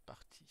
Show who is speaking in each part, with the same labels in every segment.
Speaker 1: reparti.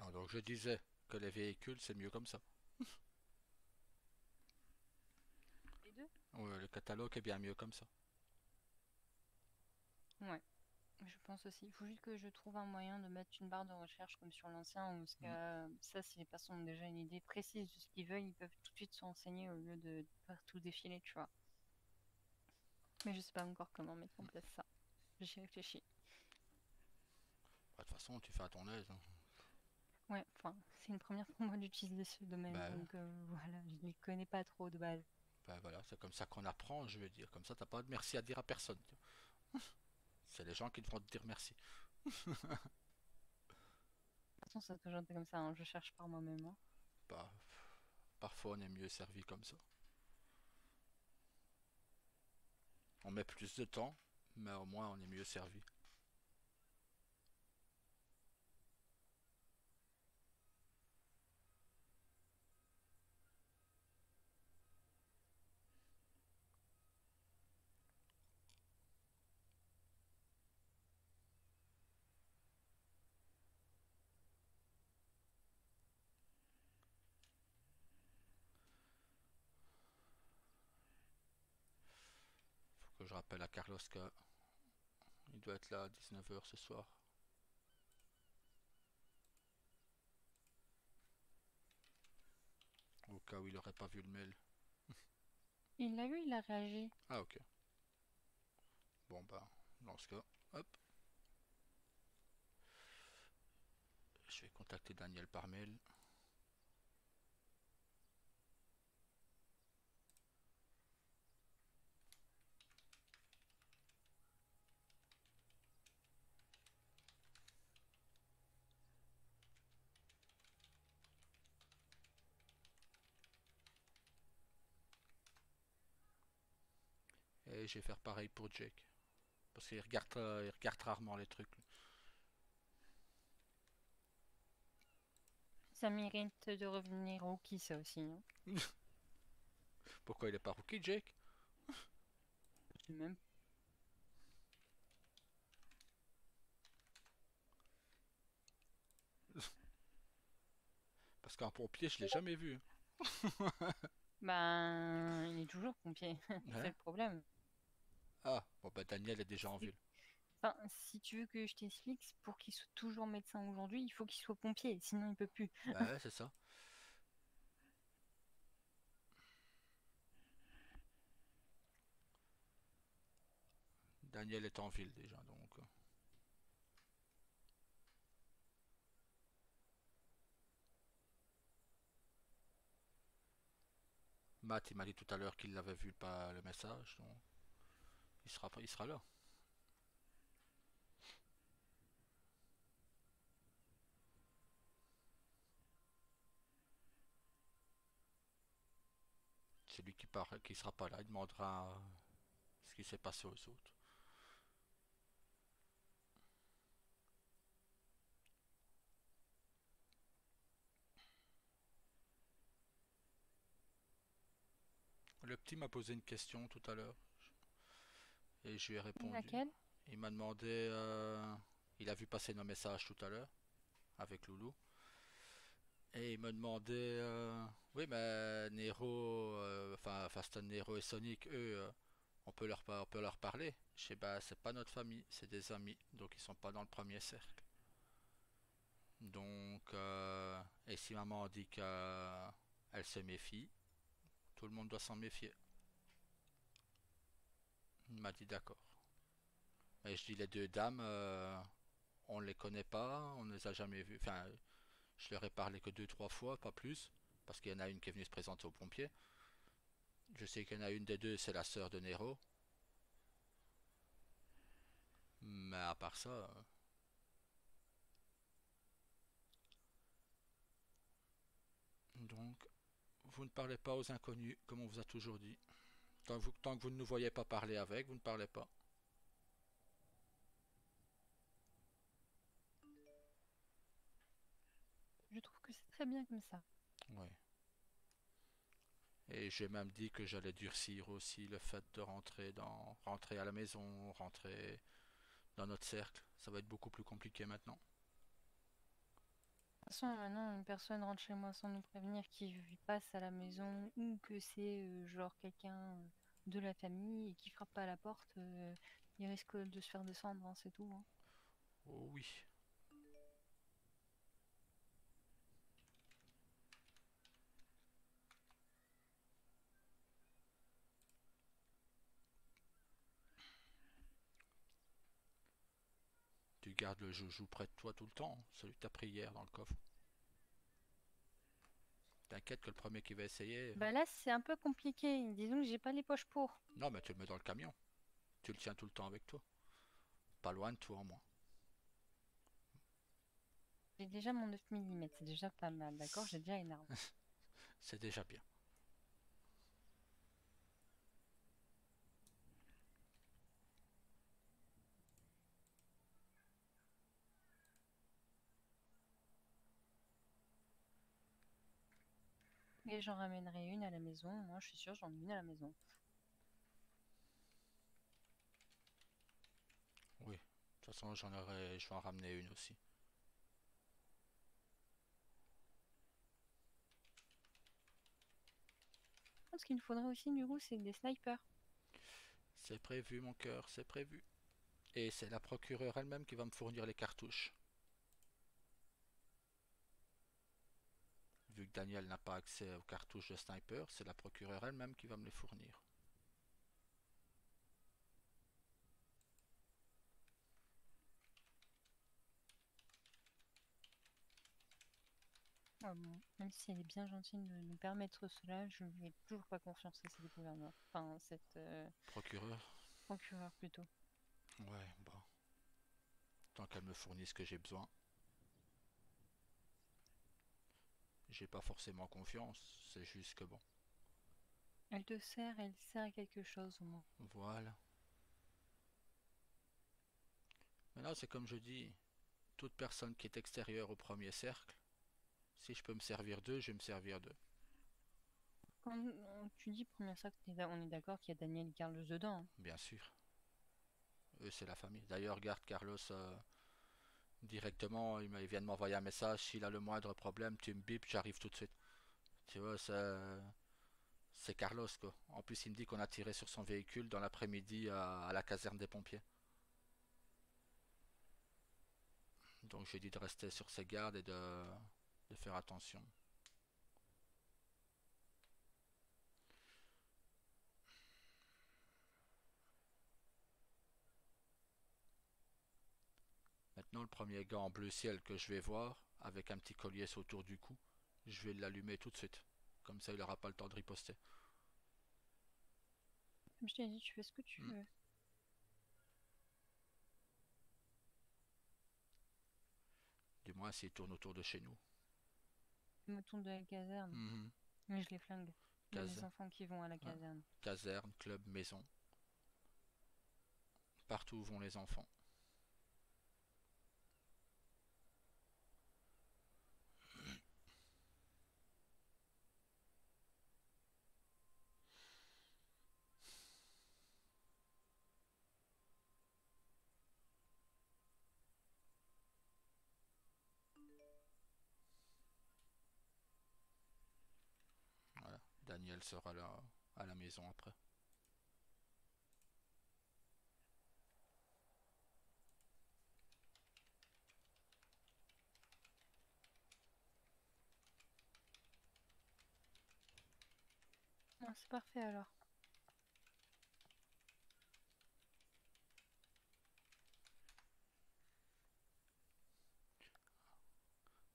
Speaker 1: Non, donc je disais que les véhicules c'est mieux comme ça.
Speaker 2: Les deux?
Speaker 1: Ouais, le catalogue est bien mieux comme ça.
Speaker 2: Ouais, je pense aussi. Il faut juste que je trouve un moyen de mettre une barre de recherche comme sur l'ancien, où
Speaker 1: Mm.
Speaker 2: ça, si les personnes ont déjà une idée précise de ce qu'ils veulent, ils peuvent tout de suite se renseigner au lieu de faire tout défiler, tu vois. Mais je sais pas encore comment mettre en place ça. J'y réfléchis.
Speaker 1: Bah, de toute façon, tu fais à ton aise, hein.
Speaker 2: Ouais, enfin, c'est une première pour moi d'utiliser ce domaine,
Speaker 1: Bah,
Speaker 2: donc voilà, je ne connais pas trop de base. De
Speaker 1: bah voilà, c'est comme ça qu'on apprend, je veux dire. Comme ça, t'as pas de merci à dire à personne. C'est les gens qui devront te dire merci.
Speaker 2: toute façon, ça a toujours été comme ça, hein, je cherche par moi-même, hein.
Speaker 1: Bah, parfois on est mieux servi comme ça. On met plus de temps, mais au moins on est mieux servi. Faut que je rappelle à Carlos qu'il doit être là à 19 h ce soir. Au cas où il aurait pas vu le mail.
Speaker 2: Il l'a vu, il a réagi.
Speaker 1: Ah ok. Bon bah, dans ce cas, hop. Je vais contacter Daniel par mail. Et je vais faire pareil pour Jake. Parce il regarde rarement les trucs.
Speaker 2: Ça mérite de revenir au qui ça aussi, hein.
Speaker 1: Pourquoi il est pas rookie, Jake?
Speaker 2: Je sais même.
Speaker 1: Parce qu'un pompier, je l'ai jamais vu.
Speaker 2: Ben, il est toujours pompier. C'est
Speaker 1: Hein?
Speaker 2: le problème.
Speaker 1: Ah, bon bah Daniel est déjà en
Speaker 2: C'est-
Speaker 1: ville.
Speaker 2: Enfin, si tu veux que je t'explique, pour qu'il soit toujours médecin aujourd'hui, il faut qu'il soit pompier, sinon il peut plus.
Speaker 1: Bah ouais, c'est ça. Daniel est en ville déjà, donc. Matt, il m'a dit tout à l'heure qu'il avait vu pas le message, donc il sera là. C'est lui qui sera pas là, il demandera ce qui s'est passé aux autres. Le petit m'a posé une question tout à l'heure et je lui ai répondu.
Speaker 2: Laquelle?
Speaker 1: Il m'a demandé, il a vu passer nos messages tout à l'heure avec Loulou et il me demandait, oui mais Nero, enfin Fast Nero et Sonic, eux, on peut leur parler. Je sais bah c'est pas notre famille, c'est des amis, donc ils sont pas dans le premier cercle. Donc, et si maman dit qu'elle se méfie, tout le monde doit s'en méfier. Il m'a dit d'accord. Et je dis les deux dames, on les connaît pas, on ne les a jamais vues. Enfin, je leur ai parlé que deux, trois fois, pas plus, parce qu'il y en a une qui est venue se présenter aux pompiers. Je sais qu'il y en a une des deux, c'est la sœur de Nero. Mais à part ça, donc, vous ne parlez pas aux inconnus, comme on vous a toujours dit. Tant que vous ne nous voyez pas parler avec, vous ne parlez pas.
Speaker 2: Je trouve que c'est très bien comme ça.
Speaker 1: Ouais. Et j'ai même dit que j'allais durcir aussi le fait de rentrer à la maison, rentrer dans notre cercle. Ça va être beaucoup plus compliqué maintenant.
Speaker 2: De toute façon, maintenant, une personne rentre chez moi sans nous prévenir qu'il passe à la maison ou que c'est genre quelqu'un de la famille et qui frappe pas à la porte, il risque de se faire descendre, hein, c'est tout, hein.
Speaker 1: Oh oui. Tu gardes le joujou près de toi tout le temps, celui que t'as pris hier dans le coffre. T'inquiète que le premier qui va essayer.
Speaker 2: Bah là, c'est un peu compliqué. Disons que j'ai pas les poches pour.
Speaker 1: Non, mais tu le mets dans le camion. Tu le tiens tout le temps avec toi. Pas loin de toi en moins.
Speaker 2: J'ai déjà mon 9 mm, c'est déjà pas mal, d'accord? J'ai déjà une arme.
Speaker 1: C'est déjà bien.
Speaker 2: Et j'en ramènerai une à la maison. Moi, je suis sûre, j'en ai une à la maison.
Speaker 1: Oui. De toute façon, je vais en ramener une aussi.
Speaker 2: Ce qu'il nous faudrait aussi, du coup, c'est des snipers.
Speaker 1: C'est prévu, mon cœur, c'est prévu. Et c'est la procureure elle-même qui va me fournir les cartouches. Vu que Daniel n'a pas accès aux cartouches de sniper, c'est la procureure elle-même qui va me les fournir.
Speaker 2: Ah bon, même si elle est bien gentille de nous permettre cela, je n'ai toujours pas confiance à cette gouvernement. Enfin, cette
Speaker 1: Procureur?
Speaker 2: procureur plutôt.
Speaker 1: Ouais, bon. Tant qu'elle me fournit ce que j'ai besoin. J'ai pas forcément confiance, c'est juste que bon.
Speaker 2: Elle sert à quelque chose au moins.
Speaker 1: Voilà. Maintenant, c'est comme je dis, toute personne qui est extérieure au premier cercle, si je peux me servir d'eux, je vais me servir d'eux.
Speaker 2: Quand tu dis premier sac, on est d'accord qu'il y a Daniel et Carlos dedans, hein.
Speaker 1: Bien sûr. Eux, c'est la famille. D'ailleurs, regarde Carlos directement, il vient de m'envoyer un message. S'il a le moindre problème, tu me bipes, j'arrive tout de suite. Tu vois, C'est Carlos, quoi. En plus, il me dit qu'on a tiré sur son véhicule dans l'après-midi à la caserne des pompiers. Donc j'ai dit de rester sur ses gardes et de faire attention. Maintenant, le premier gars en bleu ciel que je vais voir, avec un petit collier autour du cou, je vais l'allumer tout de suite. Comme ça, il n'aura pas le temps de riposter.
Speaker 2: Comme je t'ai dit, tu fais ce que tu
Speaker 1: Hmm.
Speaker 2: veux.
Speaker 1: Du moins, s'il tourne autour de chez nous.
Speaker 2: Je me tourne de la caserne,
Speaker 1: Mhm.
Speaker 2: mais je les flingue. Même les
Speaker 1: Casa-
Speaker 2: enfants qui vont à la
Speaker 1: ouais.
Speaker 2: caserne.
Speaker 1: Caserne, club, maison. Partout où vont les enfants. Voilà. Daniel sera là à la maison après.
Speaker 2: Ah, c'est parfait alors.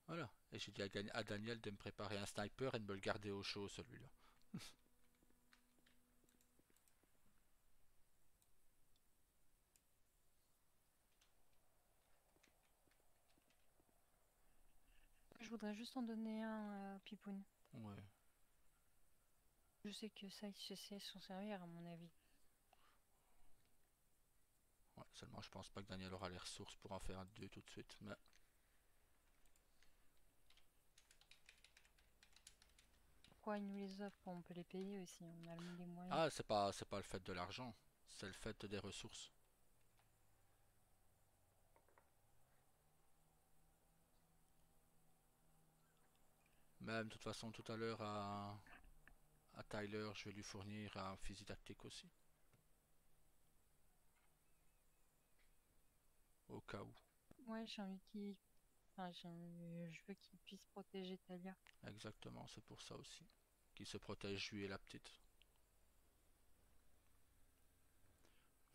Speaker 1: Voilà. Et j'ai dit à Daniel de me préparer un sniper et de me le garder au chaud, celui-là.
Speaker 2: Je voudrais juste en donner un à Pipoun.
Speaker 1: Ouais.
Speaker 2: Je sais que ça, il sait s'en servir, à mon avis.
Speaker 1: Ouais. Seulement, je pense pas que Daniel aura les ressources pour en faire un deux tout de suite. Mais
Speaker 2: Pourquoi il nous les offre? On peut les payer aussi, on a les moyens.
Speaker 1: ah, c'est pas le fait de l'argent, c'est le fait des ressources. Même de toute façon, tout à l'heure à Tyler, je vais lui fournir un fusil tactique aussi, au cas où.
Speaker 2: Ouais, j'ai envie qu'il... Enfin, je veux qu'il puisse protéger Talia.
Speaker 1: Exactement, c'est pour ça aussi. Qu'il se protège lui et la petite.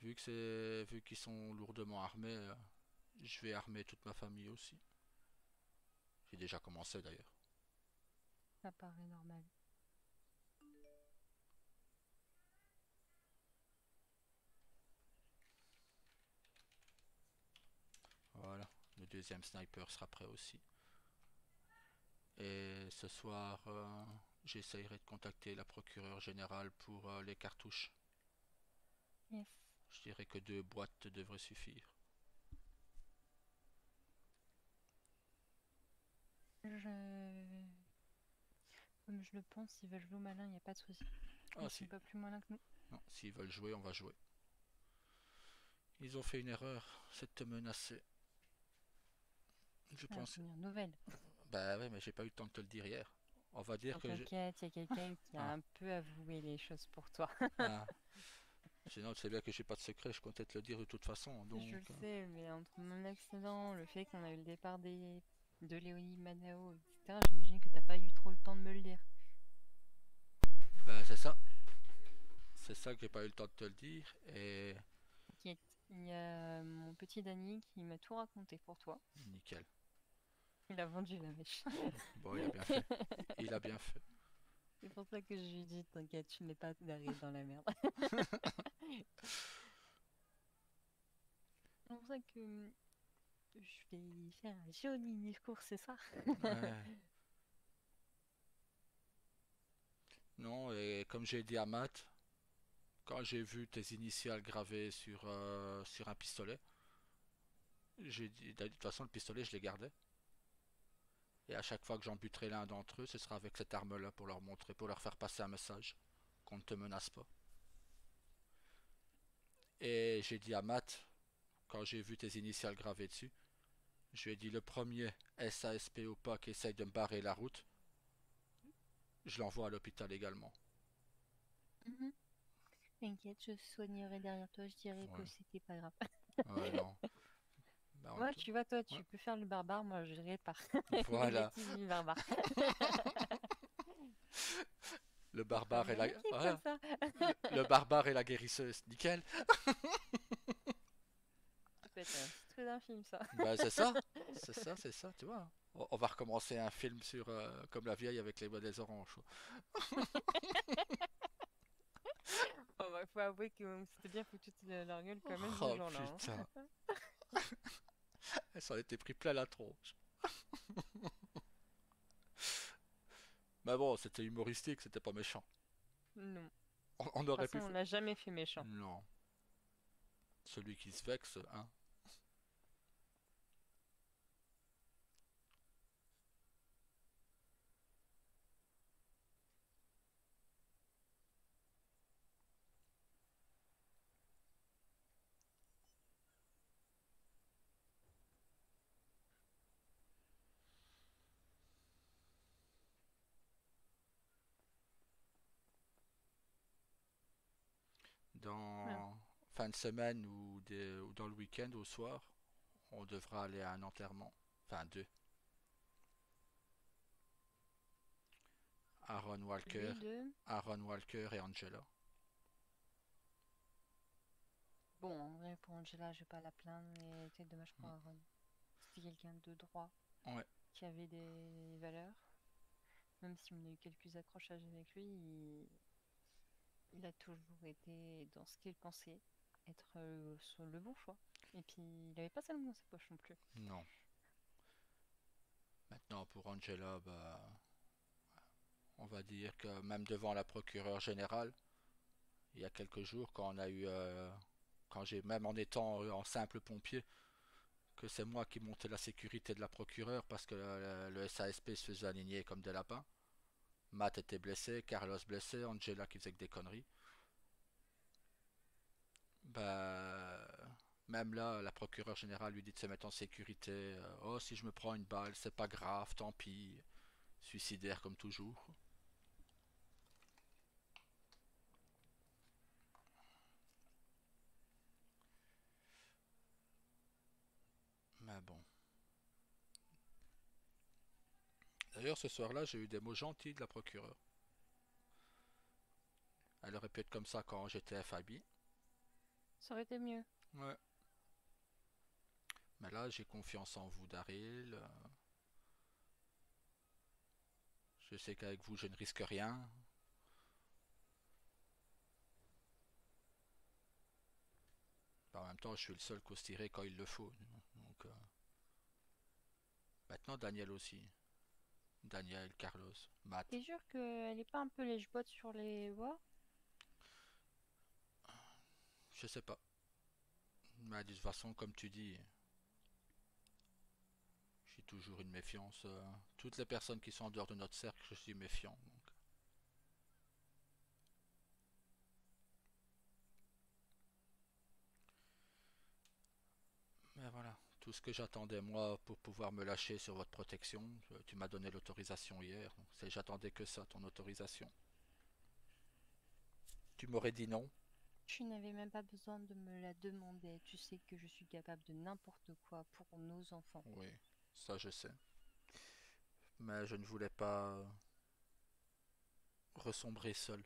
Speaker 1: Vu qu'ils sont lourdement armés, je vais armer toute ma famille aussi. J'ai déjà commencé d'ailleurs.
Speaker 2: Ça paraît normal.
Speaker 1: Voilà, le deuxième sniper sera prêt aussi. Et ce soir, j'essayerai de contacter la procureure générale pour les cartouches.
Speaker 2: Yes.
Speaker 1: Je dirais que 2 boîtes devraient suffire.
Speaker 2: Je... Comme je le pense, s'ils veulent jouer au malin, il n'y a pas de souci.
Speaker 1: Ah
Speaker 2: Ils sont
Speaker 1: si,
Speaker 2: pas plus malins que nous.
Speaker 1: non, s'ils veulent jouer, on va jouer. Ils ont fait une erreur, c'est de te menacer. Je
Speaker 2: La
Speaker 1: pense.
Speaker 2: première nouvelle.
Speaker 1: Bah ouais, mais j'ai pas eu le temps de te le dire hier. On va dire
Speaker 2: Oh,
Speaker 1: que j'ai.
Speaker 2: t'inquiète, il y a quelqu'un qui a
Speaker 1: Ah,
Speaker 2: un peu avoué les choses pour toi.
Speaker 1: ah. Sinon, tu sais bien que j'ai pas de secret, je comptais te le dire de toute façon.
Speaker 2: Je
Speaker 1: Donc,
Speaker 2: le sais, mais entre mon accident, le fait qu'on a eu le départ de Léonie Manao, etc., j'imagine que t'as pas eu trop le temps de me le dire.
Speaker 1: bah c'est ça. C'est ça que j'ai pas eu le temps de te le dire. Et
Speaker 2: T'inquiète, il y a mon petit Danny qui m'a tout raconté pour toi.
Speaker 1: nickel.
Speaker 2: Il a vendu la mèche.
Speaker 1: Bon, il a bien fait. Il a bien fait.
Speaker 2: C'est pour ça que je lui dis, t'inquiète, tu n'es pas derrière dans la merde. C'est pour ça que je vais faire un joli discours ce soir.
Speaker 1: Ouais. Non, et comme j'ai dit à Matt, quand j'ai vu tes initiales gravées sur un pistolet, j'ai dit, de toute façon, le pistolet, je l'ai gardé. Et à chaque fois que j'en buterai l'un d'entre eux, ce sera avec cette arme-là pour leur montrer, pour leur faire passer un message qu'on ne te menace pas. Et j'ai dit à Matt, quand j'ai vu tes initiales gravées dessus, je lui ai dit le premier SASP ou pas qui essaye de me barrer la route, je l'envoie à l'hôpital également.
Speaker 2: Mhm. T'inquiète, je soignerai derrière toi, je dirai que
Speaker 1: Ouais,
Speaker 2: c'était pas grave.
Speaker 1: ouais, non. Bah,
Speaker 2: Moi, tu vois, toi,
Speaker 1: ouais.
Speaker 2: tu peux faire le barbare, moi, je répare les
Speaker 1: Voilà,
Speaker 2: bêtises du barbare.
Speaker 1: le
Speaker 2: On fera
Speaker 1: barbare et
Speaker 2: bien
Speaker 1: la...
Speaker 2: l'équipe comme
Speaker 1: Voilà,
Speaker 2: ça.
Speaker 1: le barbare et la guérisseuse, nickel.
Speaker 2: Ça peut être un titre d'un film, ça.
Speaker 1: Bah c'est ça, c'est ça, c'est ça, tu vois. On va recommencer un film sur comme la vieille avec les bonnets oranges.
Speaker 2: Oh, bah, faut avouer que c'était bien foutu de leur gueule quand même ce
Speaker 1: Oh
Speaker 2: jour-là, hein.
Speaker 1: putain, elle s'en était pris plein la tronche. Mais bon, c'était humoristique, c'était pas méchant.
Speaker 2: Non. De toute
Speaker 1: On aurait
Speaker 2: façon,
Speaker 1: pu...
Speaker 2: on l'a jamais fait méchant.
Speaker 1: Non, celui qui se vexe, hein.
Speaker 2: Ouais.
Speaker 1: Dans fin de semaine ou dans le week-end au soir, on devra aller à un enterrement. Enfin deux. Aaron Walker,
Speaker 2: Celui de...
Speaker 1: Aaron Walker et Angela.
Speaker 2: Bon, en vrai, pour Angela, je vais pas la plaindre, mais c'est dommage pour Aaron. C'était quelqu'un de droit,
Speaker 1: Ouais,
Speaker 2: qui avait des valeurs. Même si on a eu quelques accrochages avec lui, il a toujours été dans ce qu'il pensait être sur le bon choix. Et puis, il avait pas sa langue dans sa poche non plus.
Speaker 1: non. Maintenant pour Angela, bah, on va dire que même devant la procureure générale, il y a quelques jours, quand j'ai même en étant en simple pompier, que c'est moi qui montais la sécurité de la procureure parce que le SASP se faisait aligner comme des lapins. Matt était blessé, Carlos blessé, Angela qui faisait que des conneries. Bah, même là, la procureure générale lui dit de se mettre en sécurité. Oh, si je me prends une balle, c'est pas grave, tant pis. Suicidaire comme toujours. Mais bon. D'ailleurs, ce soir-là, j'ai eu des mots gentils de la procureure. Elle aurait pu être comme ça quand j'étais FIB.
Speaker 2: Ça aurait été mieux.
Speaker 1: Ouais. Mais là, j'ai confiance en vous, Daryl. Je sais qu'avec vous, je ne risque rien. En même temps, je suis le seul qu'ose tirer quand il le faut. Donc, maintenant, Daniel aussi. Daniel, Carlos, Matt.
Speaker 2: T'es sûr qu'elle est pas un peu lèche-botte sur les voix?
Speaker 1: Je sais pas. Mais de toute façon, comme tu dis, j'ai toujours une méfiance. Toutes les personnes qui sont en dehors de notre cercle, je suis méfiant. Donc. Mais voilà. Tout ce que j'attendais moi pour pouvoir me lâcher sur votre protection, tu m'as donné l'autorisation hier. J'attendais que ça, ton autorisation. Tu m'aurais dit non.
Speaker 2: Tu n'avais même pas besoin de me la demander. Tu sais que je suis capable de n'importe quoi pour nos enfants.
Speaker 1: Oui, ça je sais. Mais je ne voulais pas ressombrer seul.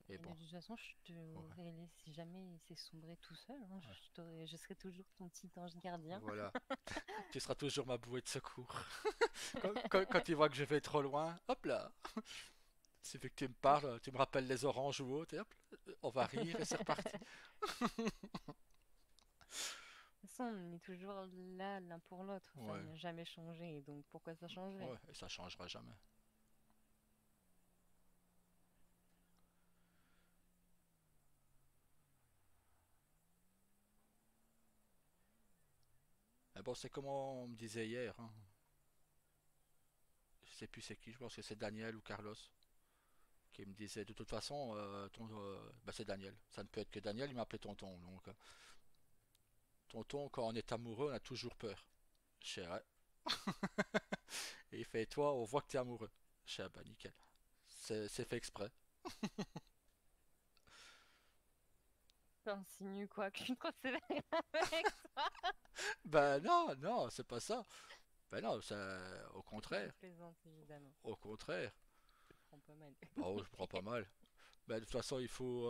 Speaker 1: Et
Speaker 2: Et de
Speaker 1: bon,
Speaker 2: toute façon, je
Speaker 1: ouais,
Speaker 2: t'aurais laissé jamais laissé sombrer tout seul, hein.
Speaker 1: ouais.
Speaker 2: Je serai toujours ton petit ange gardien.
Speaker 1: Voilà. Tu seras toujours ma bouée de secours. Quand tu vois que je vais trop loin, hop là. C'est fait que tu me parles, tu me rappelles les oranges ou autre, et hop, on va rire et c'est reparti.
Speaker 2: De toute façon, on est toujours là l'un pour l'autre. Ça
Speaker 1: Ouais,
Speaker 2: n'a jamais changé. Donc pourquoi ça changerait?
Speaker 1: ouais, et ça changera jamais. Mais bon, c'est comme on me disait hier, hein. Je sais plus c'est qui, je pense que c'est Daniel ou Carlos qui me disait de toute façon, bah c'est Daniel. Ça ne peut être que Daniel, il m'appelait tonton. Donc, tonton, quand on est amoureux, on a toujours peur. Je sais, ouais. Et il fait, toi, on voit que tu es amoureux. Je sais, ah bah nickel. C'est fait exprès.
Speaker 2: T'insinues quoi? Que je suis trop sévère avec toi?
Speaker 1: Ben non, non, c'est pas ça. Ben non, au
Speaker 2: Je
Speaker 1: contraire.
Speaker 2: plaisante évidemment.
Speaker 1: Au contraire.
Speaker 2: Je te prends pas mal.
Speaker 1: Oh, je prends pas mal. Ben de toute façon, il faut...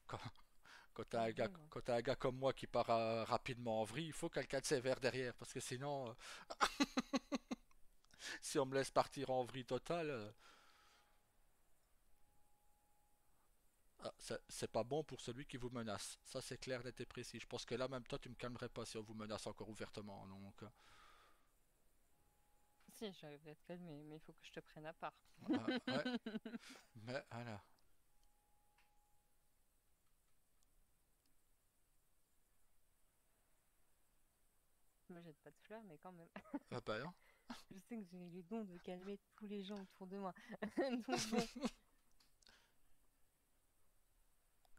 Speaker 1: quand
Speaker 2: Dis-moi.
Speaker 1: quand t'as un gars comme moi qui part rapidement en vrille, il faut quelqu'un de sévère derrière. Parce que sinon, si on me laisse partir en vrille totale, c'est pas bon pour celui qui vous menace. Ça, c'est clair, net et précis. Je pense que là, même toi, tu me calmerais pas si on vous menace encore ouvertement. Donc,
Speaker 2: Si, j'arriverai à te calmer, mais il faut que je te prenne à part.
Speaker 1: ouais. Mais voilà.
Speaker 2: Je me jette pas de fleurs, mais quand même.
Speaker 1: Ah bah non.
Speaker 2: Je sais que j'ai le don de calmer tous les gens autour de moi. Donc bon, je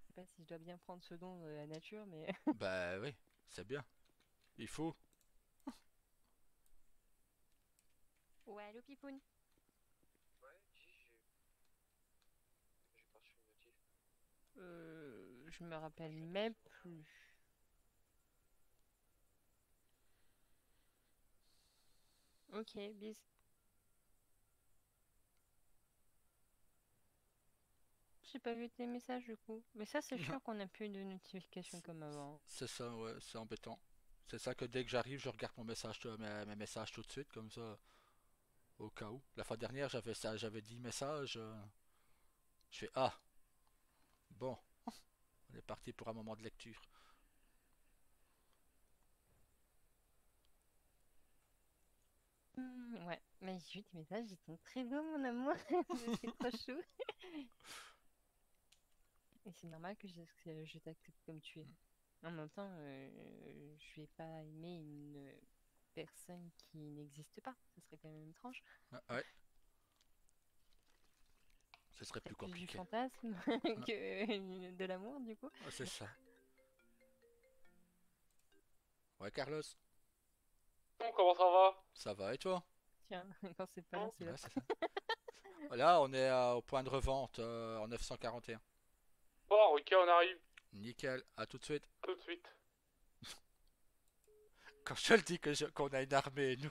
Speaker 2: sais pas si je dois bien prendre ce don de la nature, mais
Speaker 1: Bah oui, c'est bien. Il faut.
Speaker 2: ouais, allô Pipoun.
Speaker 3: Ouais, j'ai pas reçu le motif.
Speaker 2: Je me rappelle même plus. Ok, bis. J'ai pas vu tes messages du coup. Mais ça, c'est sûr qu'on n'a plus de notifications comme avant.
Speaker 1: C'est ça, ouais, c'est embêtant. C'est ça que dès que j'arrive, je regarde mon message, mes messages tout de suite, comme ça, au cas où. La fois dernière, j'avais ça, j'avais 10 messages. Je fais ah, bon, on est parti pour un moment de lecture.
Speaker 2: Ouais, mais j'ai vu tes messages, ils sont très beaux, mon amour. C'est trop chou. Et c'est normal que je t'accepte comme tu es. En même temps, je vais pas aimer une personne qui n'existe pas. Ce serait quand même étrange.
Speaker 1: Ah, ouais, ce serait
Speaker 2: C'est
Speaker 1: plus
Speaker 2: plus du
Speaker 1: compliqué.
Speaker 2: fantasme
Speaker 1: Ah,
Speaker 2: que de l'amour, du coup.
Speaker 1: ah, c'est ça. Ouais, Carlos,
Speaker 3: Bon, comment ça va?
Speaker 1: ça va et toi?
Speaker 2: Tiens, quand c'est pas là, c'est
Speaker 1: Ouais,
Speaker 2: l'autre.
Speaker 1: c'est ça. Là, on est au point de revente en 941.
Speaker 3: Bon, ok, on arrive
Speaker 1: Nickel, à tout de suite.
Speaker 3: tout de suite.
Speaker 1: Quand je te le dis qu'on a une armée, nous.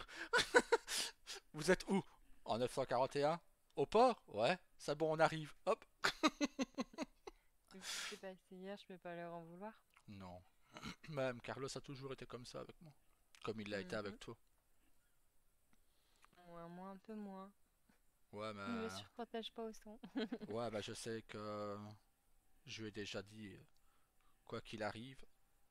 Speaker 1: Vous êtes où? En 941? Au port? Ouais, c'est bon, on arrive. Hop.
Speaker 2: Vu que c'est pas assez hier, je peux pas leur en vouloir.
Speaker 1: Non. Même Carlos a toujours été comme ça avec moi. Comme il l'a été
Speaker 2: Mhm.
Speaker 1: avec toi.
Speaker 2: Ouais, moi un peu moins.
Speaker 1: Ouais,
Speaker 2: Ne me
Speaker 1: mais.
Speaker 2: surprotège pas au son.
Speaker 1: Ouais, bah je sais que. Je lui ai déjà dit, quoi qu'il arrive.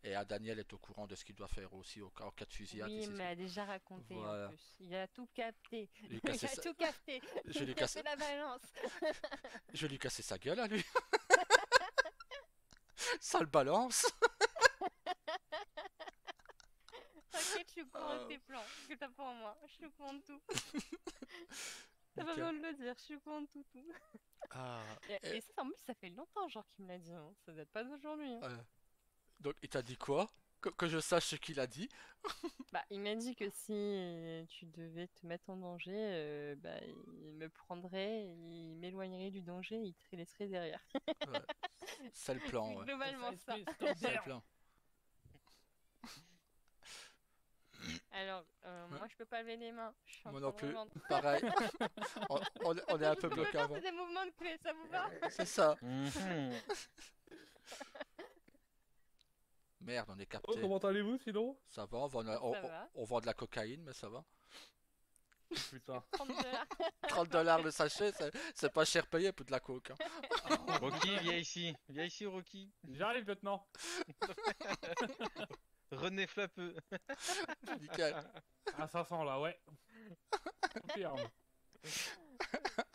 Speaker 1: Et Daniel est au courant de ce qu'il doit faire aussi en cas de fusillade
Speaker 2: Oui,
Speaker 1: et
Speaker 2: il
Speaker 1: c'est
Speaker 2: me
Speaker 1: tout.
Speaker 2: l'a déjà raconté en
Speaker 1: Voilà.
Speaker 2: plus. Il a tout capté.
Speaker 1: Je lui ai
Speaker 2: Il
Speaker 1: cassé
Speaker 2: a
Speaker 1: sa...
Speaker 2: tout capté.
Speaker 1: Je
Speaker 2: Il
Speaker 1: lui ai
Speaker 2: a
Speaker 1: cassé...
Speaker 2: fait la balance.
Speaker 1: Je vais lui casser sa gueule à lui. Ça le balance.
Speaker 2: T'inquiète, je suis au courant de
Speaker 1: Ah,
Speaker 2: tes plans que t'as pour moi. Je suis au courant de tout. T'as pas
Speaker 1: nickel.
Speaker 2: besoin de le dire, je suis au courant de tout, tout.
Speaker 1: Ah,
Speaker 2: Et ça, en plus, ça fait longtemps, genre, qu'il me l'a dit. Hein. Ça date pas d'aujourd'hui. Hein.
Speaker 1: euh, donc il t'a dit quoi? Que je sache ce qu'il a dit.
Speaker 2: Bah, il m'a dit que si tu devais te mettre en danger, bah, il me prendrait, il m'éloignerait du danger, il te laisserait derrière.
Speaker 1: Ouais. C'est le
Speaker 2: C'est
Speaker 1: plan, ouais.
Speaker 2: globalement ça.
Speaker 1: C'est le plan.
Speaker 2: Alors,
Speaker 1: Ouais.
Speaker 2: moi, je peux pas lever les mains. Je suis en
Speaker 1: Moi
Speaker 2: train
Speaker 1: non
Speaker 2: de
Speaker 1: plus.
Speaker 2: revendre.
Speaker 1: Pareil. On est un
Speaker 2: Je
Speaker 1: peu
Speaker 2: peux
Speaker 1: bloqué
Speaker 2: faire
Speaker 1: avant.
Speaker 2: des mouvements de clé, ça vous va?
Speaker 1: C'est ça.
Speaker 4: Mhm.
Speaker 1: Merde, on est
Speaker 4: Oh,
Speaker 1: capté.
Speaker 4: comment allez-vous sinon?
Speaker 1: Ça va,
Speaker 2: Ça va.
Speaker 1: on vend de la cocaïne, mais ça va.
Speaker 4: Putain.
Speaker 2: 30 $.
Speaker 1: 30 $ le sachet, c'est pas cher payé pour de la coke. Hein.
Speaker 5: Rocky, viens ici. Viens ici, Rocky.
Speaker 4: J'arrive maintenant.
Speaker 5: René Flapeux.
Speaker 1: Nickel.
Speaker 4: Ah, ça sent là, ouais. Confirme.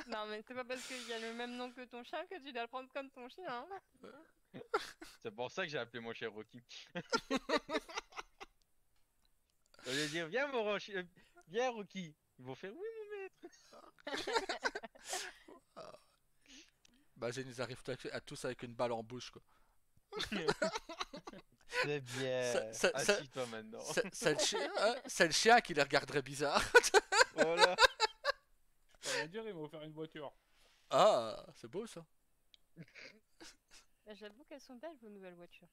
Speaker 2: Non, mais c'est pas parce qu'il y a le même nom que ton chien que tu dois le prendre comme ton chien. Hein.
Speaker 5: C'est pour ça que j'ai appelé mon cher Rocky. J'allais dire, viens mon roche, viens Rocky. Ils vont faire oui mon maître.
Speaker 1: Bah, ils arrivent à tous avec une balle en bouche, quoi.
Speaker 5: C'est bien.
Speaker 1: C'est-
Speaker 5: Assis-toi maintenant.
Speaker 1: C'est le chien, hein, c'est le chien qui les regarderait bizarre.
Speaker 5: Voilà.
Speaker 4: Ça va dire, ils vont faire une voiture.
Speaker 1: Ah, c'est beau ça.
Speaker 2: Bah, j'avoue qu'elles sont belles vos nouvelles voitures.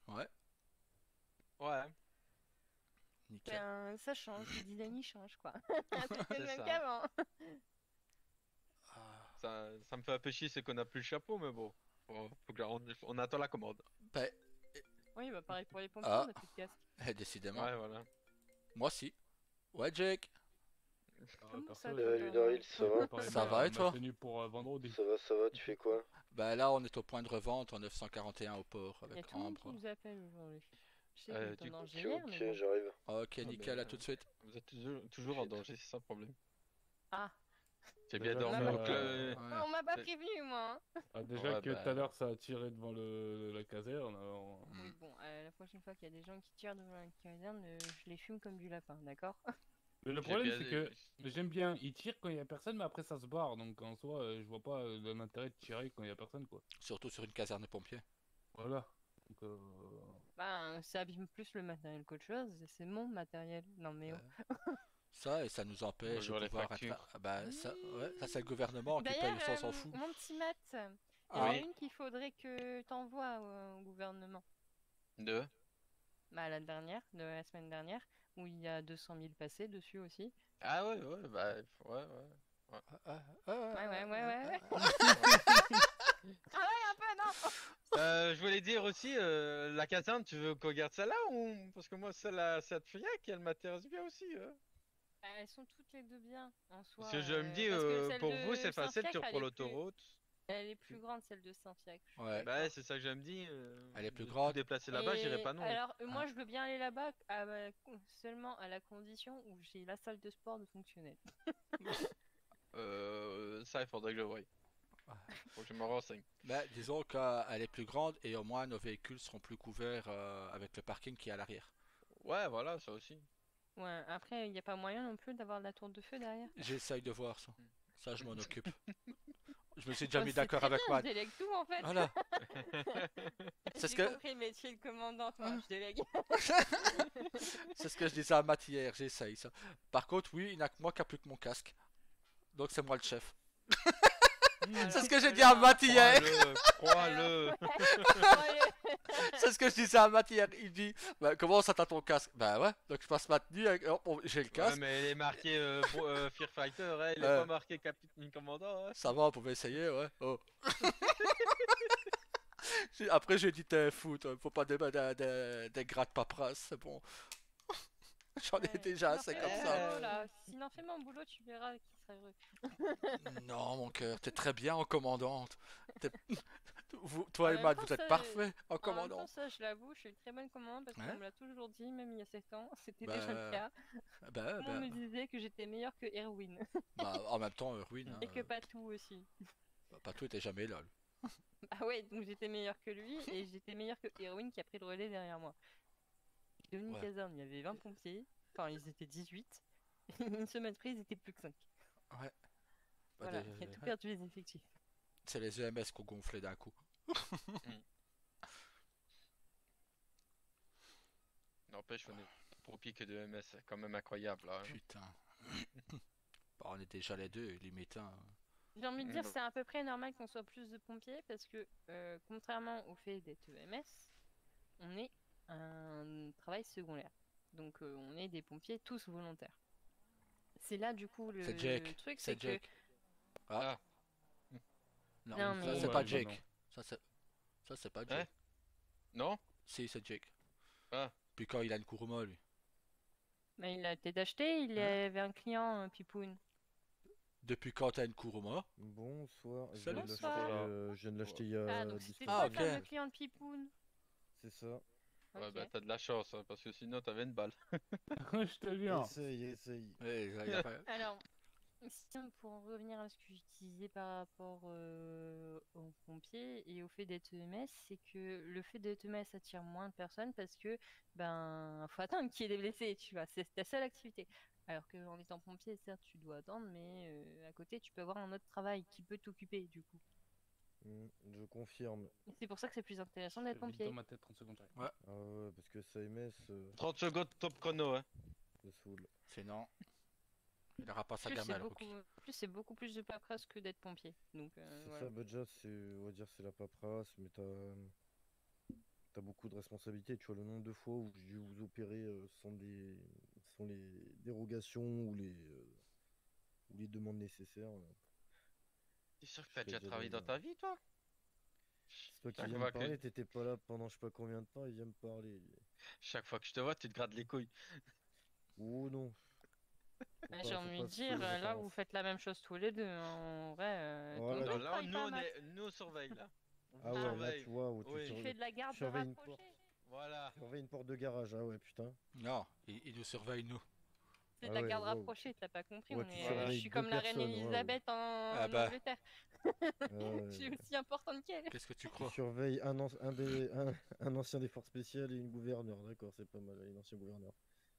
Speaker 1: Ouais,
Speaker 5: Ouais,
Speaker 1: nickel.
Speaker 2: Ben, ça change, le design il change quoi. C'est
Speaker 5: C'est
Speaker 2: le même
Speaker 5: ça.
Speaker 2: qu'avant.
Speaker 1: Ah,
Speaker 5: ça me fait un peu chier, c'est qu'on a plus le chapeau, mais bon. On attend la commande.
Speaker 1: ben,
Speaker 2: Oui, bah pareil pour les pompiers,
Speaker 1: Ah.
Speaker 2: on a plus de casque.
Speaker 1: décidément.
Speaker 5: Ouais, voilà.
Speaker 1: Moi si. Ouais, Jake.
Speaker 2: Comment
Speaker 4: Perso,
Speaker 2: ça,
Speaker 4: j'ai
Speaker 2: toi,
Speaker 6: Ludoil, ça va?
Speaker 4: préparé
Speaker 1: Ça va et
Speaker 4: ma
Speaker 1: toi?
Speaker 4: tenue pour vendredi.
Speaker 6: Ça va, tu fais quoi?
Speaker 1: Bah là, on est au point de revente en 941 au port
Speaker 2: Il y a
Speaker 1: avec
Speaker 2: tout le monde qui
Speaker 1: Ambre.
Speaker 2: nous appelle aujourd'hui. Je sais
Speaker 5: Euh,
Speaker 2: que t'es
Speaker 5: du
Speaker 2: en
Speaker 5: coup,
Speaker 2: danger,
Speaker 6: Ok,
Speaker 2: mais bon.
Speaker 6: j'arrive.
Speaker 1: Ok,
Speaker 5: Ah,
Speaker 1: nickel, à
Speaker 5: ben,
Speaker 1: tout de suite.
Speaker 5: Vous êtes toujours en danger, c'est ça le problème.
Speaker 2: Ah,
Speaker 5: J'ai bien
Speaker 4: Déjà,
Speaker 5: dormi,
Speaker 2: ça,
Speaker 5: donc
Speaker 1: Ouais.
Speaker 2: on m'a pas
Speaker 5: c'est-
Speaker 2: prévenu moi. Hein.
Speaker 4: Déjà
Speaker 5: Ouais,
Speaker 4: que tout
Speaker 5: bah.
Speaker 4: à l'heure ça a tiré devant la caserne.
Speaker 2: Oui,
Speaker 1: Mm.
Speaker 2: bon, la prochaine fois qu'il y a des gens qui tirent devant la caserne, je les fume comme du lapin, d'accord?
Speaker 4: Mais le
Speaker 5: J'ai
Speaker 4: problème
Speaker 5: bien-
Speaker 4: c'est que j'aime bien, ils tirent quand il y a personne, mais après ça se barre. Donc en soi, je vois pas l'intérêt de tirer quand il y a personne quoi.
Speaker 1: Surtout sur une caserne de pompiers.
Speaker 4: Voilà. Donc,
Speaker 2: Ben, ça abîme plus le matériel qu'autre chose, et c'est mon matériel. Non mais oh.
Speaker 1: Ça, et ça nous empêche de
Speaker 5: Bonjour, les
Speaker 1: pouvoir
Speaker 5: factures.
Speaker 1: être... Ah bah, ça, ouais, ça c'est le gouvernement qui paye,
Speaker 2: D'ailleurs,
Speaker 1: ça on s'en fout.
Speaker 2: mon petit Matt, il y en
Speaker 1: Ah,
Speaker 2: a
Speaker 5: Oui.
Speaker 2: une qu'il faudrait que t'envoies au gouvernement.
Speaker 5: Deux.
Speaker 2: Bah, la dernière, de la semaine dernière, où il y a 200 000 passés dessus aussi.
Speaker 5: Ah ouais, bah, ouais.
Speaker 2: Ouais. Travaille un peu, non?
Speaker 5: Je voulais dire aussi, la caserne, tu veux qu'on garde celle-là ou... Parce que moi, cette Fiac, elle m'intéresse bien aussi.
Speaker 2: Bah, elles sont toutes les deux bien, en soi.
Speaker 5: Parce que je me dis,
Speaker 2: parce que celle
Speaker 5: pour
Speaker 2: de
Speaker 5: vous, c'est facile, tu
Speaker 2: Saint-Fiacre,
Speaker 5: reprends l'autoroute.
Speaker 2: Elle est plus grande, celle de Saint-Fiacre. je suis
Speaker 1: Ouais.
Speaker 5: Bah,
Speaker 2: d'accord.
Speaker 5: c'est ça que je me dis.
Speaker 1: Elle est plus
Speaker 5: de tout
Speaker 1: grande.
Speaker 5: déplacer là-bas, j'irai pas non.
Speaker 2: Alors, moi,
Speaker 1: Ah.
Speaker 2: je veux bien aller là-bas seulement à la condition où j'ai la salle de sport de fonctionnel.
Speaker 5: Ça, il faudrait que je voie.
Speaker 1: Ah.
Speaker 5: Faut que je me renseigne.
Speaker 1: Bah, disons qu'elle est plus grande et au moins nos véhicules seront plus couverts avec le parking qui est à l'arrière.
Speaker 5: Ouais, voilà, ça aussi.
Speaker 2: Ouais, après, il n'y a pas moyen non plus d'avoir de la tour de feu derrière.
Speaker 1: J'essaye de voir ça. Ça, je m'en occupe. Je me suis
Speaker 2: Bah,
Speaker 1: déjà mis
Speaker 2: c'est
Speaker 1: d'accord
Speaker 2: très
Speaker 1: avec
Speaker 2: bien,
Speaker 1: moi.
Speaker 2: je délègue tout en fait.
Speaker 1: Voilà. C'est ce
Speaker 2: J'ai
Speaker 1: que,
Speaker 2: compris le métier de commandante, moi, je délègue.
Speaker 1: c'est ce que je disais à Matt hier, j'essaye ça. Par contre, oui, il n'y a que moi qui a plus que mon casque. Donc c'est moi le chef. C'est ce que j'ai dit à Matt hier.
Speaker 5: Crois-le.
Speaker 1: C'est ce que je disais à Matt hier. Il dit, bah, comment ça t'as ton casque? Bah ouais, donc je passe Matt nu, j'ai le
Speaker 5: Ouais,
Speaker 1: casque.
Speaker 5: mais il est marqué Fear Fighter, hein, il est
Speaker 1: Ouais.
Speaker 5: pas marqué Capitaine Commandant. Hein.
Speaker 1: Ça va, on pouvait essayer, ouais. Oh. Après, j'ai dit, t'es fou, toi. Faut pas des grattes paperasse, c'est bon. J'en ai déjà assez comme ça.
Speaker 2: Sinon, fais mon boulot, tu verras qui serait heureux.
Speaker 1: Non, mon cœur, t'es très bien en commandante. T'es- Toi
Speaker 2: En
Speaker 1: et
Speaker 2: même
Speaker 1: Matt,
Speaker 2: temps,
Speaker 1: vous êtes
Speaker 2: ça,
Speaker 1: parfaits en
Speaker 2: En même temps,
Speaker 1: commandant.
Speaker 2: ça, je l'avoue, je suis une très bonne commandante parce
Speaker 1: Ouais.
Speaker 2: qu'on me l'a toujours dit, même il y a 7 ans, c'était
Speaker 1: Bah,
Speaker 2: déjà le cas.
Speaker 1: Bah,
Speaker 2: Tout le monde me disait que j'étais meilleure que Erwin.
Speaker 1: bah, en même temps, Ruin, hein,
Speaker 2: Et que Patou aussi.
Speaker 1: Patou était jamais là. lui.
Speaker 2: Ah ouais, donc j'étais meilleure que lui et j'étais meilleure que Erwin qui a pris le relais derrière moi. J'ai devenu une
Speaker 1: Ouais.
Speaker 2: caserne, il y avait 20 pompiers, enfin ils étaient 18. Une semaine prise, ils étaient plus que 5.
Speaker 1: Bah,
Speaker 2: Voilà,
Speaker 1: des-
Speaker 2: il a tout perdu les effectifs.
Speaker 1: C'est les EMS qui ont gonflé d'un coup.
Speaker 5: N'empêche, on est pompiers que de MS, c'est quand même incroyable. Là, hein.
Speaker 1: Putain. Bah, on est déjà les deux, limite. Hein.
Speaker 2: J'ai envie de dire,
Speaker 5: Mm.
Speaker 2: c'est à peu près normal qu'on soit plus de pompiers parce que, contrairement au fait d'être EMS, on est un travail secondaire. Donc, on est des pompiers tous volontaires. C'est là, du coup, le
Speaker 1: C'est Jake.
Speaker 2: truc,
Speaker 1: C'est
Speaker 2: c'est que.
Speaker 1: Jake. Ah.
Speaker 5: Ah.
Speaker 1: Non,
Speaker 2: Non,
Speaker 1: ça
Speaker 2: mais-
Speaker 1: c'est
Speaker 4: Oh,
Speaker 1: pas
Speaker 4: bah,
Speaker 1: Jake.
Speaker 4: non.
Speaker 1: Ça c'est pas Jake.
Speaker 5: Non?
Speaker 1: Si, c'est Jake.
Speaker 5: Ah.
Speaker 1: Puis quand il a une Kuruma, lui.
Speaker 2: Mais il a été d'acheter, il
Speaker 1: Hein
Speaker 2: avait un client, Pipoun.
Speaker 1: Depuis quand t'as une Kuruma?
Speaker 6: Bonsoir. Je
Speaker 1: Salut.
Speaker 6: viens de l'acheter,
Speaker 2: Bonsoir.
Speaker 6: je viens de l'acheter il y a
Speaker 2: Ah, donc
Speaker 6: 10
Speaker 2: c'était
Speaker 1: Ah,
Speaker 2: pas
Speaker 1: ok.
Speaker 2: le fameux client de Pipoun.
Speaker 6: C'est ça.
Speaker 5: Ouais,
Speaker 2: Ok.
Speaker 5: bah t'as de la chance, hein, parce que sinon t'avais une balle.
Speaker 4: je te jure.
Speaker 6: Essaye.
Speaker 1: Ouais, il a pas-
Speaker 2: Alors, sinon, pour en revenir à ce que j'utilisais par rapport aux pompiers et au fait d'être EMS, c'est que le fait d'être EMS attire moins de personnes parce que, ben, faut attendre qu'il y ait des blessés, tu vois, c'est ta seule activité. Alors qu'en étant pompier, certes, tu dois attendre, mais à côté, tu peux avoir un autre travail qui peut t'occuper, du coup.
Speaker 6: Je confirme.
Speaker 2: Et c'est pour ça que c'est plus intéressant d'être
Speaker 4: Vite
Speaker 2: pompier.
Speaker 4: dans ma tête, 30 secondes. j'arrive.
Speaker 6: Ah ouais, parce que ça MS,
Speaker 5: 30 secondes top chrono, hein.
Speaker 6: ça saoule.
Speaker 1: Sinon. Il aura pas sa
Speaker 2: Plus, c'est
Speaker 1: gamelle,
Speaker 2: beaucoup...
Speaker 1: Rookie.
Speaker 2: plus, c'est beaucoup plus de paperasse que d'être pompier. Donc,
Speaker 6: C'est
Speaker 2: voilà.
Speaker 6: ça, bah déjà, on va dire, c'est la paperasse, mais t'as beaucoup de responsabilités. Tu vois, le nombre de fois où j'ai dû vous opérer sans les dérogations ou les demandes nécessaires.
Speaker 5: T'es sûr que
Speaker 6: Je
Speaker 5: t'as
Speaker 6: serais
Speaker 5: déjà
Speaker 6: déjà
Speaker 5: travaillé dans
Speaker 6: dans
Speaker 5: ta vie, toi?
Speaker 6: C'est toi qui
Speaker 5: Chaque
Speaker 6: viens me
Speaker 5: fois que,
Speaker 6: parler, t'étais pas là pendant je sais pas combien de temps, il vient me parler.
Speaker 5: chaque fois que je te vois, tu te grattes les couilles.
Speaker 6: Oh non,
Speaker 2: Ouais, j'ai envie de
Speaker 6: se
Speaker 2: dire,
Speaker 6: fouler les
Speaker 2: là, vous
Speaker 6: références.
Speaker 2: faites la même chose tous les deux. Hein. En vrai, ton
Speaker 6: Voilà.
Speaker 2: père
Speaker 5: Non,
Speaker 2: il
Speaker 5: là,
Speaker 2: travaille
Speaker 5: nous,
Speaker 2: pas à
Speaker 5: on
Speaker 2: maths.
Speaker 5: est, nous, on surveille, là. On vous
Speaker 6: Ah ouais, là
Speaker 5: surveille.
Speaker 6: tu vois, où
Speaker 5: Oui.
Speaker 2: Tu fais de la garde
Speaker 6: surveilles une porte.
Speaker 2: rapprochée.
Speaker 5: Voilà.
Speaker 6: Surveille une porte de garage, ah ouais, putain.
Speaker 1: Non, il nous surveille, nous.
Speaker 2: C'est de
Speaker 6: Ah
Speaker 2: la
Speaker 6: ouais,
Speaker 2: garde
Speaker 6: waouh.
Speaker 2: rapprochée, t'as pas compris.
Speaker 6: Ouais,
Speaker 2: On
Speaker 6: tu
Speaker 2: est,
Speaker 5: Voilà.
Speaker 2: je
Speaker 6: surveilles
Speaker 2: suis
Speaker 6: deux
Speaker 2: comme la reine
Speaker 6: personnes, waouh.
Speaker 2: Elisabeth
Speaker 1: Ah
Speaker 2: en
Speaker 1: bah,
Speaker 2: Angleterre.
Speaker 6: Ah
Speaker 2: Je suis
Speaker 6: ouais.
Speaker 2: aussi importante qu'elle.
Speaker 1: qu'est-ce que tu
Speaker 6: Tu
Speaker 1: crois?
Speaker 6: surveilles un ancien des forces spéciales et une gouverneure, d'accord, c'est pas mal, une ancienne gouverneure.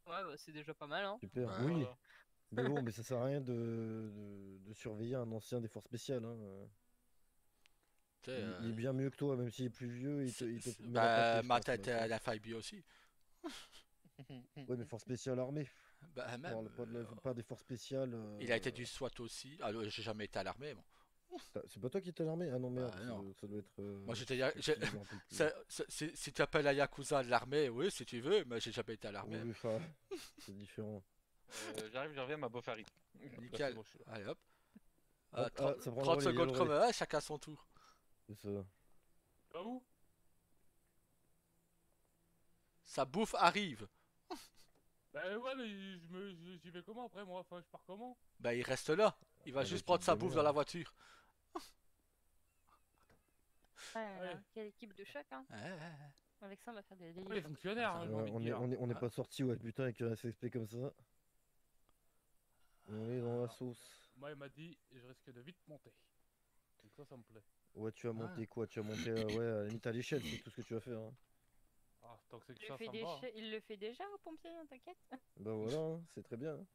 Speaker 2: Ouais, bah, c'est déjà pas mal, hein.
Speaker 6: Super,
Speaker 1: Ouais.
Speaker 6: oui,
Speaker 5: Voilà.
Speaker 6: mais bon, mais ça sert à rien de surveiller un ancien des forces spéciales, hein.
Speaker 1: Tu sais,
Speaker 6: Il est bien mieux que toi, même s'il est plus vieux, il te met la
Speaker 1: bah,
Speaker 6: pâtée, je
Speaker 1: ma
Speaker 6: pense,
Speaker 1: tête
Speaker 6: Max,
Speaker 1: est à
Speaker 6: hein.
Speaker 1: la FIB aussi.
Speaker 6: Ouais, mais force spéciale armée,
Speaker 1: Bah,
Speaker 6: on
Speaker 1: même.
Speaker 6: parle pas des forces spéciales.
Speaker 1: Il a été du SWAT aussi. Alors, j'ai jamais été à l'armée, bon.
Speaker 6: C'est pas toi qui t'es à l'armée? Ah non,
Speaker 1: Bah,
Speaker 6: merde,
Speaker 1: non.
Speaker 6: ça doit être.
Speaker 1: Moi, j'étais.
Speaker 6: Qui, je me rappelle plus.
Speaker 1: Si tu appelles la Yakuza de l'armée, oui, si tu veux, mais j'ai jamais été à l'armée.
Speaker 6: Oui, enfin, c'est différent.
Speaker 5: J'arrive, je reviens, ma beau Farid.
Speaker 1: Nickel.
Speaker 4: bon, je suis là.
Speaker 1: Allez hop.
Speaker 6: Hop,
Speaker 1: 30,
Speaker 6: ça prend le
Speaker 1: 30
Speaker 6: relais, il y a
Speaker 1: secondes
Speaker 6: le relais.
Speaker 1: chrono, chacun son tour.
Speaker 6: C'est ça.
Speaker 4: Pas où?
Speaker 1: Sa bouffe arrive.
Speaker 4: Bah ouais, mais j'y vais comment après moi? Enfin, je pars comment?
Speaker 1: Bah, il reste là. Il va
Speaker 6: Ah,
Speaker 1: juste
Speaker 6: bah,
Speaker 1: prendre
Speaker 6: tu te
Speaker 1: sa bouffe dans
Speaker 6: démerdes.
Speaker 1: la voiture.
Speaker 2: Ouais,
Speaker 4: Ouais.
Speaker 2: quelle équipe de choc, hein.
Speaker 1: Ouais, ouais, ouais.
Speaker 2: Alexandre va faire des
Speaker 4: Ouais, les
Speaker 2: délires.
Speaker 4: fonctionnaires, hein, j'ai envie de dire.
Speaker 6: On est
Speaker 1: Ah.
Speaker 6: pas sorti, ouais, putain, avec un SXP comme ça. On est dans la sauce.
Speaker 4: Moi, il m'a dit, je risque de vite monter. Donc ça me plaît.
Speaker 6: Ouais, tu as
Speaker 1: Ah.
Speaker 6: monté quoi? Tu as monté, ouais, à la limite à l'échelle, c'est tout ce que tu vas faire, hein.
Speaker 4: Ah, tant que c'est que
Speaker 2: Il
Speaker 4: ça,
Speaker 2: le fait
Speaker 4: ça me va. Hein.
Speaker 2: il le fait déjà au pompier, hein, t'inquiète.
Speaker 6: Bah voilà, hein, c'est très bien, hein.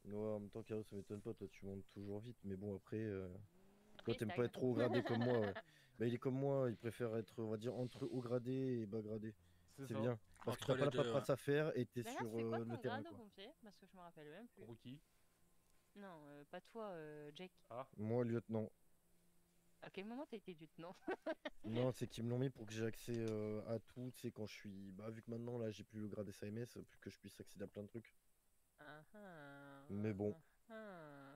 Speaker 6: Ouais, en même temps, Caro, ça m'étonne pas, toi tu montes toujours vite, mais bon, après, toi t'aimes pas
Speaker 2: Freestyle.
Speaker 6: être trop haut gradé comme moi, ouais. Bah il est comme moi, il préfère être, on va dire, entre haut gradé et bas gradé. C'est
Speaker 4: ça.
Speaker 6: bien, parce que
Speaker 1: Entre
Speaker 6: t'as pas
Speaker 1: les
Speaker 6: la
Speaker 1: deux,
Speaker 6: paperasse à faire et t'es
Speaker 2: D'ailleurs,
Speaker 6: sur
Speaker 2: c'est quoi
Speaker 6: le
Speaker 2: ton
Speaker 6: terrain,
Speaker 2: grade au
Speaker 6: quoi.
Speaker 2: pompier? Parce que je me rappelle même plus.
Speaker 4: Rookie.
Speaker 2: Non, pas toi, Jake.
Speaker 4: Ah,
Speaker 6: Moi, lieutenant.
Speaker 2: À quel moment t'as été lieutenant?
Speaker 6: Non, c'est qu'ils me l'ont mis pour que j'ai accès à tout, tu sais, quand je suis... Bah vu que maintenant, là, j'ai plus le grade SAMS, plus que je puisse accéder à plein de trucs.
Speaker 2: Ah, ah,
Speaker 6: Mais bon.
Speaker 2: ah.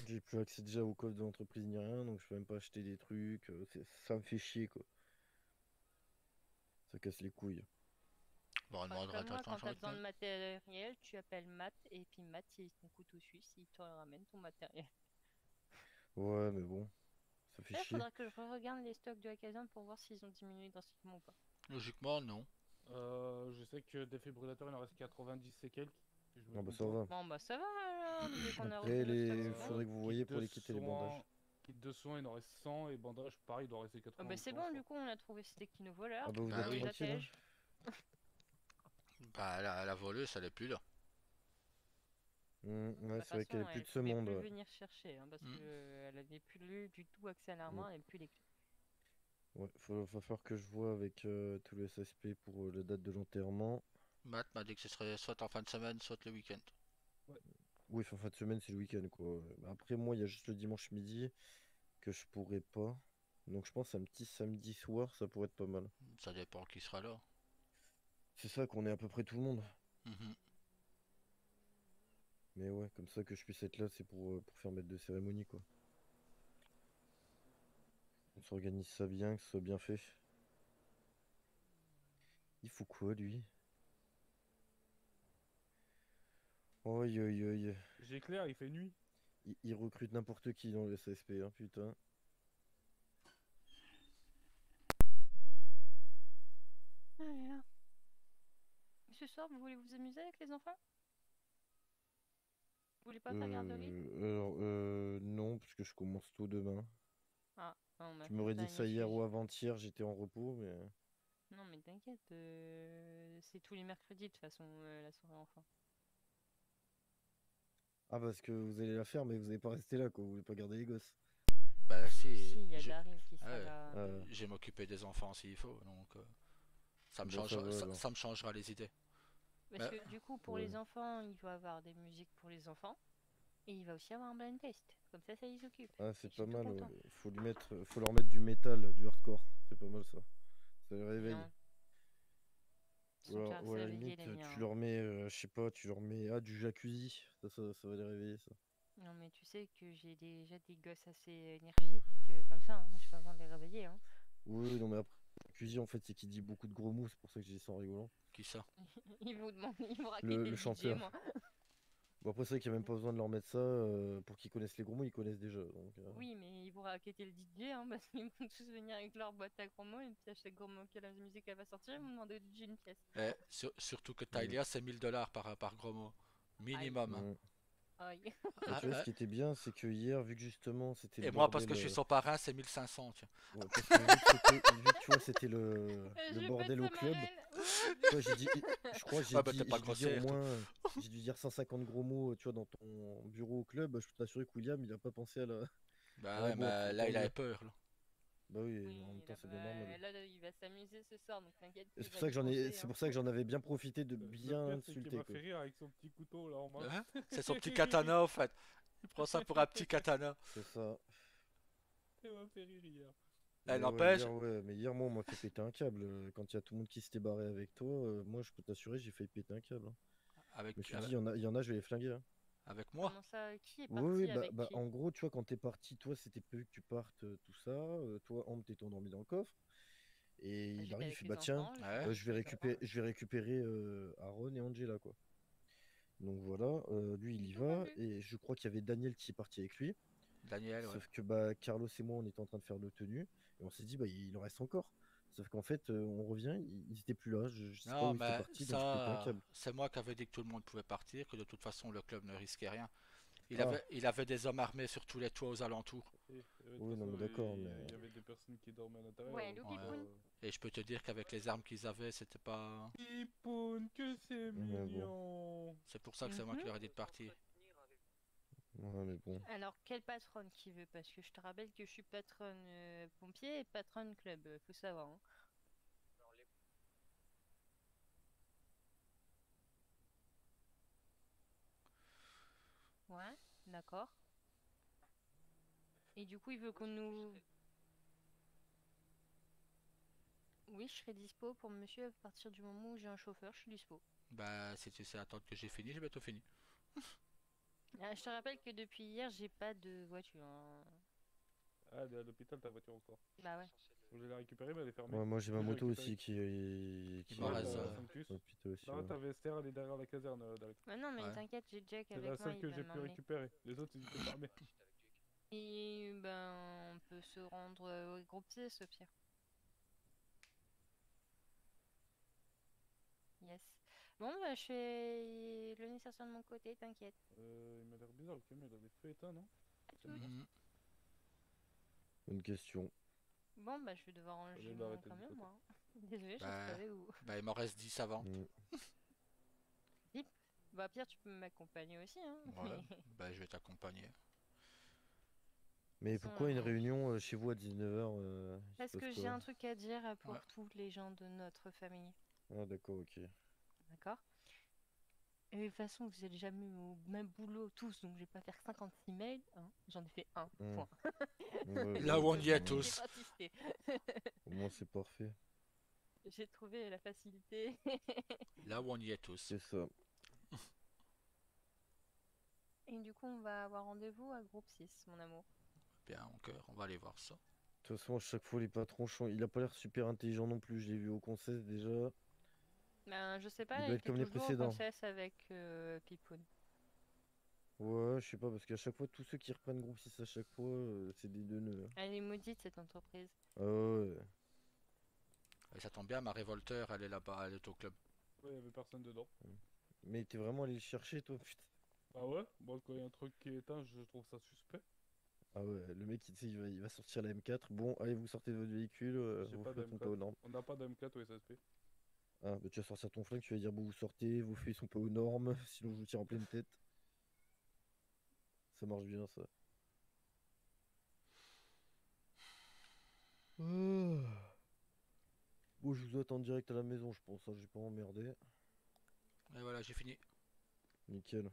Speaker 6: J'ai plus accès déjà au coffre de l'entreprise ni rien, donc je peux même pas acheter des trucs, ça me fait chier, quoi. Ça casse les couilles.
Speaker 1: Bon, on
Speaker 2: Ouais,
Speaker 1: demandera
Speaker 2: comme moi,
Speaker 1: directement
Speaker 2: quand t'as besoin de
Speaker 1: Jean-Luc.
Speaker 2: matériel, tu appelles Matt et puis Matt, il ton couteau suisse, il te ramène ton matériel.
Speaker 6: Ouais, mais bon, ça fait
Speaker 2: Il
Speaker 6: chier.
Speaker 2: faudra que je regarde les stocks de la caserne pour voir s'ils ont diminué drastiquement ou pas.
Speaker 1: Logiquement, non.
Speaker 4: je sais que défibrillateur, il en reste 90 et quelques. Si je me
Speaker 6: Ah bah
Speaker 4: trompe
Speaker 6: ça
Speaker 4: pas.
Speaker 6: va.
Speaker 2: Bon bah ça va alors, dès qu'on a
Speaker 6: Après,
Speaker 2: refait notre stock,
Speaker 6: il
Speaker 2: c'est bon.
Speaker 6: faudrait que vous
Speaker 4: Kit
Speaker 6: voyez pour
Speaker 4: de
Speaker 6: les kits et les bandages.
Speaker 4: Kit de soins, il en reste 100 et bandage, pareil, il doit rester 80.
Speaker 2: Ah bah c'est bon, du coup on a trouvé c'était qui nos voleurs.
Speaker 6: Ah bah vous
Speaker 1: Bah
Speaker 6: êtes
Speaker 1: oui.
Speaker 6: tranquille, hein.
Speaker 2: Atège.
Speaker 1: Bah, la voleuse, elle est plus là.
Speaker 6: Ouais,
Speaker 2: De toute
Speaker 6: c'est vrai qu'elle est
Speaker 2: façon,
Speaker 6: plus
Speaker 2: elle
Speaker 6: de ce
Speaker 2: pouvait
Speaker 6: monde,
Speaker 2: plus
Speaker 6: ouais.
Speaker 2: venir chercher, hein, parce
Speaker 1: Mm.
Speaker 2: que elle avait plus du tout accès à l'armoire et plus les clés.
Speaker 6: Ouais, va falloir que je vois avec tout le SSP pour la date de l'enterrement.
Speaker 1: Matt m'a dit que ce serait soit en fin de semaine, soit le week-end.
Speaker 6: Oui, fin de semaine, c'est le week-end, quoi. Bah, après, moi, il y a juste le dimanche midi que je pourrais pas. Donc je pense un petit samedi soir, ça pourrait être pas mal.
Speaker 1: Ça dépend qui sera là.
Speaker 6: C'est ça qu'on est à peu près tout le monde.
Speaker 1: Mhm.
Speaker 6: Mais ouais, comme ça que je puisse être là, c'est pour faire maître de cérémonie, quoi. On s'organise ça bien, que ce soit bien fait. Il faut quoi, lui? Oi, oi, oi.
Speaker 4: J'éclaire, il fait nuit.
Speaker 6: Il recrute n'importe qui dans le SSP, hein, putain.
Speaker 2: Ah là là. Ce soir, vous voulez vous amuser avec les enfants? Vous voulez pas faire garderie?
Speaker 6: Alors, non, parce que je commence tôt demain.
Speaker 2: Ah, non, mais
Speaker 6: Tu m'aurais dit ça hier
Speaker 2: ou
Speaker 6: ou avant-hier, j'étais en repos, mais...
Speaker 2: Non mais t'inquiète, c'est tous les mercredis de toute façon la soirée enfant.
Speaker 6: Ah, parce que vous allez la faire, mais vous n'allez pas rester là, quoi. Vous voulez pas garder les gosses.
Speaker 1: Bah,
Speaker 2: Si, il y a
Speaker 1: j'ai-
Speaker 2: Daryl qui sera
Speaker 1: ouais.
Speaker 2: là.
Speaker 1: je vais m'occuper des enfants s'il faut, donc ça me
Speaker 6: Bon, ça
Speaker 1: changera,
Speaker 6: va, alors.
Speaker 1: ça me changera les idées.
Speaker 2: Parce
Speaker 1: Bah,
Speaker 2: que du coup, pour
Speaker 6: Ouais.
Speaker 2: les enfants, il va avoir des musiques pour les enfants. Et il va aussi avoir un blind test. Comme ça ils s'occupent.
Speaker 6: Ah,
Speaker 2: Ils
Speaker 6: c'est
Speaker 2: sont
Speaker 6: pas
Speaker 2: tout
Speaker 6: mal, ouais.
Speaker 2: contents.
Speaker 6: Faut leur mettre du métal, du hardcore. C'est pas mal ça. Ça les réveille.
Speaker 2: Non, ils
Speaker 6: Ou
Speaker 2: sont
Speaker 6: alors,
Speaker 2: déjà
Speaker 6: ou à
Speaker 2: assez
Speaker 6: la
Speaker 2: réveillés,
Speaker 6: limite,
Speaker 2: les miens,
Speaker 6: tu
Speaker 2: hein.
Speaker 6: leur mets, je sais pas, tu leur mets du jacuzzi. Ça va les réveiller, ça.
Speaker 2: Non, mais tu sais que j'ai déjà des gosses assez énergiques comme ça, hein. Je peux vraiment les réveiller, hein.
Speaker 6: Oui, oui, non, mais après, jacuzzi, en fait, c'est qu'il dit beaucoup de gros mots. C'est pour ça que j'ai dit ça en rigolant.
Speaker 1: qui ça?
Speaker 2: Ils vous demandent, ils vous
Speaker 6: Le,
Speaker 2: raqueter
Speaker 6: le
Speaker 2: le DJ,
Speaker 6: chanteur.
Speaker 2: moi.
Speaker 6: Bon, après, c'est vrai qu'il n'y a même pas besoin de leur mettre ça pour qu'ils connaissent les gros mots. Ils connaissent déjà. Donc,
Speaker 2: Oui, mais ils vont raqueter le DJ, hein, parce qu'ils vont tous venir avec leur boîte à gros mots, et puis à chaque gros mot que la musique elle va sortir, ils vont demander au DJ une pièce.
Speaker 1: Surtout que
Speaker 6: Mm.
Speaker 1: Thalia, c'est 1000 $ par gros mot. Minimum, hein.
Speaker 6: mm.
Speaker 2: Aïe.
Speaker 6: Et
Speaker 1: Ah,
Speaker 6: tu vois, ce
Speaker 1: ah,
Speaker 6: qui était bien, c'est que hier, vu que justement, c'était le
Speaker 1: et moi, parce que
Speaker 6: bordel.
Speaker 1: je suis son parrain, c'est 1500, tiens.
Speaker 6: Ouais, parce que vu que tu vois, c'était le
Speaker 2: Je vais
Speaker 6: bordel
Speaker 2: pas
Speaker 6: au
Speaker 2: de sa
Speaker 6: club.
Speaker 2: marraine.
Speaker 6: Tu vois, j'ai dit, je crois que
Speaker 1: Ah bah t'es pas
Speaker 6: j'ai dû dire au
Speaker 1: grossière, toi.
Speaker 6: moins, j'ai dû dire 150 gros mots, tu vois, dans ton bureau au club. Je peux t'assurer que William, il a pas pensé à
Speaker 1: Bah
Speaker 6: la
Speaker 1: ouais,
Speaker 6: bourre,
Speaker 1: mais là,
Speaker 6: tant
Speaker 1: il avait
Speaker 6: mieux.
Speaker 1: peur, là.
Speaker 6: Bah oui,
Speaker 2: Oui,
Speaker 6: en même temps,
Speaker 2: là,
Speaker 6: c'est bien normal.
Speaker 2: là, il va s'amuser ce soir, donc t'inquiète,
Speaker 6: Et
Speaker 2: il va défoncer,
Speaker 6: c'est
Speaker 2: hein.
Speaker 6: pour ça que j'en avais bien profité de
Speaker 4: Le
Speaker 6: bien
Speaker 4: pire, c'est qu'il
Speaker 6: insulter,
Speaker 4: m'a
Speaker 6: quoi.
Speaker 4: fait rire avec son petit couteau là en main.
Speaker 1: Hein, c'est son petit katana, en fait. Il prend ça pour un petit katana.
Speaker 6: C'est ça.
Speaker 4: Il m'a fait rire hier.
Speaker 1: Elle
Speaker 6: Mais
Speaker 1: n'empêche,
Speaker 6: hier, moi, on m'a fait péter un câble. Quand il y a tout le monde qui s'était barré avec toi, moi, je peux t'assurer, j'ai failli péter un câble, hein. Je me
Speaker 1: avec,
Speaker 6: suis dit,
Speaker 1: avec,
Speaker 6: il y en a, je vais les flinguer, hein.
Speaker 1: avec moi.
Speaker 2: Comment ça, qui est
Speaker 6: Oui, oui,
Speaker 2: parti avec qui?
Speaker 6: en gros, tu vois, quand t'es parti, toi, c'était prévu que tu partes, tout ça. Toi, Ambre, t'étais endormi dans le coffre. Et il
Speaker 2: J'étais
Speaker 6: arrive, il
Speaker 2: avec
Speaker 6: fait,
Speaker 2: les
Speaker 6: bah tiens,
Speaker 2: enfants, je suis
Speaker 1: Ouais.
Speaker 2: partie avec les enfants.
Speaker 6: je vais récupérer Aaron et Angela, quoi. Donc voilà, lui, il y
Speaker 2: Ils ont pas
Speaker 6: va.
Speaker 2: vu.
Speaker 6: Et je crois qu'il y avait Daniel qui est parti avec lui.
Speaker 1: Daniel, ouais.
Speaker 6: Sauf que bah, Carlos et moi, on était en train de faire nos tenues. Et on s'est dit, bah, il en reste encore. Sauf qu'en fait, on revient, ils étaient plus là. Je sais pas
Speaker 1: Non,
Speaker 6: où ils étaient
Speaker 1: mais
Speaker 6: partis, donc je pétais un
Speaker 1: ça,
Speaker 6: câble.
Speaker 1: c'est moi qui avais dit que tout le monde pouvait partir, que de toute façon, le club ne risquait rien.
Speaker 6: Ah,
Speaker 1: Il avait des hommes armés sur tous les toits aux alentours.
Speaker 4: Et, de
Speaker 6: oui,
Speaker 4: toute
Speaker 6: non, mais
Speaker 4: façon,
Speaker 6: d'accord,
Speaker 4: il
Speaker 6: mais.
Speaker 4: y avait des personnes qui dormaient à l'intérieur.
Speaker 2: Ouais,
Speaker 4: donc,
Speaker 2: Loupi
Speaker 1: Ouais.
Speaker 2: Poun.
Speaker 1: Et je peux te dire qu'avec les armes qu'ils avaient, c'était pas.
Speaker 4: Pipoun, que c'est
Speaker 6: Mais bon.
Speaker 4: mignon.
Speaker 1: C'est pour ça que c'est moi qui leur ai dit de partir.
Speaker 6: Ouais, mais bon.
Speaker 2: Alors, quelle patronne qui veut? Parce que je te rappelle que je suis patronne pompier et patronne club, faut savoir, hein. Ouais, d'accord. Et du coup, il veut qu'on nous... Oui, je serai dispo pour monsieur à partir du moment où j'ai un chauffeur, je suis dispo.
Speaker 1: Bah, si tu sais attendre que j'ai fini, j'ai bientôt fini.
Speaker 2: Ah, je te rappelle que depuis hier, j'ai pas de voiture, hein.
Speaker 4: Ah, à l'hôpital, ta voiture encore.
Speaker 2: Bah ouais.
Speaker 4: Je voulais la récupérer, mais elle est fermée.
Speaker 6: Ouais, moi, j'ai ma
Speaker 4: Je l'ai
Speaker 6: moto
Speaker 4: récupérée.
Speaker 6: aussi qui
Speaker 1: m'en
Speaker 6: est
Speaker 1: reste,
Speaker 4: la Sanctus.
Speaker 6: à l'hôpital aussi.
Speaker 4: Non,
Speaker 6: Ouais.
Speaker 4: ta VSTR, elle est derrière la caserne, Darek.
Speaker 2: Bah non, mais
Speaker 1: Ouais.
Speaker 2: t'inquiète, j'ai Jack
Speaker 4: C'est
Speaker 2: avec
Speaker 4: la
Speaker 2: moi,
Speaker 4: seule
Speaker 2: il
Speaker 4: que
Speaker 2: va
Speaker 4: j'ai pu
Speaker 2: m'emmener.
Speaker 4: récupérer. Les autres, ils étaient fermés.
Speaker 2: Et ben, on peut se rendre au groupe 6 au pire. Yes. Bon, bah, je fais le nécessaire de mon côté, t'inquiète.
Speaker 4: Il m'a l'air bizarre, le camion, il a des feux éteints, non?
Speaker 1: Mhm.
Speaker 6: Bonne question.
Speaker 2: Bon, bah, je vais devoir ranger
Speaker 4: Allez,
Speaker 2: mon
Speaker 4: m'arrêter de
Speaker 2: camion,
Speaker 4: côté.
Speaker 2: moi, hein. Désolée, je
Speaker 1: Bah,
Speaker 2: savais où.
Speaker 1: bah, il m'en reste 10 à vendre.
Speaker 6: Mm.
Speaker 2: Bah, Pierre, tu peux m'accompagner aussi, hein.
Speaker 1: Ouais, bah, je vais t'accompagner.
Speaker 6: Mais
Speaker 2: Sans-
Speaker 6: pourquoi une réunion chez vous à 19h
Speaker 2: Parce que j'ai un truc à dire pour
Speaker 1: Ouais.
Speaker 2: tous les gens de notre famille.
Speaker 6: Ah, d'accord, ok.
Speaker 2: D'accord? Et de toute façon, vous êtes jamais au même boulot tous, donc je vais pas faire 56 mails, hein. J'en ai fait un,
Speaker 6: Mm.
Speaker 2: point.
Speaker 6: Ouais,
Speaker 1: Là
Speaker 6: bah,
Speaker 1: où on y est
Speaker 6: au moins-
Speaker 1: tous.
Speaker 2: J'ai pas insisté.
Speaker 6: Au moins, c'est parfait.
Speaker 2: J'ai trouvé la facilité.
Speaker 1: Là où on y est tous.
Speaker 6: C'est ça.
Speaker 2: Et du coup, on va avoir rendez-vous à groupe 6, mon amour.
Speaker 1: Bien, en cœur, on va aller voir ça.
Speaker 6: De toute façon, à chaque fois, les patrons changent. Il a pas l'air super intelligent non plus. Je l'ai vu au conseil déjà.
Speaker 2: Ben, je sais pas,
Speaker 6: Il
Speaker 2: il
Speaker 6: doit être
Speaker 2: était
Speaker 6: comme les
Speaker 2: toujours au
Speaker 6: précédents.
Speaker 2: concess avec Pipoun.
Speaker 6: Ouais, je sais pas, parce qu'à chaque fois, tous ceux qui reprennent groupe 6 à chaque fois, c'est des deux nœuds.
Speaker 2: Elle est maudite, cette entreprise.
Speaker 6: Ah ouais.
Speaker 1: Et ça tombe bien, ma révolteur, elle est là-bas, elle est au club.
Speaker 4: Ouais, il y avait personne dedans.
Speaker 6: Mais t'es vraiment allé le chercher, toi, putain.
Speaker 4: Ah ouais? Bon, quand il y a un truc qui est éteint, je trouve ça suspect.
Speaker 6: Ah ouais, le mec, il va sortir la M4. Bon, allez, vous sortez de votre véhicule,
Speaker 4: J'ai
Speaker 6: vos
Speaker 4: pas
Speaker 6: feux sont pas
Speaker 4: d'M4.
Speaker 6: aux normes.
Speaker 4: On n'a pas d'M4 au SSP.
Speaker 6: Ah, bah tu vas sortir ton flingue, tu vas dire, bon, vous sortez, vos feux ils sont pas aux normes, sinon je vous tire en pleine tête. Ça marche bien, ça. Ah. Bon, je vous attends direct à la maison, je pense, hein, j'ai pas emmerdé.
Speaker 1: Et voilà, j'ai fini.
Speaker 6: Nickel.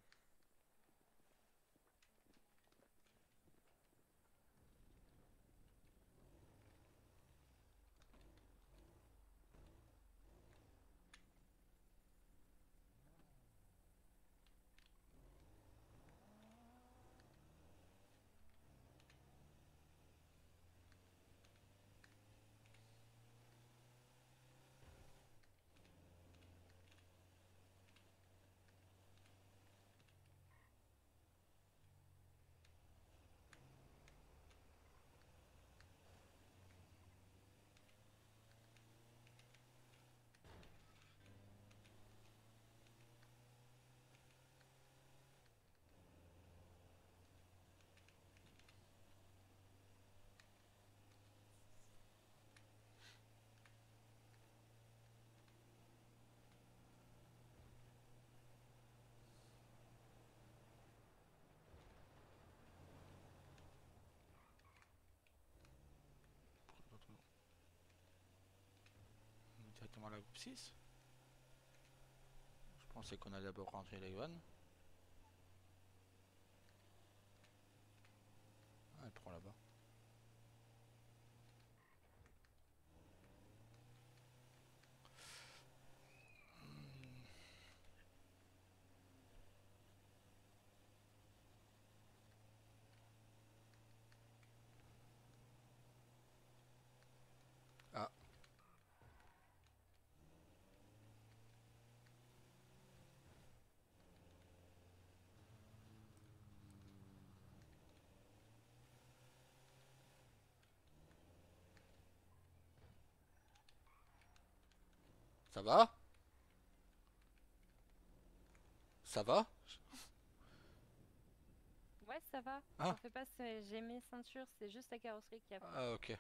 Speaker 1: Directement à la groupe 6. Je pensais qu'on allait d'abord rentrer les vannes. Ah, elle prend là-bas. Ah. Ça va? Ça va?
Speaker 2: Ouais, ça va.
Speaker 1: Ah.
Speaker 2: T'en fais pas, j'ai mes ceintures, c'est juste la carrosserie qui a pris.
Speaker 1: Ah, ok.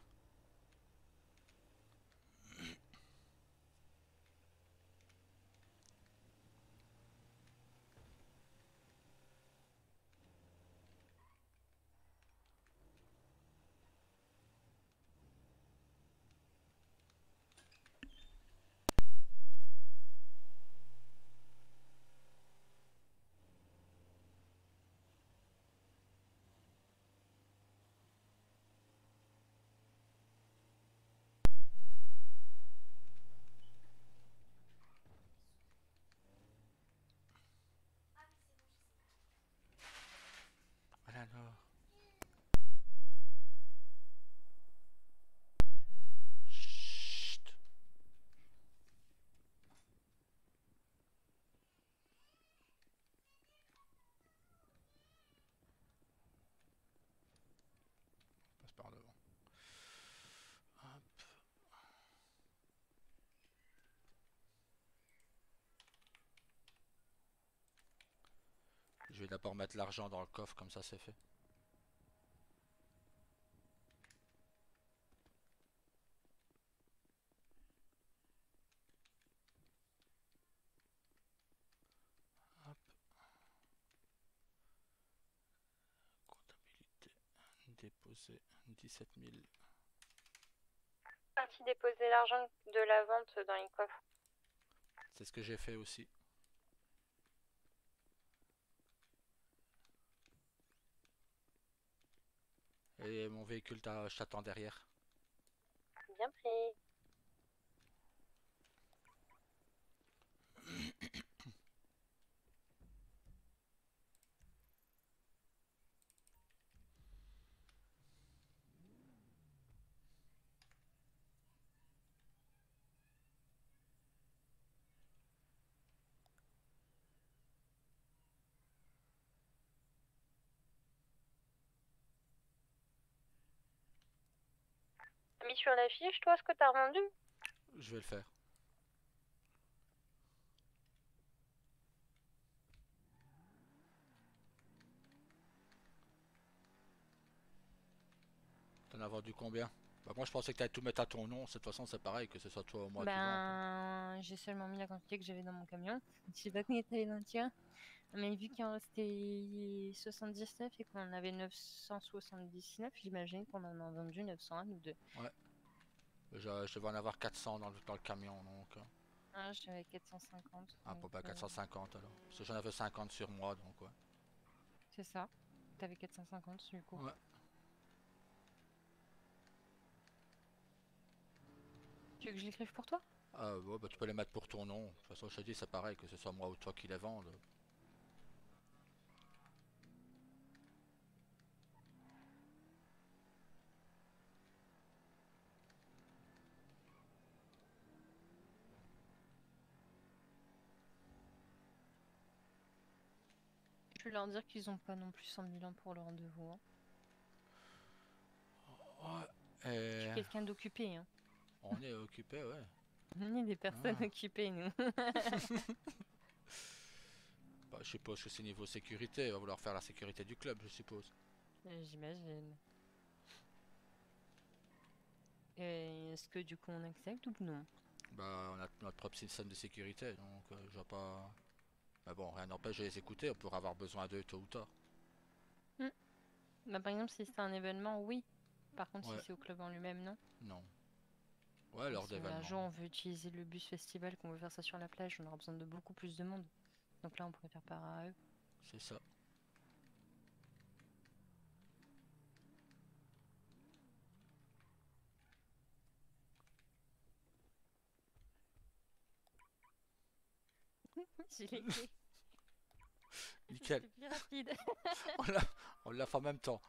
Speaker 1: Voilà alors. Chut. Passe par devant. Hop. Je vais d'abord mettre l'argent dans le coffre, comme ça c'est fait. Hop. Comptabilité. Déposer 17 000.
Speaker 2: Parti déposer l'argent de la vente dans les coffres.
Speaker 1: C'est ce que j'ai fait aussi. Et mon véhicule, je t'attends derrière.
Speaker 2: Bien pris. T'as mis sur la fiche, toi, ce que t'as revendu?
Speaker 1: Je vais le faire. T'en as vendu combien? Bah moi je pensais que t'allais tout mettre à ton nom. Cette façon c'est pareil, que ce soit toi ou moi qui vends.
Speaker 2: Ben, j'ai seulement mis la quantité que j'avais dans mon camion. Je sais pas combien t'avais dans le tien. Mais vu qu'il en restait 79 et qu'on en avait 979, j'imagine qu'on en a vendu 901 ou deux.
Speaker 1: Ouais. Je devais en avoir 400 dans le camion donc.
Speaker 2: Ah, j'avais 450.
Speaker 1: Ah, bon,
Speaker 2: donc,
Speaker 1: bah 450 alors. Parce que j'en avais 50 sur moi, donc ouais.
Speaker 2: c'est ça. T'avais 450 du coup.
Speaker 1: Ouais.
Speaker 2: Tu veux que je l'écrive pour toi?
Speaker 1: Ah, ouais, bah tu peux les mettre pour ton nom. De toute façon, je te dis, c'est pareil, que ce soit moi ou toi qui les vendent.
Speaker 2: Je vais leur dire qu'ils ont pas non plus 100 000 ans pour le rendez-vous. Hein.
Speaker 1: Ouais.
Speaker 2: Je suis quelqu'un d'occupé. Hein.
Speaker 1: On est occupé, ouais.
Speaker 2: On est des personnes
Speaker 1: Ah.
Speaker 2: occupées, nous.
Speaker 1: Bah, je suppose que c'est niveau sécurité. Il va vouloir faire la sécurité du club, je suppose.
Speaker 2: J'imagine. Et est-ce que du coup on accepte ou non?
Speaker 1: Bah, on a notre propre système de sécurité, donc je vois pas. Mais bon, rien n'empêche de les écouter. On pourra avoir besoin d'eux tôt ou tard.
Speaker 2: Bah, par exemple, si c'est un événement, oui. Par contre, si
Speaker 1: Ouais.
Speaker 2: c'est au club en lui-même, non.
Speaker 1: Non. Ouais, lors
Speaker 2: Si un
Speaker 1: d'événements.
Speaker 2: jour on veut utiliser le bus festival, qu'on veut faire ça sur la plage, on aura besoin de beaucoup plus de monde. Donc là, on pourrait faire part à eux.
Speaker 1: C'est ça.
Speaker 2: J'ai les clés.
Speaker 1: Nickel.
Speaker 2: C'était plus rapide.
Speaker 1: On l'a fait en même temps.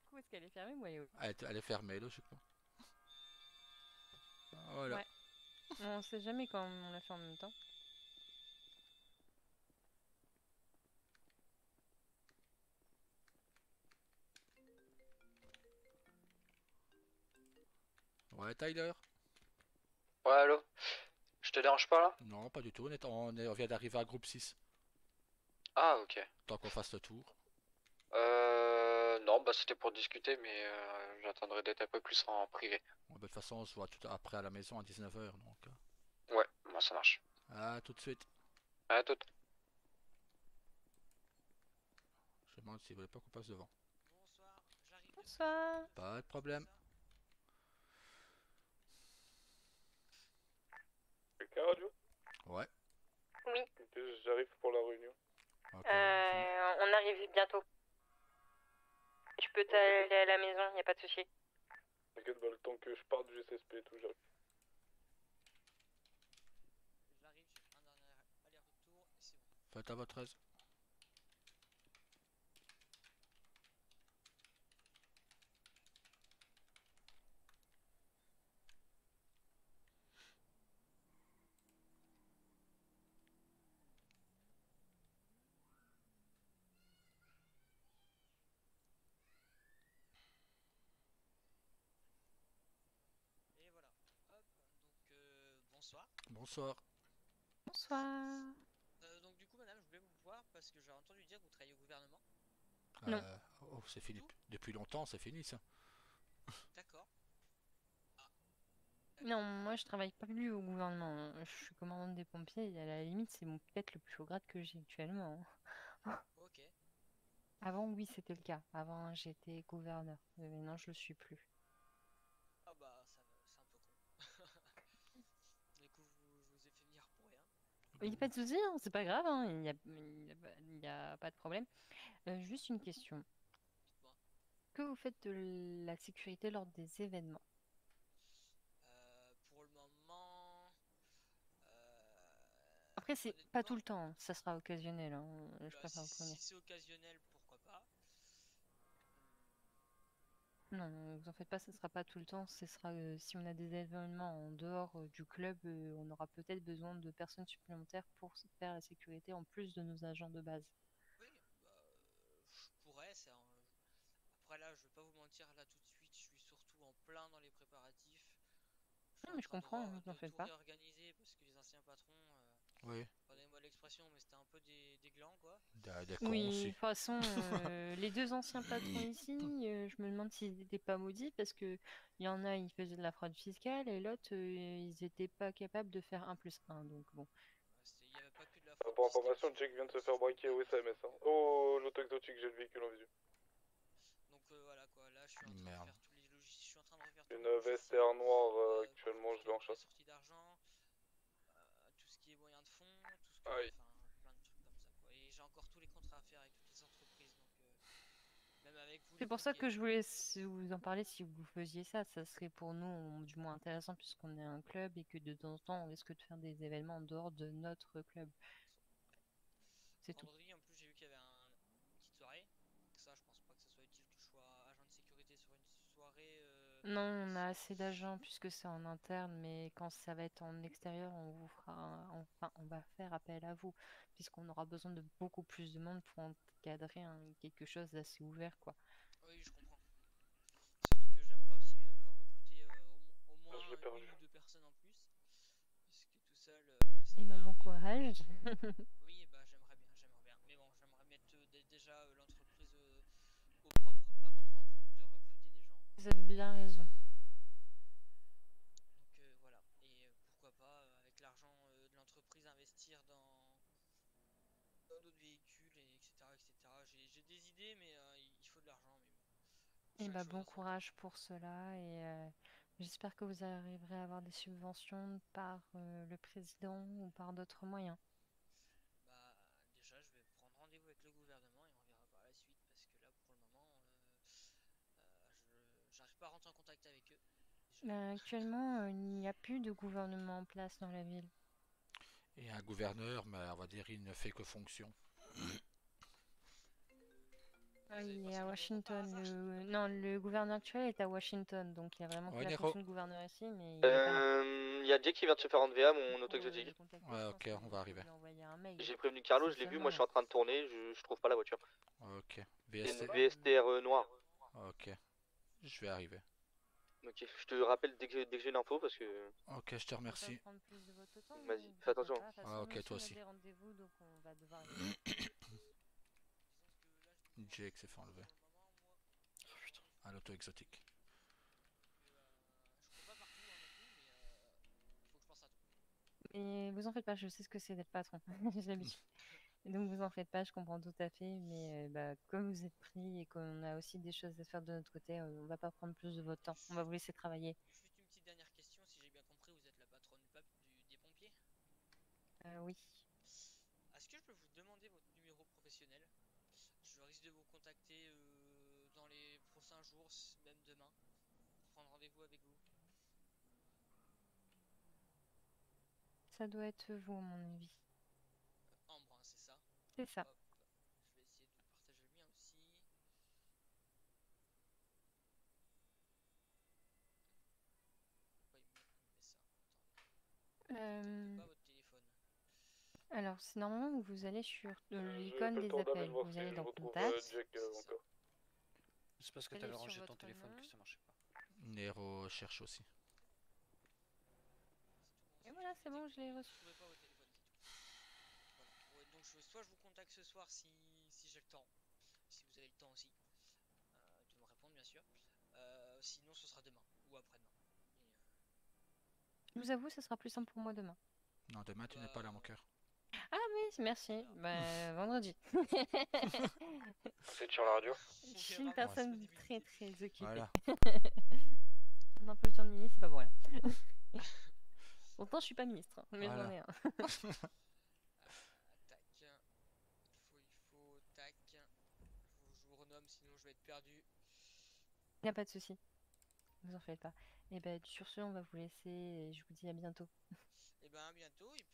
Speaker 2: Du coup, est-ce qu'elle est fermée ou elle est ouverte?
Speaker 1: Elle est fermée, logiquement. Voilà.
Speaker 2: Ouais. On sait jamais quand on l'a fait en même temps.
Speaker 1: Ouais, Tyler?
Speaker 7: Ouais, allô? Je te dérange pas là?
Speaker 1: Non, pas du tout. On vient d'arriver à groupe 6.
Speaker 7: Ah, ok.
Speaker 1: Tant qu'on fasse le tour.
Speaker 7: Non, bah c'était pour discuter, mais j'attendrai d'être un peu plus en privé.
Speaker 1: Bon, bah, de toute façon, on se voit tout après à la maison à 19h. Donc,
Speaker 7: Ouais, moi ça marche.
Speaker 1: à tout de suite.
Speaker 7: À toute.
Speaker 1: Je demande s'il voulait pas qu'on passe devant.
Speaker 8: Bonsoir, j'arrive.
Speaker 2: Bonsoir.
Speaker 1: Pas de problème.
Speaker 3: Quelqu'un radio?
Speaker 1: Ouais.
Speaker 2: Oui.
Speaker 3: J'arrive pour la réunion.
Speaker 1: Ok.
Speaker 2: On arrive bientôt. Je peux t'aller à la maison, y a pas de souci.
Speaker 3: T'inquiète, bah, le temps que je parte du CSP et tout, j'arrive.
Speaker 8: J'arrive, j'ai fait un dernier aller-retour et c'est bon.
Speaker 1: Faites à votre aise.
Speaker 8: Et voilà. Hop, donc bonsoir.
Speaker 1: Bonsoir.
Speaker 2: Bonsoir.
Speaker 8: Donc du coup madame, je voulais vous voir parce que j'ai entendu dire que vous travaillez au gouvernement.
Speaker 2: Non.
Speaker 1: Oh, c'est fini. Depuis longtemps, c'est fini ça.
Speaker 8: D'accord.
Speaker 2: Non, moi je travaille pas plus au gouvernement. Hein. Je suis commandante des pompiers et à la limite, c'est mon peut-être le plus haut grade que j'ai actuellement. Hein.
Speaker 8: Ok.
Speaker 2: Avant, oui, c'était le cas. Avant, j'étais gouverneur. Mais maintenant, je le suis plus.
Speaker 8: Ah bah c'est un peu con. Du coup, je vous ai fait venir pour rien.
Speaker 2: Il n'y a pas de souci, hein, c'est pas grave. Hein, il y a pas de problème. Juste une question.
Speaker 8: Dites-moi.
Speaker 2: Que vous faites de la sécurité lors des événements?
Speaker 8: Pour le moment,
Speaker 2: Après, c'est pas tout
Speaker 8: honnêtement,
Speaker 2: le temps. Hein, ça sera occasionnel. Hein, je
Speaker 8: bah,
Speaker 2: préfère vous
Speaker 8: si
Speaker 2: prévenir.
Speaker 8: c'est occasionnel, pourquoi pas.
Speaker 2: Non, vous en faites pas, ce sera pas tout le temps. Ce sera si on a des événements en dehors du club, on aura peut-être besoin de personnes supplémentaires pour faire la sécurité en plus de nos agents de base.
Speaker 8: Oui, bah, je pourrais. Après là, je vais pas vous mentir, là tout de suite, je suis surtout en plein dans les préparatifs. Je suis
Speaker 2: Non,
Speaker 8: en
Speaker 2: mais je
Speaker 8: train
Speaker 2: comprends,
Speaker 8: de,
Speaker 2: vous en
Speaker 8: de
Speaker 2: faites
Speaker 8: tout
Speaker 2: pas.
Speaker 8: réorganiser parce que les anciens patrons,
Speaker 1: Oui.
Speaker 8: pardonnez-moi l'expression, mais c'était un peu des glands quoi.
Speaker 1: Des cons
Speaker 2: Oui, de
Speaker 1: aussi.
Speaker 2: toute façon, les deux anciens patrons ici, je me demande s'ils n'étaient pas maudits parce que il y en a, ils faisaient de la fraude fiscale et l'autre, ils n'étaient pas capables de faire 1 + 1. Donc bon.
Speaker 8: Il n'y avait pas que de la fraude
Speaker 3: Pour
Speaker 8: fiscale
Speaker 3: information,
Speaker 8: sur
Speaker 3: Jake vient de se
Speaker 8: ce
Speaker 3: faire
Speaker 8: genre
Speaker 3: braquer au
Speaker 8: d'opération.
Speaker 3: SMS. Hein. Oh, l'auto exotique, j'ai le véhicule en visu.
Speaker 8: Donc voilà quoi, là je suis en train de
Speaker 1: Merde.
Speaker 8: faire tous les suis en train de refaire tout
Speaker 3: Une
Speaker 8: mon logiciel,
Speaker 3: VSTR noire,
Speaker 8: pour
Speaker 3: actuellement,
Speaker 8: tout
Speaker 3: je
Speaker 8: ce qui
Speaker 3: l'ai
Speaker 8: est
Speaker 3: en
Speaker 8: pour les
Speaker 3: chasse.
Speaker 8: sorties d'argent, tout ce qui est moyen de fonds, tout ce que,
Speaker 3: Ah oui.
Speaker 8: enfin, plein de trucs comme ça, quoi. Et j'ai encore tous les contrats à faire avec toutes les entreprises, donc même avec vous
Speaker 2: C'est
Speaker 8: les
Speaker 2: pour ça
Speaker 8: pompiers.
Speaker 2: que je voulais vous en parler si vous faisiez ça. Ça serait pour nous du moins intéressant puisqu'on est un club et que de temps en temps on risque de faire des événements en dehors de notre club. C'est tout.
Speaker 8: Vendredi, en plus, j'ai vu qu'il y avait une petite soirée. Donc ça, je pense pas que ce soit utile que je sois agent de sécurité sur une soirée.
Speaker 2: Non, on a assez d'agents puisque c'est en interne, mais quand ça va être en extérieur, on vous fera, enfin, on va faire appel à vous puisqu'on aura besoin de beaucoup plus de monde pour encadrer quelque chose d'assez ouvert, quoi.
Speaker 8: Oui, je comprends. Surtout que j'aimerais aussi recruter au moins
Speaker 3: je l'ai perdu.
Speaker 8: une ou deux personnes en plus. Puisque tout seul, c'est
Speaker 2: Et
Speaker 8: bien.
Speaker 2: ben bon
Speaker 8: mais,
Speaker 2: courage.
Speaker 8: oui, bah j'aimerais bien, j'aimerais bien. Mais bon, j'aimerais mettre déjà l'entreprise au propre avant de recruter des gens.
Speaker 2: Vous avez bien raison.
Speaker 8: Donc voilà. Et pourquoi pas, avec l'argent de l'entreprise, investir dans d'autres véhicules, et etc. etc. J'ai des idées, mais il faut de l'argent. Mais bon,
Speaker 2: Et
Speaker 8: chaque
Speaker 2: bah
Speaker 8: chose
Speaker 2: bon
Speaker 8: a son temps.
Speaker 2: courage pour cela et j'espère que vous arriverez à avoir des subventions par le président ou par d'autres moyens.
Speaker 8: Bah, déjà, je vais prendre rendez-vous avec le gouvernement et on verra par la suite parce que là, pour le moment, j'arrive pas à rentrer en contact avec eux. Déjà.
Speaker 2: Actuellement, il n'y a plus de gouvernement en place dans la ville.
Speaker 1: Et un gouverneur, mais on va dire, il ne fait que fonction.
Speaker 2: Ah,
Speaker 8: Vous avez
Speaker 2: il
Speaker 8: pas
Speaker 2: est
Speaker 8: son
Speaker 2: à
Speaker 8: numéro par
Speaker 2: Washington.
Speaker 8: hasard?
Speaker 2: Non, le gouverneur actuel est à Washington, donc il a vraiment que
Speaker 1: Ouais,
Speaker 2: la
Speaker 1: Nero.
Speaker 2: fonction de gouverneur ici, mais il est pas là.
Speaker 7: Il y a Jay qui vient de se faire enlever à mon auto
Speaker 2: Pour
Speaker 7: exotique.
Speaker 2: le contacter,
Speaker 1: Ouais,
Speaker 2: je
Speaker 1: ok,
Speaker 2: pense qu'il
Speaker 1: on va
Speaker 2: faut
Speaker 1: arriver.
Speaker 2: lui envoyer un mail.
Speaker 7: J'ai prévenu Carlo,
Speaker 2: C'est
Speaker 7: je l'ai vu,
Speaker 2: seulement
Speaker 7: moi je suis en train de tourner, je trouve pas la voiture.
Speaker 1: Ok.
Speaker 7: C'est une
Speaker 1: VST.
Speaker 7: VSTR noire.
Speaker 1: Ok. Je vais arriver.
Speaker 7: Ok, je te rappelle dès que j'ai une info parce que...
Speaker 1: Ok, je te
Speaker 2: Je peux pas
Speaker 1: remercie.
Speaker 2: prendre plus de votre temps,
Speaker 7: Vas-y,
Speaker 2: vous
Speaker 7: fais
Speaker 2: inquiétez
Speaker 7: attention.
Speaker 2: pas. De toute
Speaker 1: Ah,
Speaker 2: façon,
Speaker 1: ok,
Speaker 2: nous
Speaker 1: toi
Speaker 2: aussi, on a
Speaker 1: aussi.
Speaker 2: des rendez-vous, donc on va devoir y aller.
Speaker 1: Jake s'est fait enlever. À l'auto exotique.
Speaker 8: Je cours pas partout non plus, mais il faut que je pense à tout.
Speaker 2: Et vous en faites pas, je sais ce que c'est d'être patron. J'ai l'habitude. Et donc vous en faites pas, je comprends tout à fait, mais bah, comme vous êtes pris et qu'on a aussi des choses à faire de notre côté, on va pas prendre plus de votre temps. On va vous laisser travailler.
Speaker 8: Juste une petite dernière question, si j'ai bien compris, vous êtes la patronne des pompiers.
Speaker 2: Oui.
Speaker 8: Est-ce que je peux vous demander votre numéro professionnel? Je risque de vous contacter dans les prochains jours, même demain, pour prendre rendez-vous avec vous.
Speaker 2: Ça doit être vous, à mon avis.
Speaker 8: Ambre, hein, c'est ça?
Speaker 2: C'est ça.
Speaker 8: Hop, je vais essayer de vous partager le mien aussi. Pourquoi il me met ça? Attendez.
Speaker 2: Euh,
Speaker 8: Pas votre téléphone.
Speaker 2: Alors, c'est normalement vous allez sur
Speaker 3: J'ai
Speaker 2: l'icône
Speaker 3: fait le
Speaker 2: des
Speaker 3: tour d'Amel
Speaker 2: appels.
Speaker 3: voir
Speaker 2: Vous
Speaker 3: si
Speaker 2: allez
Speaker 3: je
Speaker 2: dans
Speaker 3: retrouve
Speaker 2: Contact.
Speaker 3: Jack
Speaker 8: C'est ça.
Speaker 3: encore.
Speaker 9: C'est parce que
Speaker 2: Allez
Speaker 9: t'avais
Speaker 2: sur
Speaker 9: rangé ton
Speaker 2: votre
Speaker 9: téléphone
Speaker 2: nom.
Speaker 9: que ça marchait pas.
Speaker 1: Nero cherche aussi.
Speaker 2: Et voilà, c'est bon, je l'ai reçu.
Speaker 8: Je trouvais pas votre téléphone, c'est tout. Voilà. Ouais, donc soit je vous contacte ce soir si j'ai le temps, si vous avez le temps aussi, de me répondre bien sûr. Sinon ce sera demain ou après-demain.
Speaker 2: Je vous avoue, ce sera plus simple pour moi demain.
Speaker 1: Non, demain, tu n'es pas là, mon cœur.
Speaker 2: Ah oui, merci. Bah, vendredi.
Speaker 3: C'est sur la radio.
Speaker 2: Je suis une personne très très occupée.
Speaker 1: Voilà.
Speaker 2: Un emploi du temps de ministre, c'est pas pour rien. Pourtant, je suis pas ministre, hein, mais
Speaker 1: Voilà.
Speaker 2: j'en ai un.
Speaker 8: Tac. Tac. Je vous renomme sinon je vais être perdu.
Speaker 2: Y a pas de souci. Vous en faites pas. Et ben sur ce, on va vous laisser et je vous dis à bientôt.
Speaker 8: Et ben à bientôt et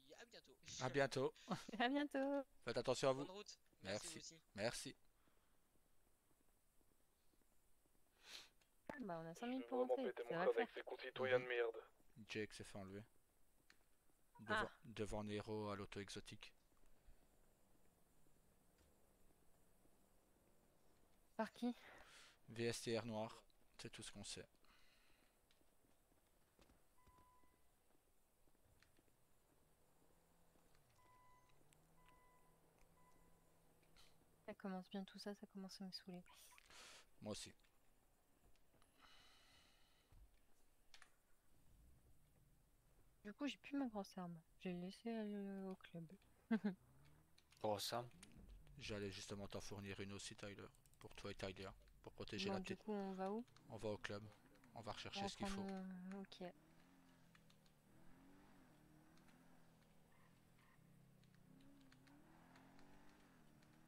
Speaker 8: puis à bientôt.
Speaker 1: À bientôt.
Speaker 2: À bientôt.
Speaker 1: Faites attention à vous.
Speaker 8: Bonne route. Merci vous
Speaker 1: Merci.
Speaker 8: aussi.
Speaker 1: Merci.
Speaker 2: Bah, on a 5
Speaker 3: Je vais
Speaker 2: minutes pour
Speaker 3: vraiment
Speaker 2: rentrer.
Speaker 3: péter
Speaker 2: Ça
Speaker 3: mon
Speaker 2: va
Speaker 3: crâne
Speaker 2: le
Speaker 3: avec
Speaker 2: faire.
Speaker 3: ces concitoyens de merde.
Speaker 1: Jake s'est fait enlever.
Speaker 2: Ah.
Speaker 1: Devant Nero à l'auto exotique.
Speaker 2: Par qui?
Speaker 1: VSTR noir. C'est tout ce qu'on sait.
Speaker 2: Ça commence bien tout ça, ça commence à me saouler.
Speaker 1: Moi aussi.
Speaker 2: Du coup, j'ai plus ma grosse arme. J'ai laissé au club.
Speaker 9: Grosse arme.
Speaker 1: J'allais justement t'en fournir une aussi, Tyler. Pour toi et Tyler. pour protéger
Speaker 2: Bon,
Speaker 1: la
Speaker 2: du
Speaker 1: petite.
Speaker 2: coup, on va où?
Speaker 1: On va au club. On va
Speaker 2: On
Speaker 1: rechercher
Speaker 2: va
Speaker 1: ce qu'il
Speaker 2: prendre,
Speaker 1: faut.
Speaker 2: Ok.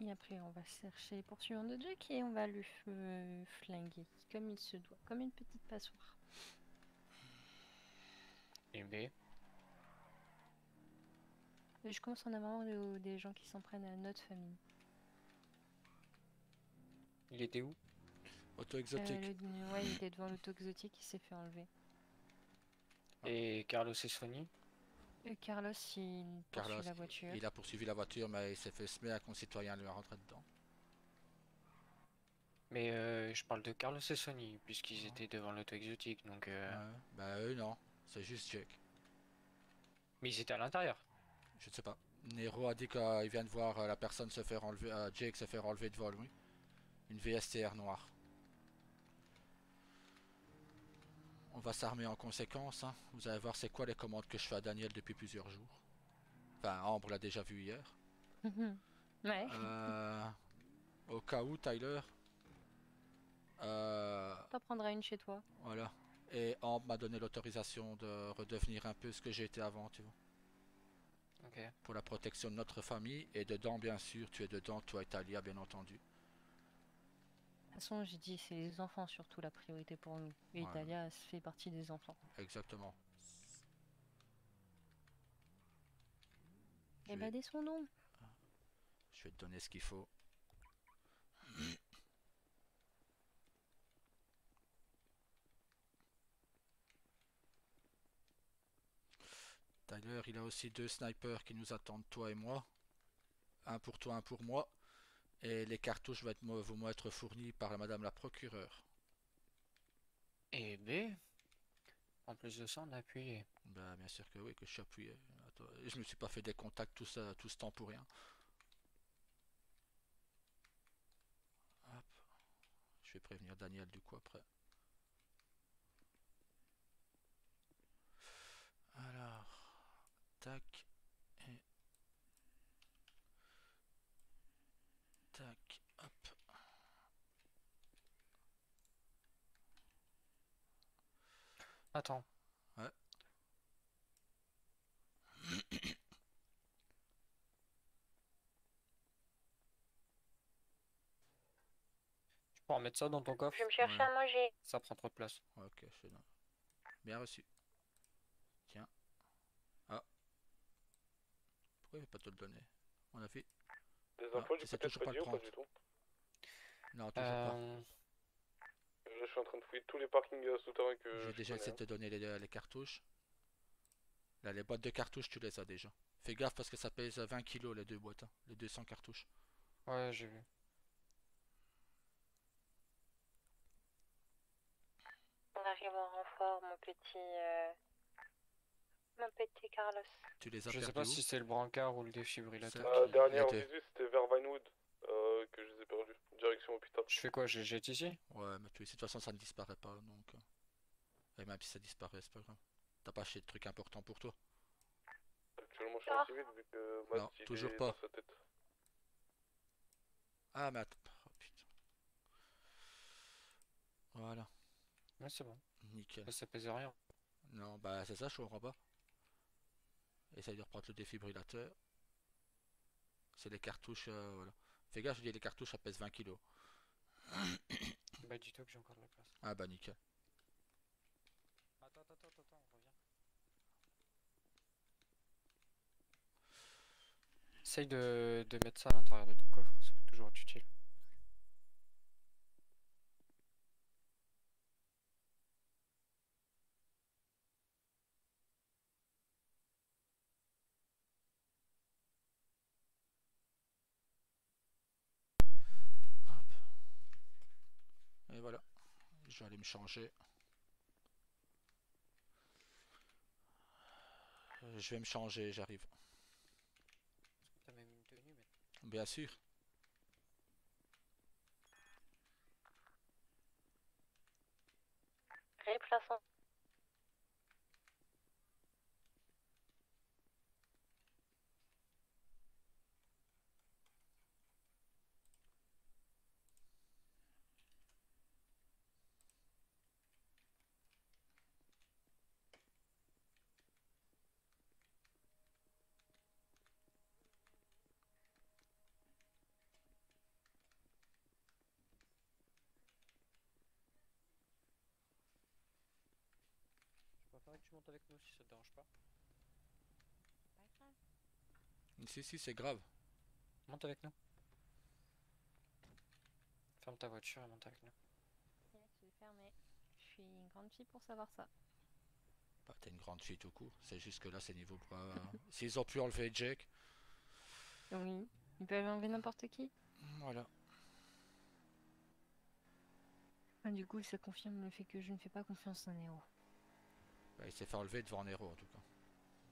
Speaker 2: Et après, on va chercher les poursuivants de Jack et on va le flinguer comme il se doit, comme une petite passoire.
Speaker 9: Et B.
Speaker 2: Et je commence à en avoir marre des gens qui s'en prennent à notre famille.
Speaker 9: Il était où?
Speaker 1: Auto-exotique.
Speaker 2: Ouais, il était devant l'auto exotique, il s'est fait enlever.
Speaker 9: Et Carlos et Sony?
Speaker 2: Carlos, il poursuit
Speaker 1: Carlos,
Speaker 2: la voiture.
Speaker 1: il a poursuivi la voiture, mais il s'est fait semer, un concitoyen lui a rentré dedans.
Speaker 9: Mais je parle de Carlos et Sony, puisqu'ils étaient devant l'auto exotique, donc...
Speaker 1: Ouais, bah eux non, c'est juste Jake.
Speaker 9: Mais ils étaient à l'intérieur.
Speaker 1: Je ne sais pas. Nero a dit qu'il vient de voir la personne se faire enlever, Jake se faire enlever devant lui. Une VSTR noire. On va s'armer en conséquence. Hein. Vous allez voir c'est quoi les commandes que je fais à Daniel depuis plusieurs jours. Enfin, Ambre l'a déjà vu hier.
Speaker 2: Ouais.
Speaker 1: Au cas où, Tyler.
Speaker 2: T'en prendras une chez toi.
Speaker 1: Voilà. Et Ambre m'a donné l'autorisation de redevenir un peu ce que j'ai été avant, tu vois.
Speaker 9: Ok.
Speaker 1: Pour la protection de notre famille. Et dedans, bien sûr, tu es dedans, toi et Talia, bien entendu.
Speaker 2: De toute façon, j'ai dit, c'est les enfants surtout la priorité pour nous. Et
Speaker 1: Ouais.
Speaker 2: Italia fait partie des enfants.
Speaker 1: Exactement.
Speaker 2: Et bah, dès son nom.
Speaker 1: Je vais te donner ce qu'il faut. Tyler, il a aussi 2 snipers qui nous attendent, toi et moi. Un pour toi, un pour moi. Et les cartouches vont être fournies par madame la procureure.
Speaker 9: Et B. En plus de ça, on a appuyé.
Speaker 1: Bah, bien sûr que oui, que je suis appuyé. Attends, je me suis pas fait des contacts tout ce temps pour rien. Hop. Je vais prévenir Daniel du coup après. Alors, tac et tac, hop.
Speaker 9: Attends.
Speaker 1: Ouais.
Speaker 9: Tu peux remettre ça dans ton coffre?
Speaker 2: Je vais me chercher à manger.
Speaker 9: Ça prend trop de place.
Speaker 1: Ok, je fais là. Bien reçu. Tiens. Ah. Pourquoi il veut pas te le donner? On a fait.
Speaker 3: Des
Speaker 1: Ah,
Speaker 3: infos,
Speaker 1: tu
Speaker 3: j'ai
Speaker 1: sais
Speaker 3: peut-être
Speaker 1: toujours pas
Speaker 3: pas
Speaker 1: le
Speaker 3: dit ou pas
Speaker 1: prendre.
Speaker 3: du tout.
Speaker 1: Non, toujours pas.
Speaker 3: Je suis en train de fouiller tous les parkings souterrains que
Speaker 1: J'ai
Speaker 3: je
Speaker 1: déjà
Speaker 3: connais,
Speaker 1: essayé de te donner les cartouches. Là, les boîtes de cartouches, tu les as déjà. Fais gaffe parce que ça pèse 20 kilos les 2 boîtes, hein, les 200 cartouches.
Speaker 9: Ouais, j'ai vu.
Speaker 2: On arrive en renfort, mon petit Carlos.
Speaker 1: Tu les as
Speaker 9: Je sais
Speaker 1: perdus
Speaker 9: pas
Speaker 1: où?
Speaker 9: si c'est le brancard ou le défibrillateur.
Speaker 3: Dernière
Speaker 1: Les deux.
Speaker 3: visite, c'était vers Vinewood que je les ai perdus. Direction hôpital.
Speaker 9: Je fais quoi? Je les jette ici?
Speaker 1: Ouais, mais de toute façon, ça ne disparaît pas, donc... Et même si ça disparaît, c'est pas grave. T'as pas acheté de trucs importants pour toi?
Speaker 3: Actuellement, je suis en civil vu que Matt,
Speaker 1: Non,
Speaker 3: il
Speaker 1: toujours
Speaker 3: est
Speaker 1: pas.
Speaker 3: dans sa tête.
Speaker 1: Ah, mais attends. Oh, putain. Voilà,
Speaker 9: Ouais, c'est bon.
Speaker 1: nickel.
Speaker 9: Ça pesait rien.
Speaker 1: Non, bah c'est ça, je comprends pas. Essaye de reprendre le défibrillateur. C'est les cartouches, voilà. Fais gaffe, je dis les cartouches, ça pèse 20 kilos.
Speaker 9: Bah, dis-toi que j'ai encore de la place.
Speaker 1: Ah bah nickel.
Speaker 9: Attends, on revient. Essaye de mettre ça à l'intérieur de ton coffre, ça peut toujours être utile.
Speaker 1: Hop. Et voilà. Je vais aller me changer. Je vais me changer, j'arrive.
Speaker 9: T'as même une tenue, mais...
Speaker 1: Bien sûr.
Speaker 2: Réplaçons.
Speaker 9: que tu montes avec nous si ça te dérange pas.
Speaker 2: Pas grave.
Speaker 1: Si, c'est grave.
Speaker 9: Monte avec nous. Ferme ta voiture et monte avec nous.
Speaker 2: C'est là que je vais fermer. Je suis une grande fille pour savoir ça.
Speaker 1: Bah, t'es une grande fille tout court. C'est juste que là, c'est niveau bras. S'ils ont pu enlever Jake,
Speaker 2: Oui. Ils peuvent enlever n'importe qui.
Speaker 1: voilà.
Speaker 2: Ah, du coup, ça confirme le fait que je ne fais pas confiance en Nero.
Speaker 1: Bah, il s'est fait enlever devant Nero en tout cas.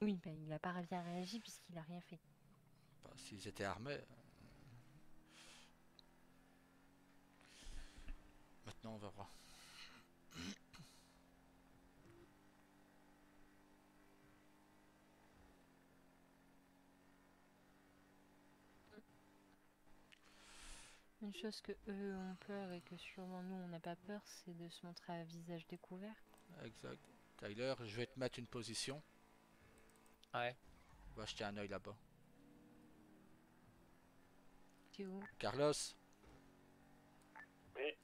Speaker 2: Oui, bah, il a pas bien réagi puisqu'il a rien fait.
Speaker 1: Bah, s'ils étaient armés. Maintenant, on verra.
Speaker 2: Une chose que eux ont peur et que sûrement nous on n'a pas peur, c'est de se montrer à visage découvert.
Speaker 1: Exact. Tyler, je vais te mettre une position.
Speaker 9: Ouais.
Speaker 1: Va jeter un œil là-bas.
Speaker 2: Tu où?
Speaker 1: Carlos,
Speaker 3: Oui,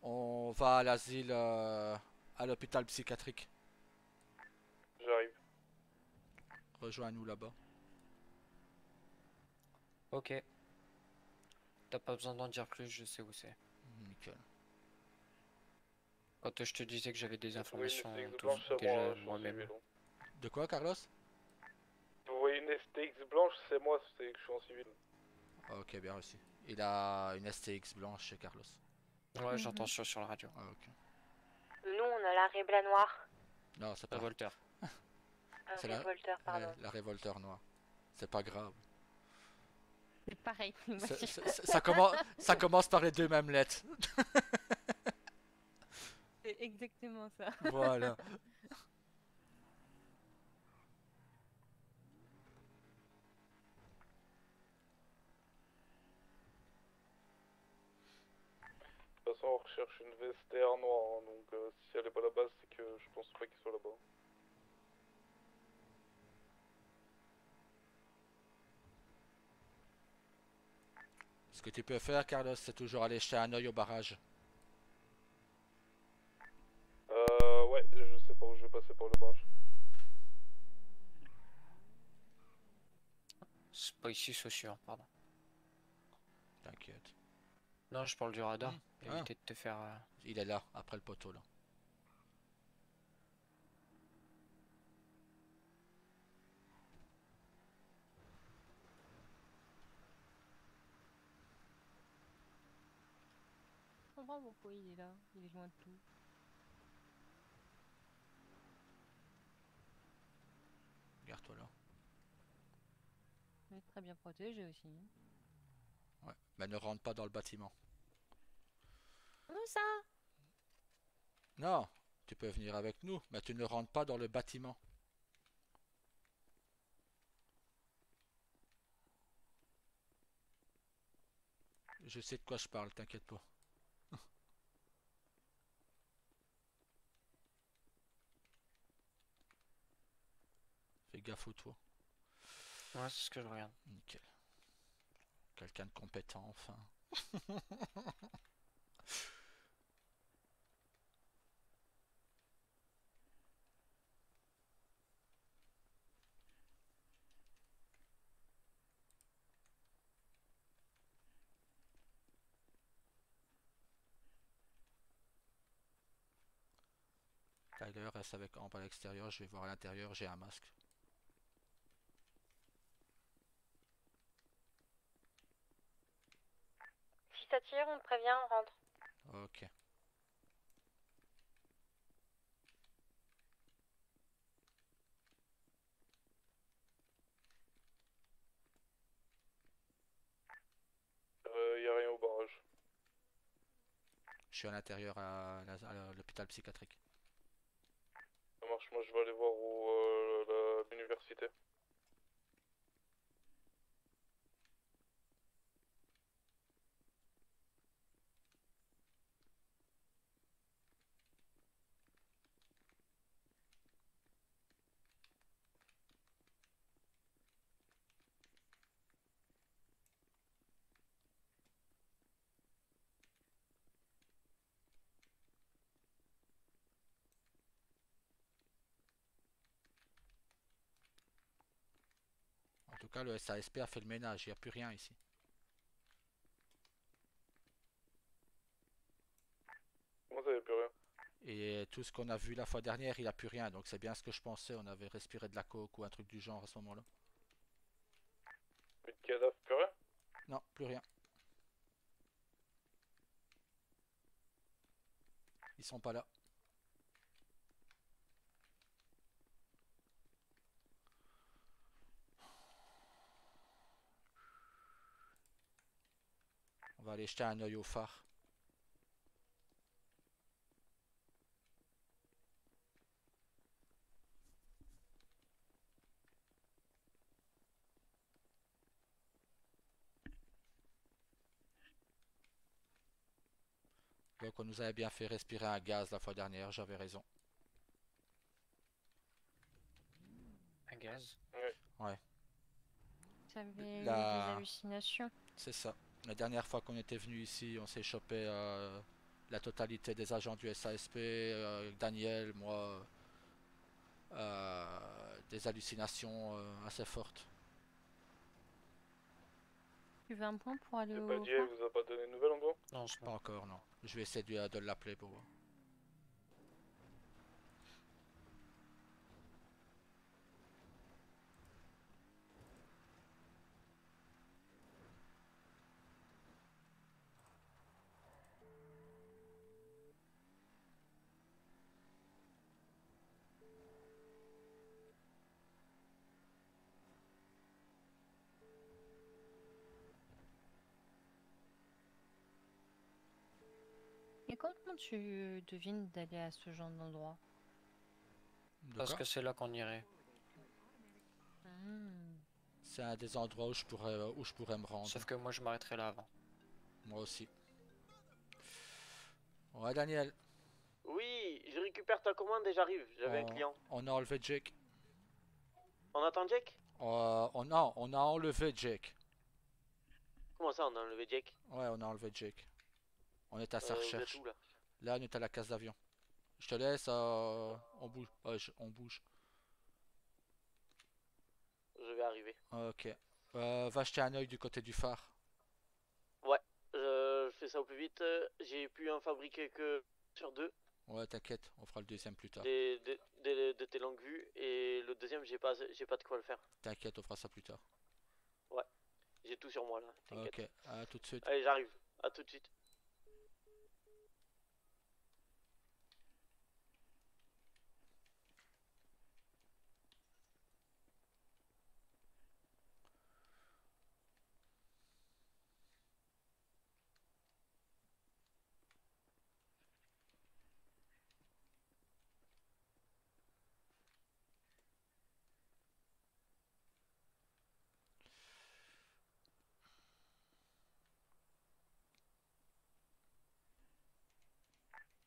Speaker 1: on va à l'asile, à l'hôpital psychiatrique.
Speaker 3: j'arrive.
Speaker 1: Rejoins-nous là-bas.
Speaker 9: Ok. T'as pas besoin d'en dire plus, je sais où c'est.
Speaker 1: Nickel.
Speaker 9: Quand je te disais que j'avais des
Speaker 3: Vous voyez une
Speaker 9: informations
Speaker 3: STX
Speaker 9: tout-
Speaker 3: blanche, c'est moi,
Speaker 9: déjà
Speaker 3: je suis en
Speaker 9: moi-même.
Speaker 3: civil.
Speaker 1: De quoi, Carlos?
Speaker 3: Vous voyez une STX blanche, c'est moi, c'est que je suis en civil.
Speaker 1: Ok, bien reçu. Il a une STX blanche chez Carlos.
Speaker 9: Ouais, j'entends ça sur la radio.
Speaker 1: Ah, ok.
Speaker 10: Nous, on a la Rebla noire.
Speaker 1: Non, c'est pas.
Speaker 9: Revolter.
Speaker 10: Un
Speaker 1: C'est la-
Speaker 10: révolteur, pardon.
Speaker 1: La révolteur noire. C'est pas grave.
Speaker 2: C'est pareil.
Speaker 1: Ça commence par les deux mêmes lettres.
Speaker 2: C'est exactement ça.
Speaker 1: Voilà.
Speaker 3: De toute façon, on recherche une VSTR noire, hein, donc si elle est pas là-bas, c'est que je pense pas qu'il soit là-bas.
Speaker 1: Ce que tu peux faire, Carlos, c'est toujours aller jeter un œil au barrage.
Speaker 3: Ouais, je sais pas où je vais passer pour le barrage.
Speaker 9: C'est pas ici, c'est sûr, pardon.
Speaker 1: T'inquiète.
Speaker 9: Non, je parle du radar.
Speaker 1: Ah.
Speaker 9: Éviter de te faire.
Speaker 1: Il est là, après le poteau, là.
Speaker 2: Je comprends pourquoi il est là. Il est loin de tout.
Speaker 1: Garde-toi là.
Speaker 2: Il est très bien protégé aussi.
Speaker 1: Ouais. Mais ne rentre pas dans le bâtiment.
Speaker 2: Où ça?
Speaker 1: Non, tu peux venir avec nous, mais tu ne rentres pas dans le bâtiment. Je sais de quoi je parle, t'inquiète pas. Fais gaffe au toit.
Speaker 9: Ouais, c'est ce que je regarde.
Speaker 1: Nickel. Quelqu'un de compétent, enfin. Tyler reste avec Amp à l'extérieur, je vais voir à l'intérieur, j'ai un masque.
Speaker 10: Si ça tire, on te prévient, on rentre.
Speaker 1: Ok.
Speaker 3: Y a rien au barrage.
Speaker 1: Je suis à l'intérieur à l'hôpital psychiatrique.
Speaker 3: Ça marche, moi je vais aller voir l'université.
Speaker 1: cas, le SASP a fait le ménage, il n'y a plus rien ici.
Speaker 3: Comment ça, y a plus rien?
Speaker 1: Et tout ce qu'on a vu la fois dernière, il n'y a plus rien. Donc c'est bien ce que je pensais, on avait respiré de la coke ou un truc du genre à ce moment-là.
Speaker 3: Plus de cadavres, plus rien?
Speaker 1: Non, plus rien. Ils sont pas là. On va aller jeter un œil au phare. Donc on nous avait bien fait respirer un gaz la fois dernière, j'avais raison.
Speaker 9: Un gaz.
Speaker 1: Ouais,
Speaker 2: J'avais eu des
Speaker 1: la...
Speaker 2: hallucinations.
Speaker 1: c'est ça. La dernière fois qu'on était venu ici, on s'est chopé la totalité des agents du SASP, Daniel, moi, des hallucinations assez fortes.
Speaker 2: Tu veux un point pour aller
Speaker 3: J'ai
Speaker 2: au
Speaker 3: pas dit, elle
Speaker 2: phare?
Speaker 3: vous a pas donné de nouvelles encore?
Speaker 9: Non, c'est
Speaker 1: Pas
Speaker 9: bon.
Speaker 1: encore, non. Je vais essayer de l'appeler pour voir.
Speaker 2: Et comment tu devines d'aller à ce genre d'endroit?
Speaker 9: Parce
Speaker 1: D'accord?
Speaker 9: que c'est là qu'on irait.
Speaker 2: Hmm.
Speaker 1: C'est un des endroits où je pourrais me rendre.
Speaker 9: Sauf que moi, je m'arrêterai là avant.
Speaker 1: Moi aussi. Ouais, Daniel,
Speaker 11: Oui, je récupère ta commande et j'arrive. J'avais un client.
Speaker 1: on a enlevé Jake.
Speaker 11: On attend Jack?
Speaker 1: On a enlevé Jake.
Speaker 11: Comment ça, on a enlevé Jack?
Speaker 1: Ouais, on a enlevé Jake. On est à sa
Speaker 11: Vous êtes
Speaker 1: recherche.
Speaker 11: où là?
Speaker 1: Là, on est à la case d'avion. Je te laisse, on bouge. On bouge.
Speaker 11: Je vais arriver.
Speaker 1: Ok. Va jeter un œil du côté du phare.
Speaker 11: Ouais, je fais ça au plus vite. J'ai pu en fabriquer que sur deux
Speaker 1: Ouais, t'inquiète, on fera le deuxième plus tard.
Speaker 11: de tes longues vues. Et le deuxième, j'ai pas de quoi le faire.
Speaker 1: T'inquiète, on fera ça plus tard.
Speaker 11: Ouais, j'ai tout sur moi là. T'inquiète.
Speaker 1: Ok, à tout de suite.
Speaker 11: Allez, j'arrive. À tout de suite.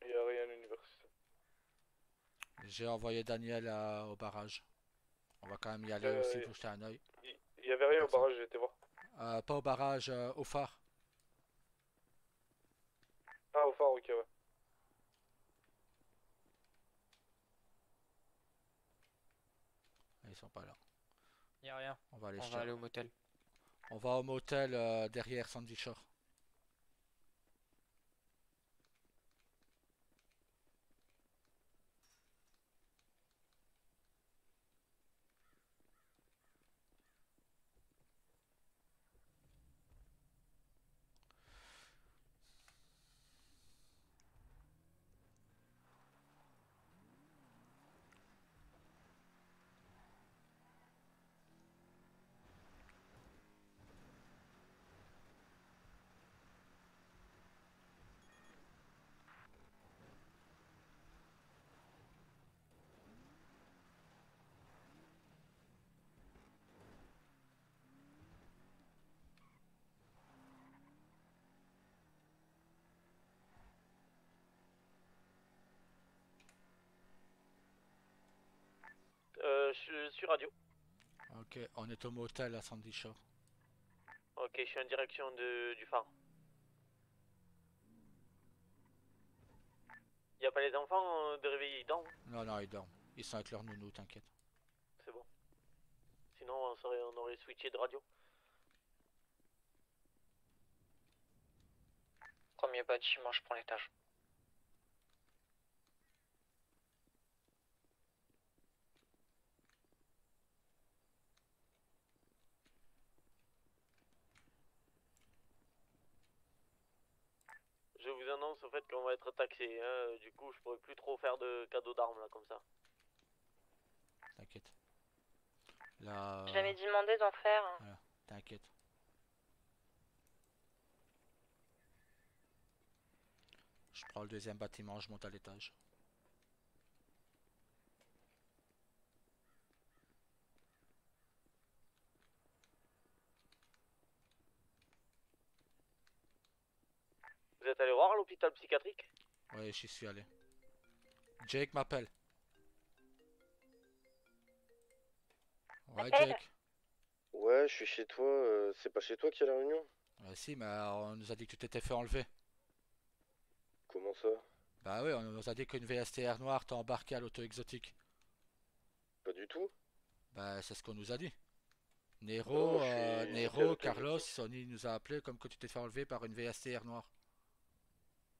Speaker 3: Il y a rien à l'université.
Speaker 1: J'ai envoyé Daniel au barrage. On va quand même y aller aussi pour jeter un œil.
Speaker 3: Il y avait rien au barrage, j'ai été voir.
Speaker 1: Pas au barrage, au phare.
Speaker 3: Ah, au phare, ok, ouais.
Speaker 1: Ils sont pas là.
Speaker 9: Y'a rien.
Speaker 1: On va aller
Speaker 9: On
Speaker 1: jeter.
Speaker 9: va aller au motel.
Speaker 1: On va au motel derrière Sandy Shore.
Speaker 11: Je suis radio.
Speaker 1: Ok, on est au motel à Sandy Shore.
Speaker 11: Ok, je suis en direction du phare. Y a pas les enfants de réveiller, ils dorment?
Speaker 1: Non, non, ils dorment. Ils sont avec leur nounou, t'inquiète.
Speaker 11: C'est bon. sinon on aurait switché de radio.
Speaker 9: Premier bâtiment, je prends l'étage.
Speaker 11: Je vous annonce au fait qu'on va être taxé, hein. Du coup je pourrais plus trop faire de cadeaux d'armes là comme ça.
Speaker 1: T'inquiète. Là.
Speaker 10: J'avais demandé d'en faire.
Speaker 1: Voilà, t'inquiète. Je prends le deuxième bâtiment, je monte à l'étage.
Speaker 11: Vous êtes allé voir l'hôpital psychiatrique?
Speaker 1: Ouais, j'y suis allé. Jake m'appelle. Ouais, Jake.
Speaker 6: Ouais, je suis chez toi. C'est pas chez toi qu'il y a la réunion?
Speaker 1: Si, mais on nous a dit que tu t'étais fait enlever.
Speaker 6: Comment ça?
Speaker 1: Bah oui, on nous a dit qu'une VSTR noire t'a embarqué à l'auto exotique.
Speaker 6: Pas du tout.
Speaker 1: Bah c'est ce qu'on nous a dit. Nero,
Speaker 6: Non, je suis
Speaker 1: Nero,
Speaker 6: quel auto
Speaker 1: Carlos,
Speaker 6: exotique?
Speaker 1: Sony nous a appelé comme que tu t'es fait enlever par une VSTR noire.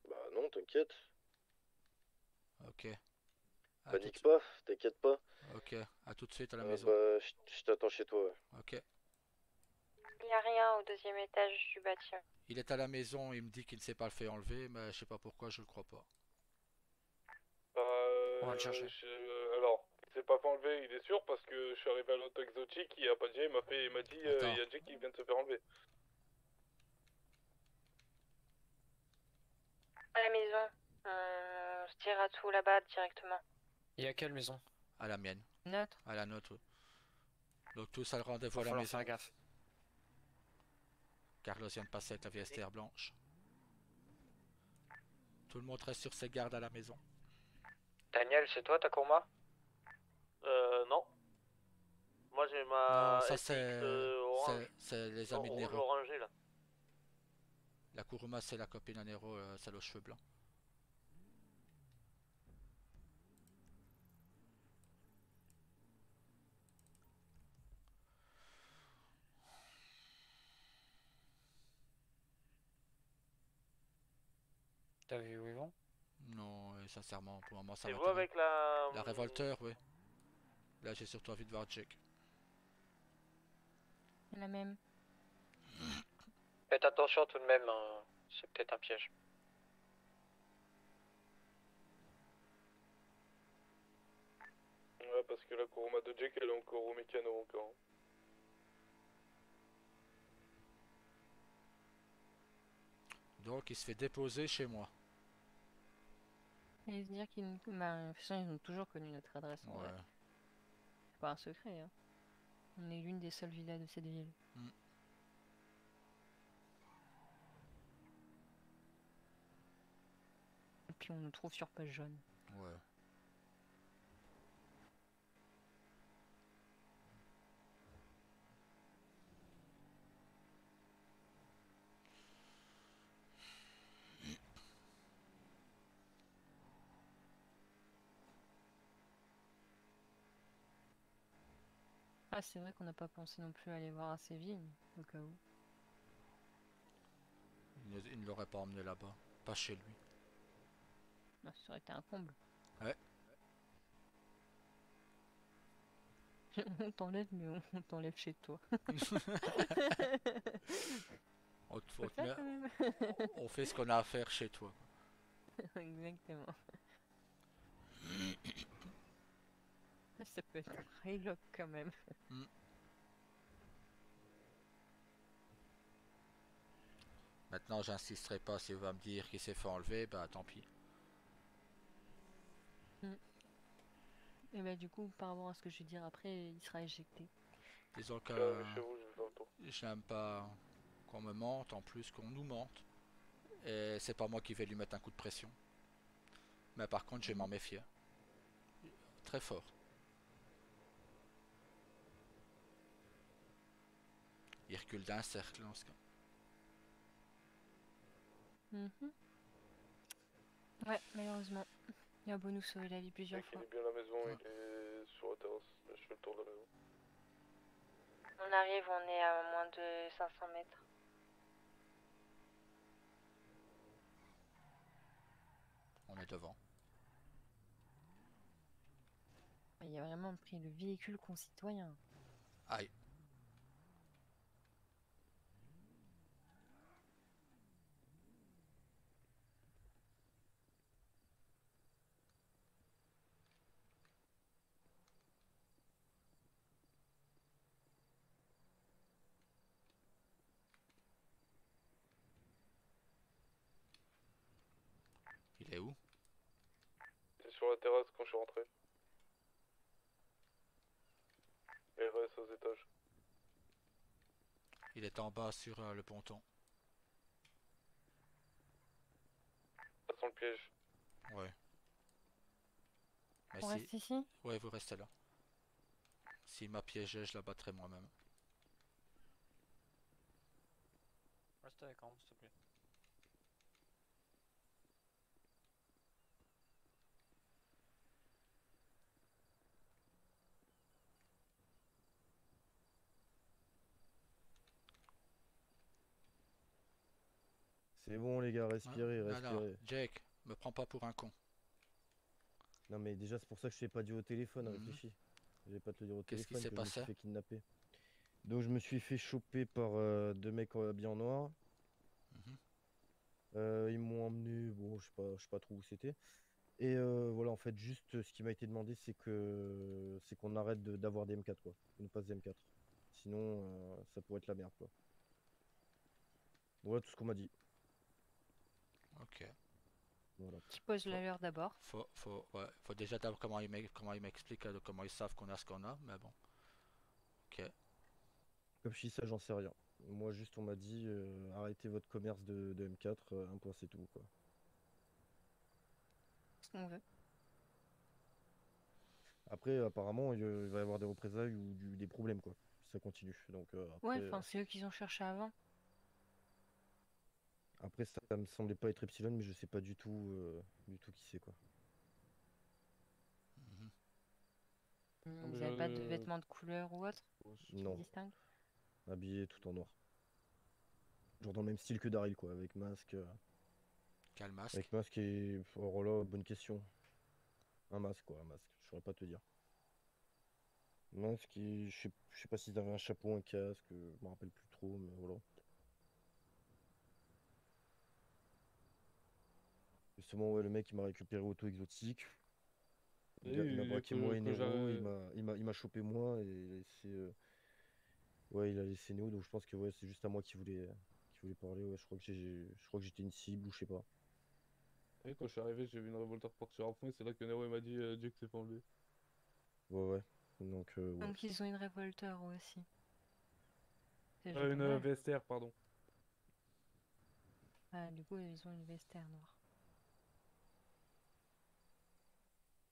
Speaker 6: Bah non, t'inquiète.
Speaker 1: Ok. À
Speaker 6: Panique
Speaker 1: tout-
Speaker 6: pas, t'inquiète pas.
Speaker 1: Ok, à tout de suite à la
Speaker 6: Ah
Speaker 1: maison.
Speaker 6: bah, je t'attends chez toi, ouais.
Speaker 1: Ok.
Speaker 10: Il n'y a rien au deuxième étage du bâtiment.
Speaker 1: Il est à la maison, il me dit qu'il ne s'est pas le fait enlever, mais je sais pas pourquoi, je le crois pas.
Speaker 9: On va le chercher.
Speaker 3: Alors, il s'est pas fait enlever, il est sûr, parce que je suis arrivé à l'auto exotique, il a pas dit, il m'a dit,
Speaker 1: Attends.
Speaker 3: il y a Jake qui vient de se faire enlever.
Speaker 10: À la maison. On se dira tout là-bas directement.
Speaker 9: Et à quelle maison?
Speaker 1: À la mienne.
Speaker 2: Neutre.
Speaker 1: À la nôtre. Oui. Donc tous à le rendez-vous
Speaker 9: Va
Speaker 1: à la
Speaker 9: falloir
Speaker 1: maison.
Speaker 9: faire gaffe.
Speaker 1: Carlos vient de passer avec la VSTR blanche. Tout le monde reste sur ses gardes à la maison.
Speaker 9: Daniel, c'est toi, Takuma?
Speaker 11: Non. Moi j'ai ma
Speaker 1: Non, ça
Speaker 11: SX, orange.
Speaker 1: c'est les amis de
Speaker 11: Rouge
Speaker 1: Nero.
Speaker 11: orangé là.
Speaker 1: La Kuruma c'est la copine à Nero, celle aux cheveux blancs.
Speaker 9: T'as vu où ils vont?
Speaker 1: Non, sincèrement, pour le moment ça
Speaker 11: C'est
Speaker 1: va.
Speaker 11: vous avec la...
Speaker 1: La révolteur, oui. Là j'ai surtout envie de voir Jake.
Speaker 2: La même.
Speaker 9: Faites attention tout de même, hein. C'est peut-être un piège.
Speaker 3: Ouais, parce que la Kuruma de Jake, elle est encore au mécano encore.
Speaker 1: Donc il se fait déposer chez moi.
Speaker 2: Et se dire qu'ils nous... bah, de toute façon, ils ont toujours connu notre adresse en vrai.
Speaker 1: Ouais.
Speaker 2: C'est pas un secret, hein. On est l'une des seules villas de cette ville.
Speaker 1: Mm.
Speaker 2: Et puis on nous trouve sur page jaune.
Speaker 1: Ouais.
Speaker 2: Ah, c'est vrai qu'on n'a pas pensé non plus à aller voir à Séville, au cas où.
Speaker 1: Il ne l'aurait pas emmené là-bas. Pas chez lui.
Speaker 2: Ah, ça aurait été un comble.
Speaker 1: Ouais.
Speaker 2: On t'enlève, mais on t'enlève chez toi.
Speaker 1: On,
Speaker 2: Faut le faire, quand même.
Speaker 1: on fait ce qu'on a à faire chez toi.
Speaker 2: Exactement. Ça peut être très loc quand même.
Speaker 1: Maintenant j'insisterai pas, si vous va me dire qu'il s'est fait enlever, bah tant pis.
Speaker 2: Et bah du coup, par rapport à ce que je vais dire après, il sera éjecté.
Speaker 1: Disons que
Speaker 3: Chez vous, je vais faire le tour.
Speaker 1: je n'aime pas qu'on me mente, en plus qu'on nous mente. Et c'est pas moi qui vais lui mettre un coup de pression. Mais par contre je vais m'en méfier. Très fort. Il recule d'un cercle en ce cas.
Speaker 2: Mhm. Ouais, malheureusement. Il a beau nous sauver la vie plusieurs
Speaker 3: Jake, il
Speaker 2: fois.
Speaker 3: est bien à la maison, il est sur la terrasse. Je fais le tour de la maison.
Speaker 10: On arrive, on est à moins de 500 mètres.
Speaker 1: On est devant.
Speaker 2: Il a vraiment pris le véhicule concitoyen.
Speaker 1: Aïe. Il est où?
Speaker 3: C'est sur la terrasse quand je suis rentré. Et reste aux étages.
Speaker 1: Il est en bas sur le ponton.
Speaker 3: Passons le piège.
Speaker 1: Ouais. Mais
Speaker 2: On reste ici?
Speaker 1: Ouais, vous restez là. S'il m'a piégé, je la battrai moi-même.
Speaker 9: Reste avec Hans, s'il te plaît.
Speaker 6: C'est bon les gars, respirez,
Speaker 1: Non,
Speaker 6: respirez.
Speaker 1: non, Jake, me prends pas pour un con.
Speaker 6: Non mais déjà c'est pour ça que je t'ai pas dit au téléphone,
Speaker 1: Mhm.
Speaker 6: réfléchis. Je vais pas te le dire au
Speaker 1: Qu'est-ce qui
Speaker 6: téléphone
Speaker 1: s'est
Speaker 6: que je me suis
Speaker 1: passé?
Speaker 6: fait kidnapper. Donc je me suis fait choper par deux mecs habillés en noir.
Speaker 1: Mhm.
Speaker 6: Ils m'ont emmené, bon je sais pas trop où c'était. Et voilà en fait juste ce qui m'a été demandé c'est qu'on arrête d'avoir des M4 quoi. Qu'on nous passe des M4. Sinon ça pourrait être la merde quoi. Voilà tout ce qu'on m'a dit.
Speaker 1: Ok.
Speaker 6: Voilà.
Speaker 2: Qui pose la leur d'abord.
Speaker 1: Ouais, faut déjà d'abord comment il m'explique, comment ils savent qu'on a ce qu'on a, mais bon. Ok.
Speaker 6: Comme je dis ça j'en sais rien. Moi juste on m'a dit arrêtez votre commerce de M4, un point c'est tout quoi.
Speaker 2: Ce qu'on veut.
Speaker 6: Après, apparemment, il va y avoir des représailles ou des problèmes, quoi. Si ça continue. Donc,
Speaker 2: Ouais, enfin, c'est eux qui ont cherché avant.
Speaker 6: après, ça me semblait pas être Epsilon, mais je sais pas du tout qui c'est, quoi.
Speaker 1: Mhm.
Speaker 2: Vous avez pas de vêtements de couleur ou autre qui
Speaker 6: Non,
Speaker 2: distinguent?
Speaker 6: habillé tout en noir. Genre dans le même style que Daryl, quoi, avec masque.
Speaker 1: Quel masque?
Speaker 6: Avec masque et. Oh là, bonne question. Un masque, quoi, un masque. Je saurais pas te dire. Masque et. Je sais pas s'ils avaient un chapeau, un casque, je me rappelle plus trop, mais voilà. Justement, ouais, le mec, il m'a récupéré auto exotique. Il m'a braqué moi et Nero, il m'a chopé moi et il a laissé, ouais, il a laissé Neo, donc je pense que ouais, c'est juste à moi qui voulait parler. Ouais, je crois que j'étais une cible ou je sais pas.
Speaker 4: Et quand je suis arrivé, j'ai vu une revolver partir en fond et c'est là que Nero il m'a dit Dieu que c'est pas enlevé.
Speaker 6: Ouais. Donc, ouais.
Speaker 2: Donc ils ont une révolteur aussi. C'est juste
Speaker 4: Une
Speaker 2: dommage.
Speaker 4: VSTR, pardon.
Speaker 2: Ah, du coup, ils ont une vestiaire noire.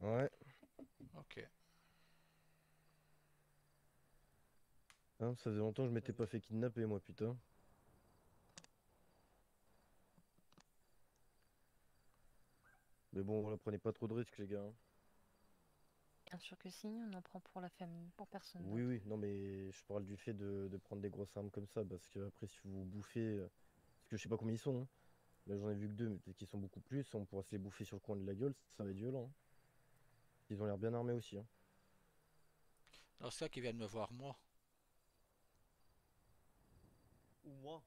Speaker 6: Ouais.
Speaker 1: Ok.
Speaker 6: Hein, ça faisait longtemps que je m'étais pas fait kidnapper, moi, putain. Mais bon, voilà, prenez pas trop de risques, les gars. Hein.
Speaker 2: Bien sûr que si, on en prend pour la famille, pour personne
Speaker 6: Oui,
Speaker 2: d'autre.
Speaker 6: oui, non, mais je parle du fait de prendre des grosses armes comme ça, parce que après, si vous bouffez. Parce que je sais pas combien ils sont. Hein. Là, j'en ai vu que deux, mais peut-être qu'ils sont beaucoup plus. On pourra se les bouffer sur le coin de la gueule, ça va être violent. Hein. Ils ont l'air bien armés aussi. Hein.
Speaker 1: Alors c'est ça qui viennent me voir moi.
Speaker 11: Ou moi.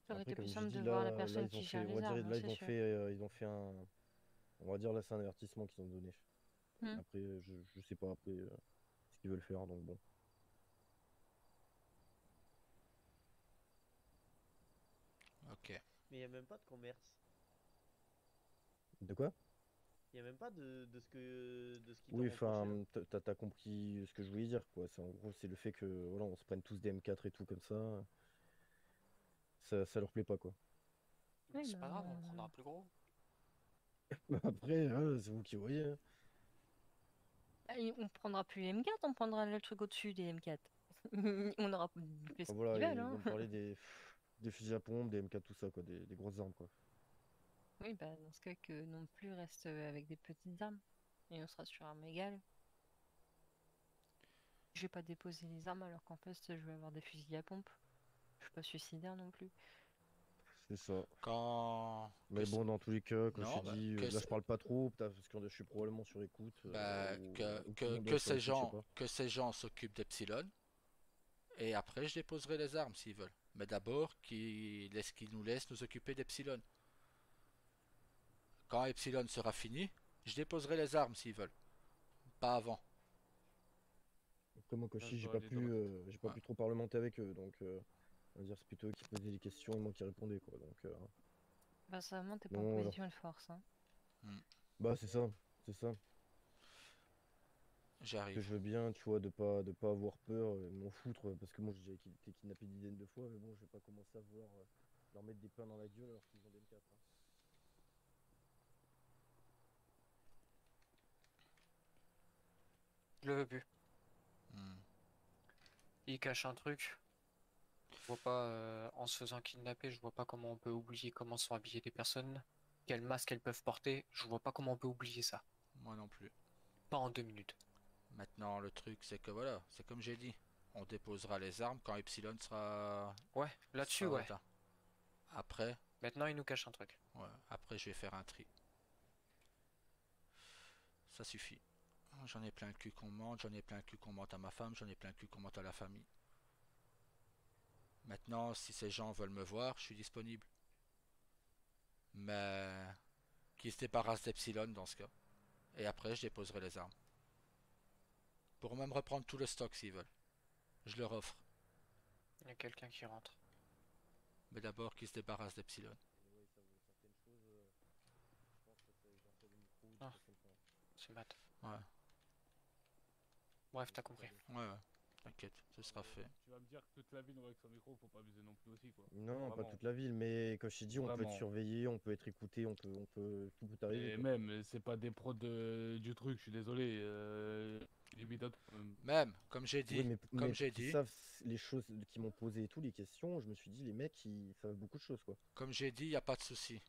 Speaker 2: Ça aurait
Speaker 6: Après,
Speaker 2: été
Speaker 6: comme
Speaker 2: plus
Speaker 6: j'ai
Speaker 2: simple
Speaker 6: dit,
Speaker 2: de voir la
Speaker 6: là,
Speaker 2: personne
Speaker 6: ils ont
Speaker 2: qui
Speaker 6: fait,
Speaker 2: gère
Speaker 6: on va
Speaker 2: les
Speaker 6: dire,
Speaker 2: armes,
Speaker 6: là,
Speaker 2: c'est sûr.
Speaker 6: ils ont fait un, on va dire, là, c'est un avertissement qu'ils ont donné. Après, je sais pas après ce qu'ils veulent faire, donc bon.
Speaker 1: Ok.
Speaker 11: Mais il n'y a même pas de commerce.
Speaker 6: De quoi?
Speaker 11: Il n'y a même pas de ce qu'ils t'ont
Speaker 6: Oui,
Speaker 11: reproché.
Speaker 6: enfin, t'as compris ce que je voulais dire, quoi. C'est, en gros, c'est le fait que, voilà, on se prenne tous des M4 et tout comme ça leur plaît pas, quoi.
Speaker 2: Oui,
Speaker 9: C'est
Speaker 2: bah,
Speaker 9: pas grave, on prendra plus gros.
Speaker 6: Après, hein, c'est vous qui voyez. Hein.
Speaker 2: on prendra plus les M4, on prendra le truc au-dessus des M4. On aura fait ce
Speaker 6: Enfin,
Speaker 2: qu'ils
Speaker 6: voilà,
Speaker 2: veulent,
Speaker 6: ils
Speaker 2: hein.
Speaker 6: vont me parler des fusils à pompe, des M4, tout ça, quoi, des grosses armes, quoi.
Speaker 2: Oui, bah dans ce cas que non plus reste avec des petites armes. Et on sera sur armes égales. Je vais pas déposer les armes alors qu'en fait je vais avoir des fusils à pompe. Je suis pas suicidaire non plus.
Speaker 6: C'est ça.
Speaker 1: Quand.
Speaker 6: Mais bon, dans tous les cas, comme je
Speaker 1: Non,
Speaker 6: t'ai dit, là je parle pas trop, parce que je suis probablement sur écoute. Ou tout le monde doit être sur écoute, je sais pas.
Speaker 1: que ces gens s'occupent d'Epsilon, et après je déposerai les armes s'ils veulent. Mais d'abord, qu'ils nous laissent nous occuper d'Epsilon. Quand Epsilon sera fini, je déposerai les armes s'ils veulent. Pas avant.
Speaker 6: Après moi, Koshi, j'ai pas pu trop parlementer avec eux, donc on va dire c'est plutôt eux qui posaient les questions et moi qui répondais, quoi. Donc,
Speaker 2: Bah ça vraiment t'es pas en
Speaker 6: voilà.
Speaker 2: position de force, hein.
Speaker 6: Bah c'est ça, c'est ça.
Speaker 1: J'arrive.
Speaker 6: Que je veux bien, tu vois, de pas avoir peur, m'en foutre, parce que moi j'ai été kidnappé des dizaines de fois, mais bon, je vais pas commencer à vouloir leur mettre des pains dans la gueule alors qu'ils ont des M4. Hein.
Speaker 9: Je le veux plus. Il cache un truc. Je vois pas, en se faisant kidnapper, je vois pas comment on peut oublier comment sont habillées des personnes, quel masque elles peuvent porter. Je vois pas comment on peut oublier ça.
Speaker 1: Moi non plus.
Speaker 9: Pas en 2 minutes.
Speaker 1: Maintenant, le truc, c'est que voilà, c'est comme j'ai dit. On déposera les armes quand Epsilon sera.
Speaker 9: Ouais, là-dessus, ouais.
Speaker 1: Là. Après.
Speaker 9: Maintenant, il nous cache un truc.
Speaker 1: Ouais, après, je vais faire un tri. Ça suffit. J'en ai plein le cul qu'on mente, j'en ai plein le cul qu'on mente à ma femme, j'en ai plein le cul qu'on mente à la famille. Maintenant, si ces gens veulent me voir, je suis disponible. Mais qu'ils se débarrassent d'Epsilon dans ce cas. Et après, je déposerai les armes. Pour même reprendre tout le stock s'ils veulent. Je leur offre.
Speaker 9: Il y a quelqu'un qui rentre.
Speaker 1: Mais d'abord, qu'ils se débarrassent d'Epsilon.
Speaker 9: Ah, c'est Matt.
Speaker 1: Ouais.
Speaker 9: Bref, t'as compris.
Speaker 1: Ouais, t'inquiète, ce sera fait.
Speaker 4: Tu vas me dire que toute la ville avec son micro, faut pas abuser non plus aussi, quoi.
Speaker 6: Non,
Speaker 4: Vraiment.
Speaker 6: pas toute la ville, mais comme je t'ai dit, on peut être surveillé, on peut être écouté, tout peut arriver.
Speaker 4: Et même, c'est pas des prods du truc, je suis désolé. Limite à tout.
Speaker 1: Même, comme j'ai dit,
Speaker 6: oui,
Speaker 1: comme j'ai dit,
Speaker 6: savent les choses qui m'ont posé et tout, les questions, je me suis dit, les mecs, ils savent beaucoup de choses, quoi.
Speaker 1: Comme j'ai dit, il n'y a pas de souci.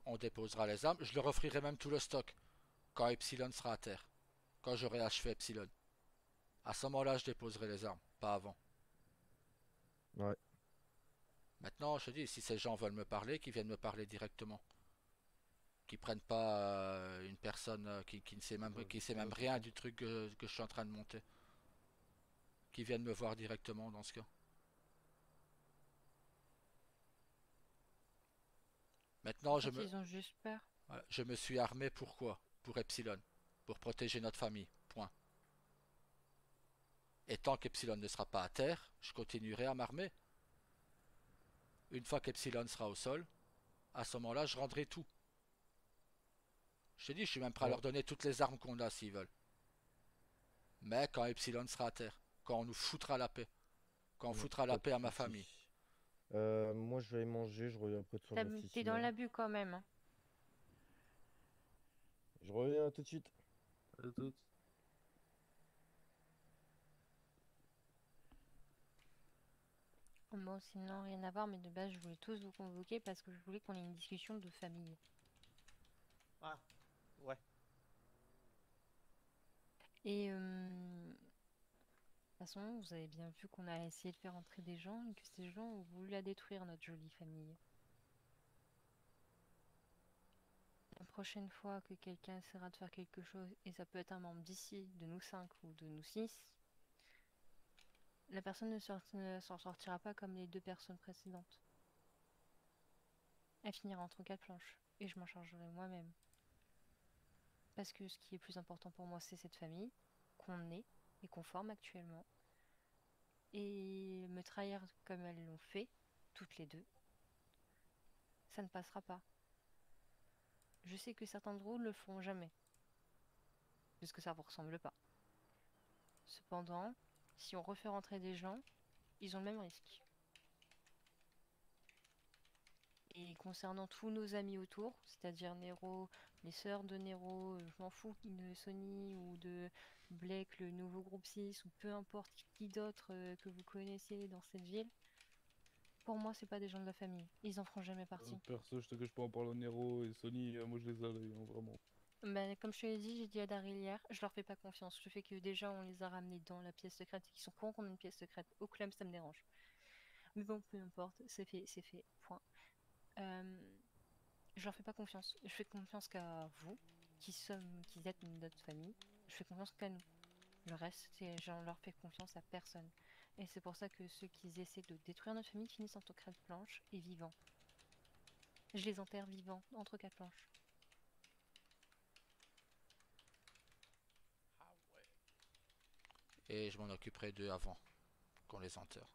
Speaker 1: On déposera les armes. Je leur offrirai même tout le stock quand Epsilon sera à terre. Quand j'aurai achevé Epsilon. À ce moment-là, je déposerai les armes, pas avant.
Speaker 6: Ouais.
Speaker 1: Maintenant, je te dis, si ces gens veulent me parler, qu'ils viennent me parler directement. Qu'ils prennent pas une personne qui ne sait même rien du truc que je suis en train de monter. Qu'ils viennent me voir directement dans ce cas. Maintenant,
Speaker 2: Ils ont juste peur.
Speaker 1: Je me suis armé pourquoi? Pour Epsilon. Pour protéger notre famille. Point. Et tant qu'Epsilon ne sera pas à terre, je continuerai à m'armer. Une fois qu'Epsilon sera au sol, à ce moment-là, je rendrai tout. Je t'ai dit, je suis même prêt à leur donner toutes les armes qu'on a s'ils veulent. Mais quand Epsilon sera à terre, quand on nous foutra la paix, quand on foutra la paix à ma famille.
Speaker 6: Moi, je vais aller manger, je reviens après sur ma
Speaker 2: T'es dans l'abus quand même. Hein.
Speaker 6: Je reviens tout de suite.
Speaker 4: À toutes.
Speaker 2: Bon, sinon, rien à voir, mais de base, je voulais tous vous convoquer parce que je voulais qu'on ait une discussion de famille.
Speaker 11: Ah, ouais.
Speaker 2: Et de toute façon, vous avez bien vu qu'on a essayé de faire entrer des gens et que ces gens ont voulu la détruire, notre jolie famille. La prochaine fois que quelqu'un essaiera de faire quelque chose, et ça peut être un membre d'ici, de nous 5 ou de nous 6, la personne ne s'en sortira pas comme les 2 personnes précédentes. Elle finira entre 4 planches, et je m'en chargerai moi-même. Parce que ce qui est plus important pour moi, c'est cette famille qu'on est et qu'on forme actuellement. Et me trahir comme elles l'ont fait, toutes les 2, ça ne passera pas. Je sais que certains drôles ne le feront jamais, puisque ça vous ressemble pas. Cependant, si on refait rentrer des gens, ils ont le même risque. Et concernant tous nos amis autour, c'est-à-dire Nero, les sœurs de Nero, je m'en fous, de Sony ou de Blake, le nouveau groupe 6, ou peu importe qui d'autre que vous connaissez dans cette ville, pour moi, c'est pas des gens de la famille. Ils en feront jamais partie.
Speaker 4: Perso, je te cache pas en parlant de Nero et Sony, moi je les ai, vraiment.
Speaker 2: Bah, comme je te l'ai dit, j'ai dit à Daryl hier, je leur fais pas confiance. Le fait que déjà on les a ramenés dans la pièce secrète et qu'ils sont courants qu'on a une pièce secrète au club, ça me dérange. Mais bon, peu importe, c'est fait, point. Je leur fais pas confiance. Je fais confiance qu'à vous, qui êtes notre famille. Je fais confiance qu'à nous. Le reste, j'en leur fais confiance à personne. Et c'est pour ça que ceux qui essaient de détruire notre famille finissent entre quatre planches et vivants. Je les enterre vivants entre quatre planches.
Speaker 1: Et je m'en occuperai d'eux avant qu'on les enterre.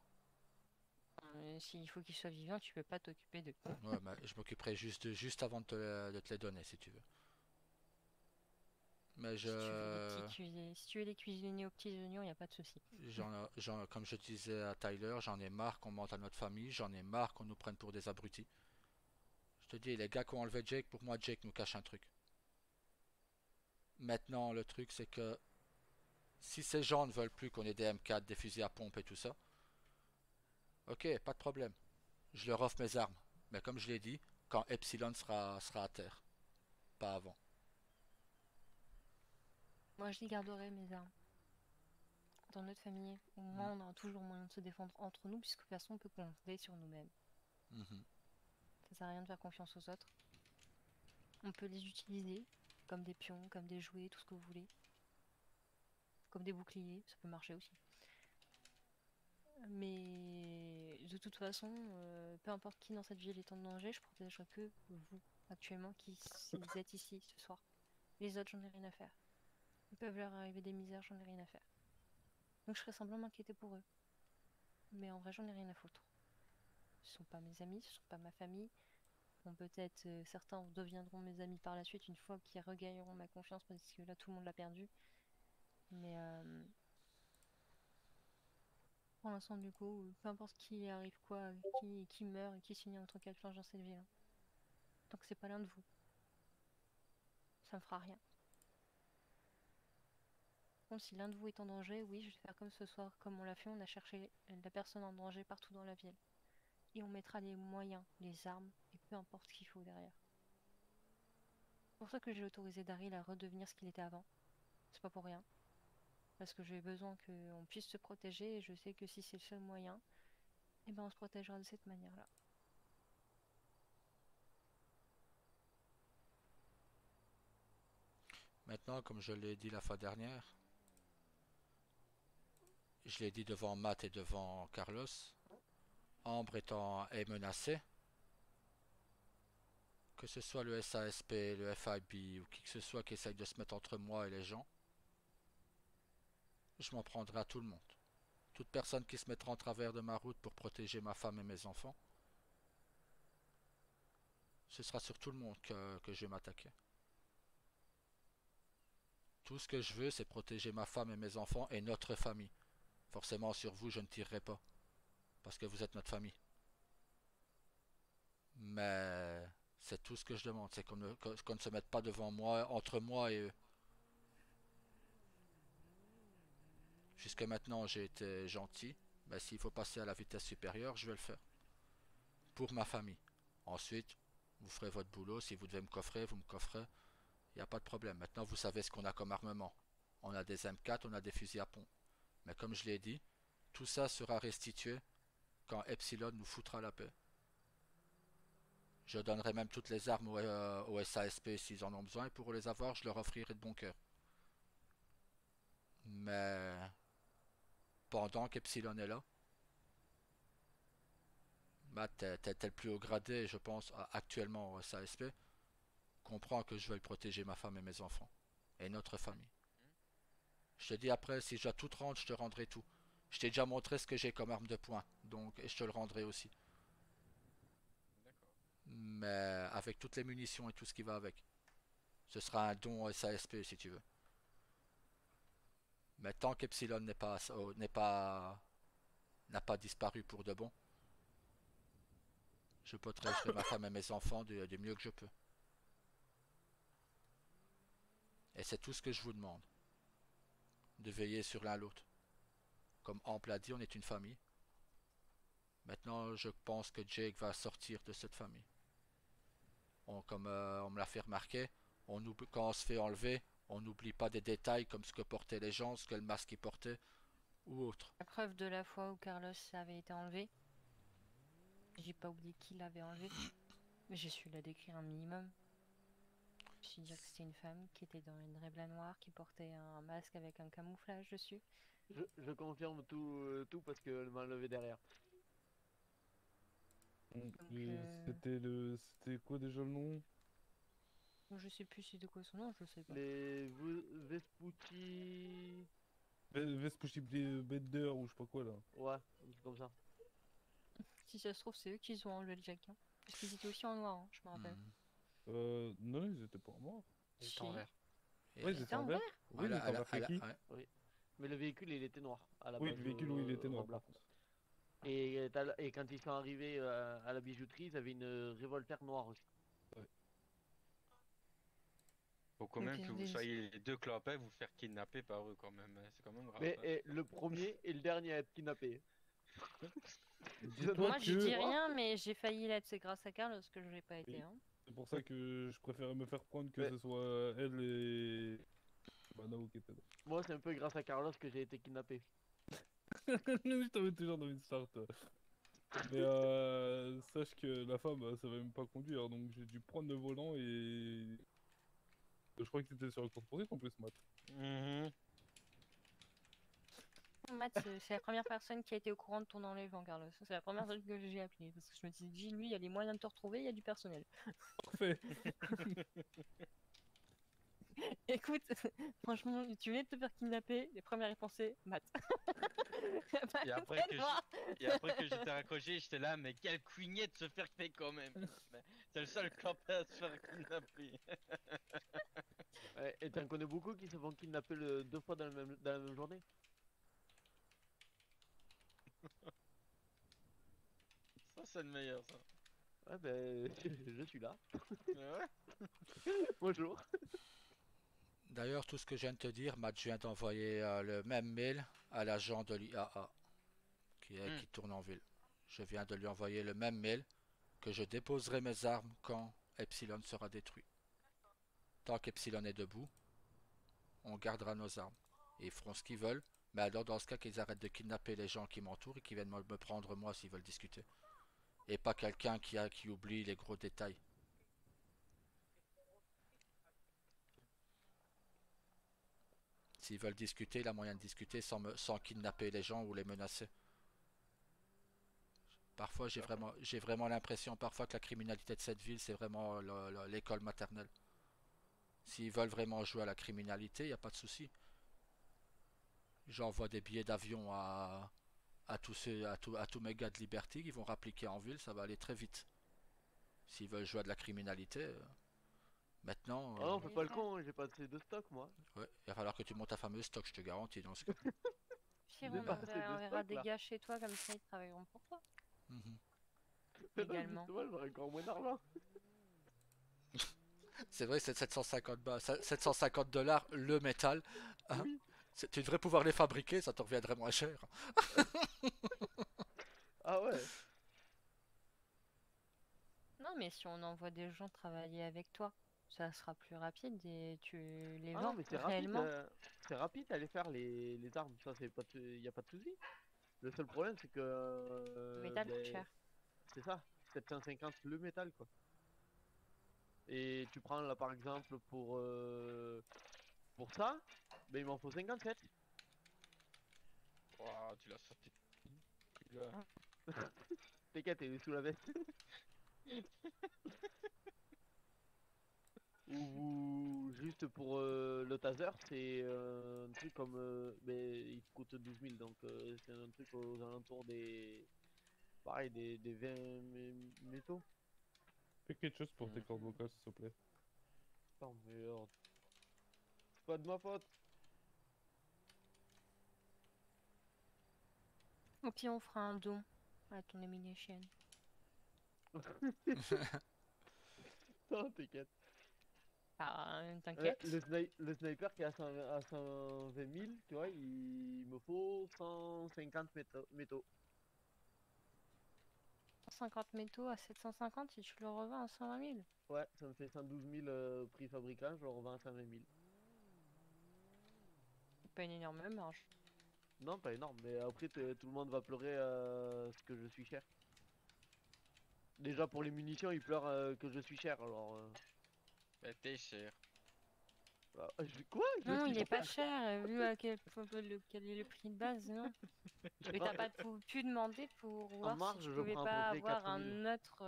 Speaker 2: S'il faut qu'ils soient vivants, tu peux pas t'occuper d'eux.
Speaker 1: Ouais, mais je m'occuperai juste avant de te les donner si tu veux. Mais
Speaker 2: Si tu veux les cuisiner aux petits oignons, y a pas de souci.
Speaker 1: Comme je disais à Tyler, j'en ai marre qu'on mente à notre famille, j'en ai marre qu'on nous prenne pour des abrutis. Je te dis, les gars qui ont enlevé Jake, pour moi Jake nous cache un truc. Maintenant, le truc c'est que si ces gens ne veulent plus qu'on ait des M4, des fusils à pompe et tout ça, ok, pas de problème. Je leur offre mes armes. Mais comme je l'ai dit, quand Epsilon sera à terre. Pas avant.
Speaker 2: Moi, je les garderai, mes armes. Dans notre famille, au moins, on aura toujours moyen de se défendre entre nous, puisque de toute façon, on peut compter sur nous-mêmes. Ça sert à rien de faire confiance aux autres. On peut les utiliser comme des pions, comme des jouets, tout ce que vous voulez. Comme des boucliers, ça peut marcher aussi. Mais de toute façon, peu importe qui dans cette ville est en danger, je protégerai que vous, actuellement, qui êtes ici ce soir. Les autres, j'en ai rien à faire. Il peuvent leur arriver des misères, j'en ai rien à faire. Donc je ferai semblant de m'inquiéter pour eux. Mais en vrai, j'en ai rien à foutre. Ce sont pas mes amis, ce sont pas ma famille. Bon, peut-être certains deviendront mes amis par la suite une fois qu'ils regagneront ma confiance parce que là tout le monde l'a perdu. Mais pour l'instant, du coup, peu importe qui arrive quoi, qui meurt et qui finit entre quatre planches dans cette ville. Tant que c'est pas l'un de vous, ça me fera rien. Bon, si l'un de vous est en danger, oui, je vais faire comme ce soir, comme on l'a fait, on a cherché la personne en danger partout dans la ville. Et on mettra les moyens, les armes, et peu importe ce qu'il faut derrière. C'est pour ça que j'ai autorisé Daryl à redevenir ce qu'il était avant. C'est pas pour rien. Parce que j'ai besoin qu'on puisse se protéger, et je sais que si c'est le seul moyen, eh ben on se protégera de cette manière-là.
Speaker 1: Maintenant, comme je l'ai dit la fois dernière, je l'ai dit devant Matt et devant Carlos, Ambre est menacée. Que ce soit le SASP, le FIB ou qui que ce soit qui essaye de se mettre entre moi et les gens, je m'en prendrai à tout le monde. Toute personne qui se mettra en travers de ma route pour protéger ma femme et mes enfants, ce sera sur tout le monde que je vais m'attaquer. Tout ce que je veux, c'est protéger ma femme et mes enfants et notre famille. Forcément, sur vous, je ne tirerai pas. Parce que vous êtes notre famille. Mais c'est tout ce que je demande. C'est qu'on ne se mette pas devant moi, entre moi et eux. Jusque maintenant, j'ai été gentil. Mais s'il faut passer à la vitesse supérieure, je vais le faire. Pour ma famille. Ensuite, vous ferez votre boulot. Si vous devez me coffrer, vous me coffrez. Il n'y a pas de problème. Maintenant, vous savez ce qu'on a comme armement. On a des M4, on a des fusils à pompe. Mais comme je l'ai dit, tout ça sera restitué quand Epsilon nous foutra la paix. Je donnerai même toutes les armes au SASP s'ils en ont besoin et pour les avoir, je leur offrirai de bon cœur. Mais pendant qu'Epsilon est là, Matt, t'es le plus haut gradé, je pense, actuellement au SASP, comprends que je veuille protéger ma femme et mes enfants. Et notre famille. Je te dis après, si je dois tout te rendre, je te rendrai tout. Je t'ai déjà montré ce que j'ai comme arme de poing, donc et je te le rendrai aussi. Mais avec toutes les munitions et tout ce qui va avec. Ce sera un don au SASP si tu veux. Mais tant qu'Epsilon n'a pas disparu pour de bon, je protégerai ma femme et mes enfants du mieux que je peux. Et c'est tout ce que je vous demande. De veiller sur l'un l'autre. Comme Ample a dit, on est une famille. Maintenant, je pense que Jake va sortir de cette famille. Comme on me l'a fait remarquer, Quand on se fait enlever, on n'oublie pas des détails comme ce que portaient les gens, ce que le masque qu'ils portaient ou autre.
Speaker 2: La preuve de la fois où Carlos avait été enlevé. J'ai pas oublié qui l'avait enlevé. Mais j'ai su la décrire un minimum. Je suis dire que c'était une femme qui était dans une rébla noire, qui portait un masque avec un camouflage dessus.
Speaker 12: Je confirme tout parce qu'elle m'a enlevé derrière.
Speaker 4: C'était quoi déjà le nom?
Speaker 2: Je sais plus c'était quoi son nom, je sais pas.
Speaker 12: Les Vespucci...
Speaker 4: Vespucci Bender ou je sais pas quoi là.
Speaker 12: Ouais, c'est comme ça.
Speaker 2: Si ça se trouve, c'est eux qui ont enlevé le Jack. Hein. Parce qu'ils étaient aussi en noir, hein, je me rappelle.
Speaker 4: Non, ils étaient pas en noir.
Speaker 9: Ils étaient en vert.
Speaker 4: Ouais, ils étaient en vert. Oui, ils étaient en vert kaki.
Speaker 12: Oui. Mais le véhicule, il était noir à la base.
Speaker 4: Oui, le véhicule, oui, il était noir. Par contre.
Speaker 12: Et quand ils sont arrivés à la bijouterie, ils avaient une Revolter noire aussi.
Speaker 5: Faut quand même que vous soyez les deux clopets, vous faire kidnapper par eux quand même. C'est quand même grave.
Speaker 12: Mais le premier et le dernier à être kidnappé.
Speaker 2: Moi, je dis rien, mais j'ai failli l'être. C'est grâce à Carlos que je l'ai pas été. Hein.
Speaker 4: C'est pour ça que je préférais me faire prendre que ce soit elle et Manao qui étaient là.
Speaker 12: Moi, c'est un peu grâce à Carlos que j'ai été kidnappé.
Speaker 4: Je t'avais toujours dans une start. Mais sache que la femme, elle savait même pas conduire, donc j'ai dû prendre le volant et... Je crois que c'était sur le course-poursuite en plus, Matt.
Speaker 2: Matt, c'est la première personne qui a été au courant de ton enlèvement, Carlos. C'est la première personne que j'ai appelée. Parce que je me suis dit, lui, il y a les moyens de te retrouver, il y a du personnel.
Speaker 4: Parfait.
Speaker 2: Écoute, franchement, tu venais de te faire kidnapper, les premières pensées, Matt.
Speaker 5: Et après que j'étais raccroché, j'étais là, mais quelle couignette de se faire fait quand même. C'est le seul clopet à se faire kidnapper.
Speaker 12: Et t'en connais beaucoup qui se font kidnapper 2 fois dans la même journée.
Speaker 5: Ça, c'est le meilleur, ça.
Speaker 12: Ouais, ben, je suis là.
Speaker 5: Ouais.
Speaker 12: Bonjour.
Speaker 1: D'ailleurs, tout ce que je viens de te dire, Matt, je viens d'envoyer le même mail à l'agent de l'IAA qui tourne en ville. Je viens de lui envoyer le même mail que je déposerai mes armes quand Epsilon sera détruit. Tant qu'Epsilon est debout, on gardera nos armes. Et ils feront ce qu'ils veulent, mais alors dans ce cas qu'ils arrêtent de kidnapper les gens qui m'entourent et qui viennent me prendre moi s'ils veulent discuter. Et pas quelqu'un qui oublie les gros détails. S'ils veulent discuter, il a moyen de discuter sans kidnapper les gens ou les menacer. Parfois, j'ai vraiment l'impression parfois que la criminalité de cette ville, c'est vraiment l'école maternelle. S'ils veulent vraiment jouer à la criminalité, il n'y a pas de souci. J'envoie des billets d'avion à tous mes gars de Liberty qui vont rappliquer en ville, ça va aller très vite. S'ils veulent jouer à de la criminalité, maintenant...
Speaker 12: Ah non, fais pas le con, j'ai pas assez de stock moi.
Speaker 1: Ouais, il va falloir que tu montes ta fameuse stock, je te garantis dans ce cas.
Speaker 2: Pire, on verra des gars chez toi, comme ça ils travailleront pour toi. Également.
Speaker 12: Justement, j'aurais encore moins d'argent.
Speaker 1: C'est vrai, c'est 750 $, le métal. Hein,
Speaker 12: oui.
Speaker 1: Tu devrais pouvoir les fabriquer, ça te reviendrait moins cher.
Speaker 12: Ah ouais.
Speaker 2: Non, mais si on envoie des gens travailler avec toi, ça sera plus rapide et tu les vends réellement.
Speaker 12: C'est rapide d'aller faire les armes, ça c'est pas y a pas de souci. Le seul problème c'est que
Speaker 2: le métal coûte cher.
Speaker 12: C'est ça, 750 le métal quoi. Et tu prends là par exemple pour ça, ben il m'en faut 57.
Speaker 5: Wow, tu l'as sorti.
Speaker 12: T'inquiète, il est sous la veste. Ou juste pour le taser, c'est un truc comme mais il coûte 12 000 donc c'est un truc aux alentours des pareil des 20 métaux.
Speaker 4: Fais quelque chose pour tes cordes vocales s'il te plaît.
Speaker 12: Oh merde. C'est pas de ma faute.
Speaker 2: Au pire on fera un don à ton émination.
Speaker 12: Non t'inquiète.
Speaker 2: Ah, t'inquiète.
Speaker 12: Le sniper qui est à 120 000, tu vois, il me faut 150 métaux.
Speaker 2: 150 métaux à 750 et tu le revends à 120 000.
Speaker 12: Ouais, ça me fait 112 000 prix fabricant, je le revends à 120 000.
Speaker 2: C'est pas une énorme marge.
Speaker 12: Non, pas énorme, mais après tout le monde va pleurer ce que je suis cher. Déjà pour les munitions, ils pleurent que je suis cher, alors...
Speaker 5: Bah t'es cher.
Speaker 12: Bah, quoi? Je
Speaker 2: Non,
Speaker 12: suis
Speaker 2: il est pas
Speaker 12: cher.
Speaker 2: cher, vu à quel est le prix de base, non. Mais t'as pas pu demander pour voir si
Speaker 12: marge,
Speaker 2: tu
Speaker 12: je
Speaker 2: pouvais
Speaker 12: prends à peu
Speaker 2: pas
Speaker 12: près
Speaker 2: avoir
Speaker 12: 4 000.
Speaker 2: un autre...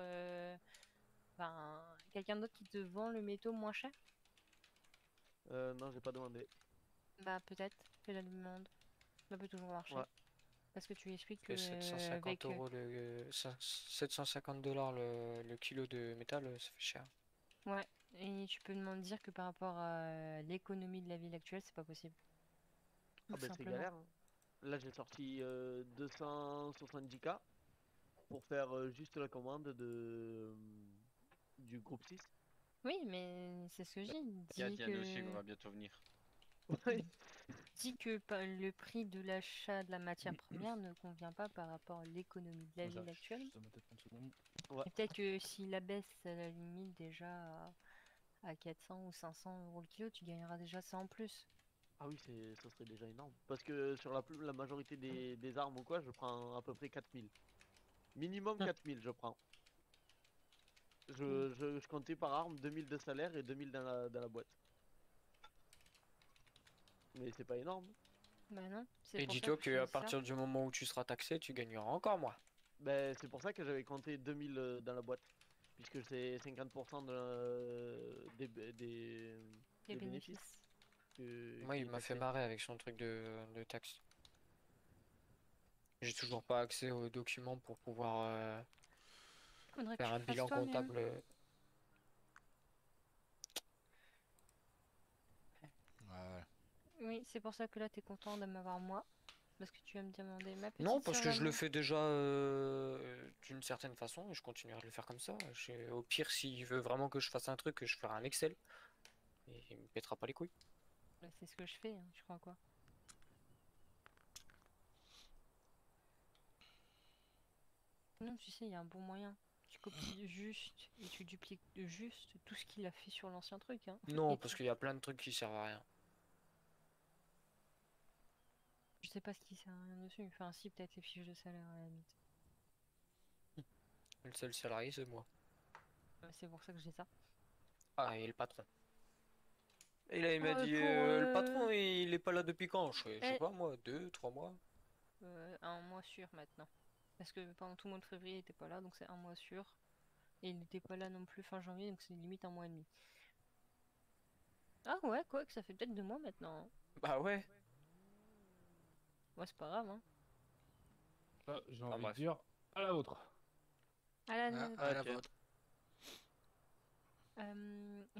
Speaker 2: Enfin, quelqu'un d'autre qui te vend le métaux moins cher?
Speaker 12: Non, j'ai pas demandé.
Speaker 2: Bah peut-être, fais la demande. Ça peut toujours marcher.
Speaker 12: Ouais.
Speaker 2: Parce que tu expliques que
Speaker 9: Et 750
Speaker 2: avec...
Speaker 9: euros, 750 $ le kilo de métal, ça fait cher.
Speaker 2: Ouais, et tu peux demander dire que par rapport à l'économie de la ville actuelle, c'est pas possible.
Speaker 12: Ah
Speaker 2: Tout
Speaker 12: bah c'est
Speaker 2: simplement.
Speaker 12: galère. Hein. Là j'ai sorti 270K pour faire juste la commande du groupe 6.
Speaker 2: Oui, mais c'est ce que je dis. Dis
Speaker 5: Diane aussi va bientôt venir.
Speaker 2: Dis que le prix de l'achat de la matière première ne convient pas par rapport à l'économie de la ville actuelle.
Speaker 12: Ouais.
Speaker 2: Et peut-être que s'il la baisse à la limite déjà à 400 ou 500 euros le kilo, tu gagneras déjà ça en plus.
Speaker 12: Ah oui, ça serait déjà énorme. Parce que sur la majorité des armes ou quoi, je prends à peu près 4000. Minimum 4000 je prends. Je comptais par arme 2000 de salaire et 2000 dans la boîte. Mais c'est pas énorme.
Speaker 2: Bah non.
Speaker 9: Et dis-toi qu'à partir du moment où tu seras taxé, tu gagneras encore moins.
Speaker 12: Ben, c'est pour ça que j'avais compté 2000 dans la boîte. Puisque c'est 50% des bénéfices.
Speaker 9: Moi, il m'a fait marrer avec son truc de taxe. J'ai toujours pas accès aux documents pour pouvoir faire un bilan comptable.
Speaker 1: Ouais.
Speaker 2: Oui, c'est pour ça que là, t'es content de m'avoir moi. Parce que tu vas me demander ma petite
Speaker 9: Non, parce
Speaker 2: sœur
Speaker 9: que je le
Speaker 2: Manon.
Speaker 9: fais déjà d'une certaine façon et je continuerai de le faire comme ça. Au pire, s'il veut vraiment que je fasse un truc, je ferai un Excel. Et il me pètera pas les couilles.
Speaker 2: Bah, c'est ce que je fais, hein. Tu crois quoi? Non, tu sais, il y a un bon moyen. Tu copies juste et tu dupliques juste tout ce qu'il a fait sur l'ancien truc, hein.
Speaker 9: Non,
Speaker 2: Et
Speaker 9: parce qu'il y a plein de trucs qui servent à rien.
Speaker 2: je sais pas ce qui sert à rien dessus. Enfin, si, peut-être les fiches de salaire à la limite.
Speaker 9: Le seul salarié, c'est moi.
Speaker 2: C'est pour ça que j'ai ça.
Speaker 9: Ah, et le patron. Et là, il m'a
Speaker 2: Ouais,
Speaker 9: dit,
Speaker 2: pour,
Speaker 9: le patron, il est pas là depuis quand? Je sais
Speaker 2: Eh.
Speaker 9: pas, moi, 2, 3 mois.
Speaker 2: Un mois sûr maintenant. Parce que pendant tout le mois de février, il était pas là, donc c'est un mois sûr. Et il n'était pas là non plus fin janvier, donc c'est limite un mois et demi. Ah ouais, quoi que ça fait peut-être 2 mois maintenant. Hein.
Speaker 9: Bah ouais.
Speaker 2: Ouais, c'est pas grave, hein.
Speaker 4: Ah, j'ai envie de dire à la vôtre.
Speaker 2: À la nôtre.
Speaker 1: À la vôtre.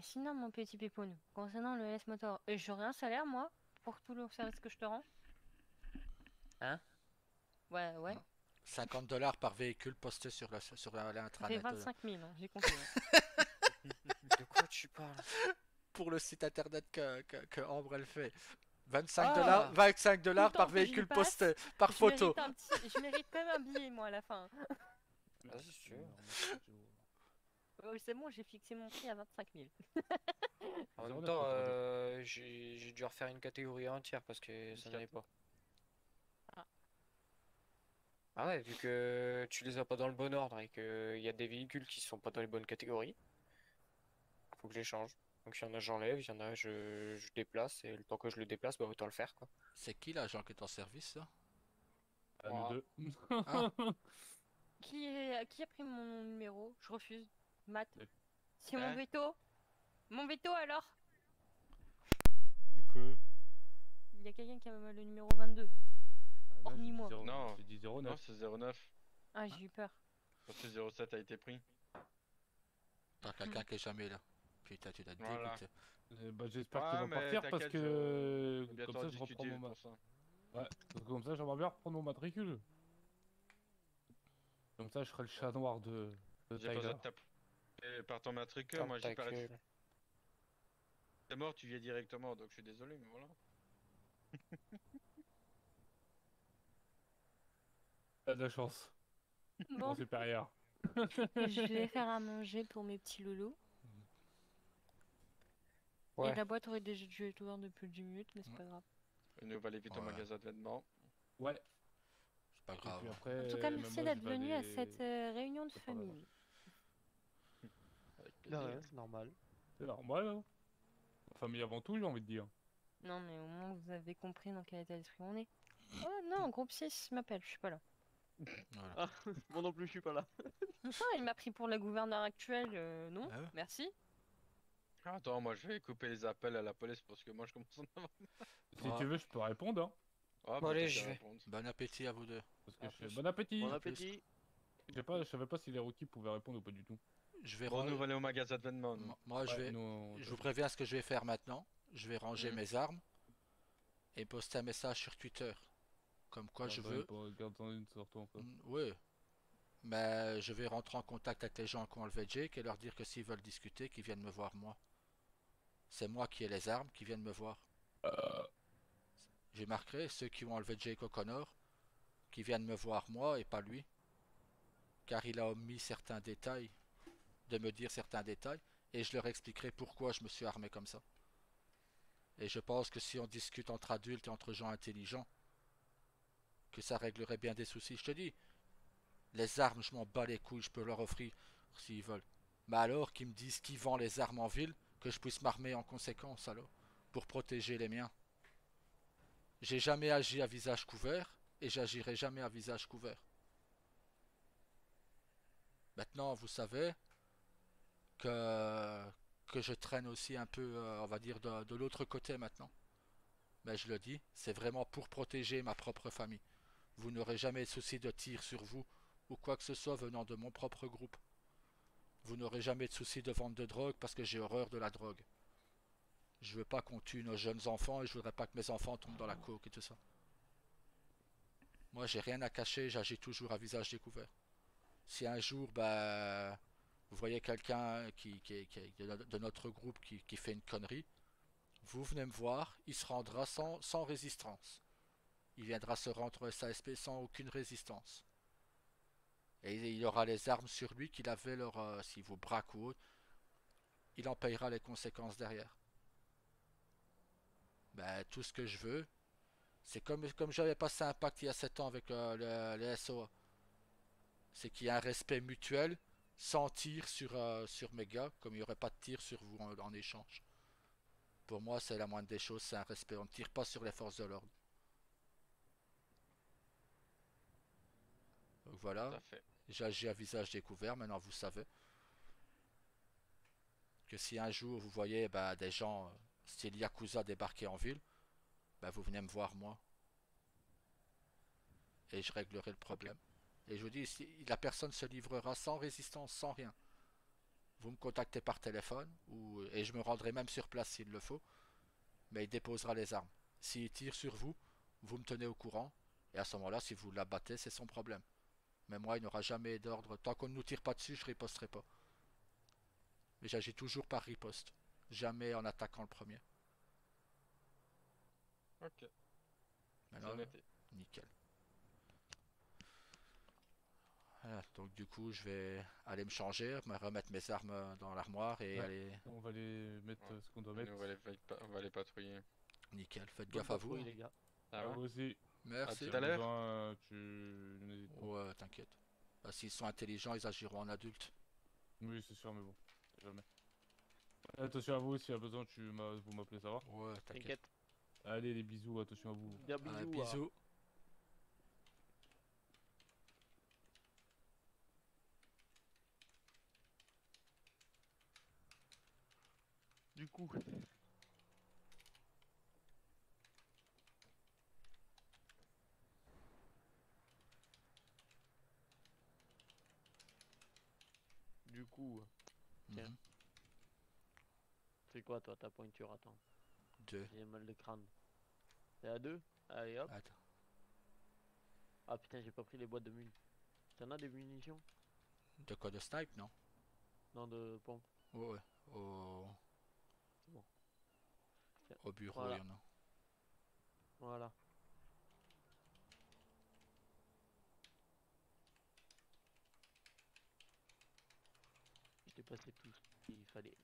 Speaker 2: Sinon, mon petit Pépone, concernant le LS Motor, j'aurai un salaire, moi, pour tout le service que je te rends?
Speaker 9: Hein?
Speaker 2: Ouais, ouais.
Speaker 1: 50 $ par véhicule posté sur
Speaker 2: Ça fait
Speaker 1: l'intranet.
Speaker 2: 25 000, hein, j'ai compris.
Speaker 9: De quoi tu parles?
Speaker 1: Pour le site internet que Ambre elle fait. 25
Speaker 2: Ah.
Speaker 1: $, 25
Speaker 2: Tout le
Speaker 1: $
Speaker 2: temps
Speaker 1: par
Speaker 2: que j'y
Speaker 1: véhicule
Speaker 2: passe,
Speaker 1: posté, par photo.
Speaker 2: Je mérite quand même un billet, moi, à la fin.
Speaker 9: Vas-y, si tu veux.
Speaker 2: C'est bon, j'ai fixé mon prix à 25 000.
Speaker 9: En même temps, j'ai dû refaire une catégorie entière parce que ça n'allait pas.
Speaker 2: Ah.
Speaker 9: Ah ouais, vu que tu les as pas dans le bon ordre et qu'il y a des véhicules qui sont pas dans les bonnes catégories, faut que je les change. Donc il y en a j'enlève, il y en a je déplace et le temps que je le déplace, bah autant le faire quoi.
Speaker 1: C'est qui l'agent qui est en service là?
Speaker 4: Nous deux.
Speaker 1: Ah.
Speaker 2: Qui a pris mon numéro? Je refuse. Matt. C'est mon
Speaker 5: Hein?
Speaker 2: veto. Mon veto alors?
Speaker 5: Du coup.
Speaker 2: Il y a quelqu'un qui a le numéro 22. Hormis moi.
Speaker 5: Non,
Speaker 4: j'ai dit 09.
Speaker 5: Non, c'est 09.
Speaker 2: Ah, j'ai eu peur.
Speaker 5: Parce que 07 a été pris.
Speaker 1: T'as quelqu'un qui est jamais là. Putain, tu dois te
Speaker 5: Voilà.
Speaker 1: dégoûter.
Speaker 4: Bah, j'espère qu'il va
Speaker 5: mais
Speaker 4: partir parce
Speaker 5: t'inquiète,
Speaker 4: que
Speaker 5: on va bientôt
Speaker 4: comme ça
Speaker 5: en
Speaker 4: je reprends
Speaker 5: discuter
Speaker 4: mon
Speaker 5: pour ça.
Speaker 4: Ouais, parce que comme ça j'aimerais bien reprendre mon matricule. Comme ça je serai le chat noir de
Speaker 5: J'ai pas
Speaker 4: Tiger.
Speaker 5: besoin de taper par ton matricule, moi j'ai pas resté. T'es mort, tu viens directement, donc je suis désolé, mais voilà.
Speaker 4: T'as de la chance.
Speaker 2: Bon.
Speaker 4: Mon supérieur.
Speaker 2: Je vais faire à manger pour mes petits loulous. Et
Speaker 9: Ouais.
Speaker 2: la boîte aurait déjà dû être ouverte depuis 10 minutes, mais c'est pas grave.
Speaker 5: Nous, on va aller vite au
Speaker 1: Ouais.
Speaker 5: magasin de vêtements.
Speaker 4: Ouais.
Speaker 1: C'est pas
Speaker 4: Et
Speaker 1: grave.
Speaker 4: puis
Speaker 1: hein.
Speaker 4: après,
Speaker 2: En tout cas,
Speaker 4: même
Speaker 2: merci
Speaker 4: moi,
Speaker 2: d'être
Speaker 4: je vais
Speaker 2: venu à
Speaker 4: aller-
Speaker 2: cette réunion de
Speaker 4: C'est pas grave.
Speaker 2: famille.
Speaker 5: Avec
Speaker 12: De
Speaker 5: plaisir.
Speaker 12: rien, c'est normal.
Speaker 4: C'est normal, hein. La famille avant tout, j'ai envie de dire.
Speaker 2: Non, mais au moins vous avez compris dans quel état d'esprit on est. Oh non, groupe 6 m'appelle, je suis pas là.
Speaker 1: Voilà.
Speaker 12: Ah, moi non plus, je suis pas là.
Speaker 2: Ah, il m'a pris pour la gouverneure actuelle, non,
Speaker 1: Ah ouais.
Speaker 2: merci.
Speaker 5: Attends, moi je vais couper les appels à la police parce que moi je commence à en avoir.
Speaker 4: Si
Speaker 1: Ouais.
Speaker 4: tu veux, je peux répondre, hein.
Speaker 5: Ah,
Speaker 9: Bon,
Speaker 5: bah,
Speaker 9: allez,
Speaker 5: t'as
Speaker 9: j'y
Speaker 5: qu'à
Speaker 9: vais.
Speaker 5: répondre.
Speaker 1: Bon appétit à vous deux.
Speaker 4: Parce que
Speaker 5: À
Speaker 4: je fais
Speaker 5: plus.
Speaker 4: bon appétit.
Speaker 12: Bon
Speaker 1: À plus.
Speaker 12: appétit.
Speaker 4: Je savais pas si les rookies pouvaient répondre ou pas du tout.
Speaker 1: Je vais
Speaker 5: Bon,
Speaker 1: ran-
Speaker 5: nous, on va aller au magasin de vêtements, nous.
Speaker 1: Moi, je
Speaker 4: Ouais,
Speaker 1: vais.
Speaker 4: nous,
Speaker 1: Je vous préviens ce que je vais faire maintenant. Je vais ranger
Speaker 5: Mhm.
Speaker 1: mes armes et poster un message sur Twitter. Comme quoi je veux.
Speaker 4: Garde-en une sortant encore.
Speaker 1: Oui. Mais je vais rentrer en contact avec les gens qui ont enlevé Jake et leur dire que s'ils veulent discuter, qu'ils viennent me voir moi. C'est moi qui ai les armes, qui viennent me voir. J'ai marqué ceux qui ont enlevé Jake O'Connor, qui viennent me voir moi et pas lui. Car il a omis certains détails, de me dire certains détails, et je leur expliquerai pourquoi je me suis armé comme ça. Et je pense que si on discute entre adultes et entre gens intelligents, que ça réglerait bien des soucis. Je te dis, les armes, je m'en bats les couilles, je peux leur offrir s'ils veulent. Mais alors qu'ils me disent qui vend les armes en ville, que je puisse m'armer en conséquence alors, pour protéger les miens. J'ai jamais agi à visage couvert, et j'agirai jamais à visage couvert. Maintenant, vous savez que, que je traîne aussi un peu, on va dire, de l'autre côté maintenant. Mais je le dis, c'est vraiment pour protéger ma propre famille. Vous n'aurez jamais de souci de tir sur vous ou quoi que ce soit venant de mon propre groupe. Vous n'aurez jamais de souci de vente de drogue parce que j'ai horreur de la drogue. Je veux pas qu'on tue nos jeunes enfants et je voudrais pas que mes enfants tombent dans la coke et tout ça. Moi, j'ai rien à cacher, j'agis toujours à visage découvert. Si un jour, bah, vous voyez quelqu'un de notre groupe qui fait une connerie, vous venez me voir, il se rendra sans résistance. Il viendra se rendre au SASP sans aucune résistance. Et il aura les armes sur lui qu'il avait s'il vous braque ou autre, il en payera les conséquences derrière. Ben, tout ce que je veux, c'est comme j'avais passé un pacte il y a 7 ans avec les SOA. C'est qu'il y a un respect mutuel, sans tir sur mes gars, comme il n'y aurait pas de tir sur vous en échange. Pour moi, c'est la moindre des choses, c'est un respect. On ne tire pas sur les forces de l'ordre. Donc
Speaker 5: Tout
Speaker 1: voilà,
Speaker 5: à fait.
Speaker 1: j'agis à visage découvert, maintenant vous savez. Que si un jour vous voyez bah, des gens style Yakuza débarquer en ville, bah, vous venez me voir moi. Et je réglerai le problème. Et je vous dis, si la personne se livrera sans résistance, sans rien. Vous me contactez par téléphone, et je me rendrai même sur place s'il le faut, mais il déposera les armes. S'il tire sur vous, vous me tenez au courant, et à ce moment-là, si vous l'abattez, c'est son problème. Mais moi, il n'y aura jamais d'ordre. Tant qu'on ne nous tire pas dessus, je riposterai pas. Mais j'agis toujours par riposte. Jamais en attaquant le premier.
Speaker 5: Ok.
Speaker 1: Maintenant,
Speaker 5: C'est noté.
Speaker 1: nickel. Voilà, donc du coup, je vais aller me changer, me remettre mes armes dans l'armoire et
Speaker 4: Ouais.
Speaker 1: aller...
Speaker 4: On va les mettre ce qu'on doit
Speaker 5: Nous,
Speaker 4: mettre.
Speaker 5: on va les patrouiller.
Speaker 1: Nickel, faites
Speaker 12: Bonne
Speaker 1: gaffe à vous.
Speaker 12: patrouille,
Speaker 1: hein.
Speaker 12: les gars.
Speaker 5: Ça
Speaker 4: Ah,
Speaker 5: va
Speaker 4: vous aussi.
Speaker 1: Merci.
Speaker 5: tout à l'heure.
Speaker 4: Besoin, tu n'hésites pas.
Speaker 1: Ouais, t'inquiète. Bah, s'ils sont intelligents, ils agiront en adultes.
Speaker 4: Oui, c'est sûr, mais bon, jamais. Attention à vous, s'il y a besoin, vous m'appelez, ça va?
Speaker 1: Ouais, t'inquiète.
Speaker 12: T'inquiète.
Speaker 4: Allez, les bisous, attention à vous.
Speaker 12: Bien
Speaker 1: Ah,
Speaker 12: bisous.
Speaker 1: bisous.
Speaker 12: Du coup. Du coup, tiens.
Speaker 1: Mhm.
Speaker 12: C'est quoi toi ta pointure? Attends.
Speaker 1: 2.
Speaker 12: J'ai mal de crâne. C'est à 2? Allez hop.
Speaker 1: Attends.
Speaker 12: Ah putain, j'ai pas pris les boîtes de munitions. T'en as des munitions?
Speaker 1: De quoi de snipe, non?
Speaker 12: Non, de pompe.
Speaker 1: Ouais, ouais. Au...
Speaker 12: C'est bon. Tiens,
Speaker 1: Au bureau,
Speaker 12: voilà.
Speaker 1: il y en a.
Speaker 12: Voilà. passé tout ce qu'il fallait.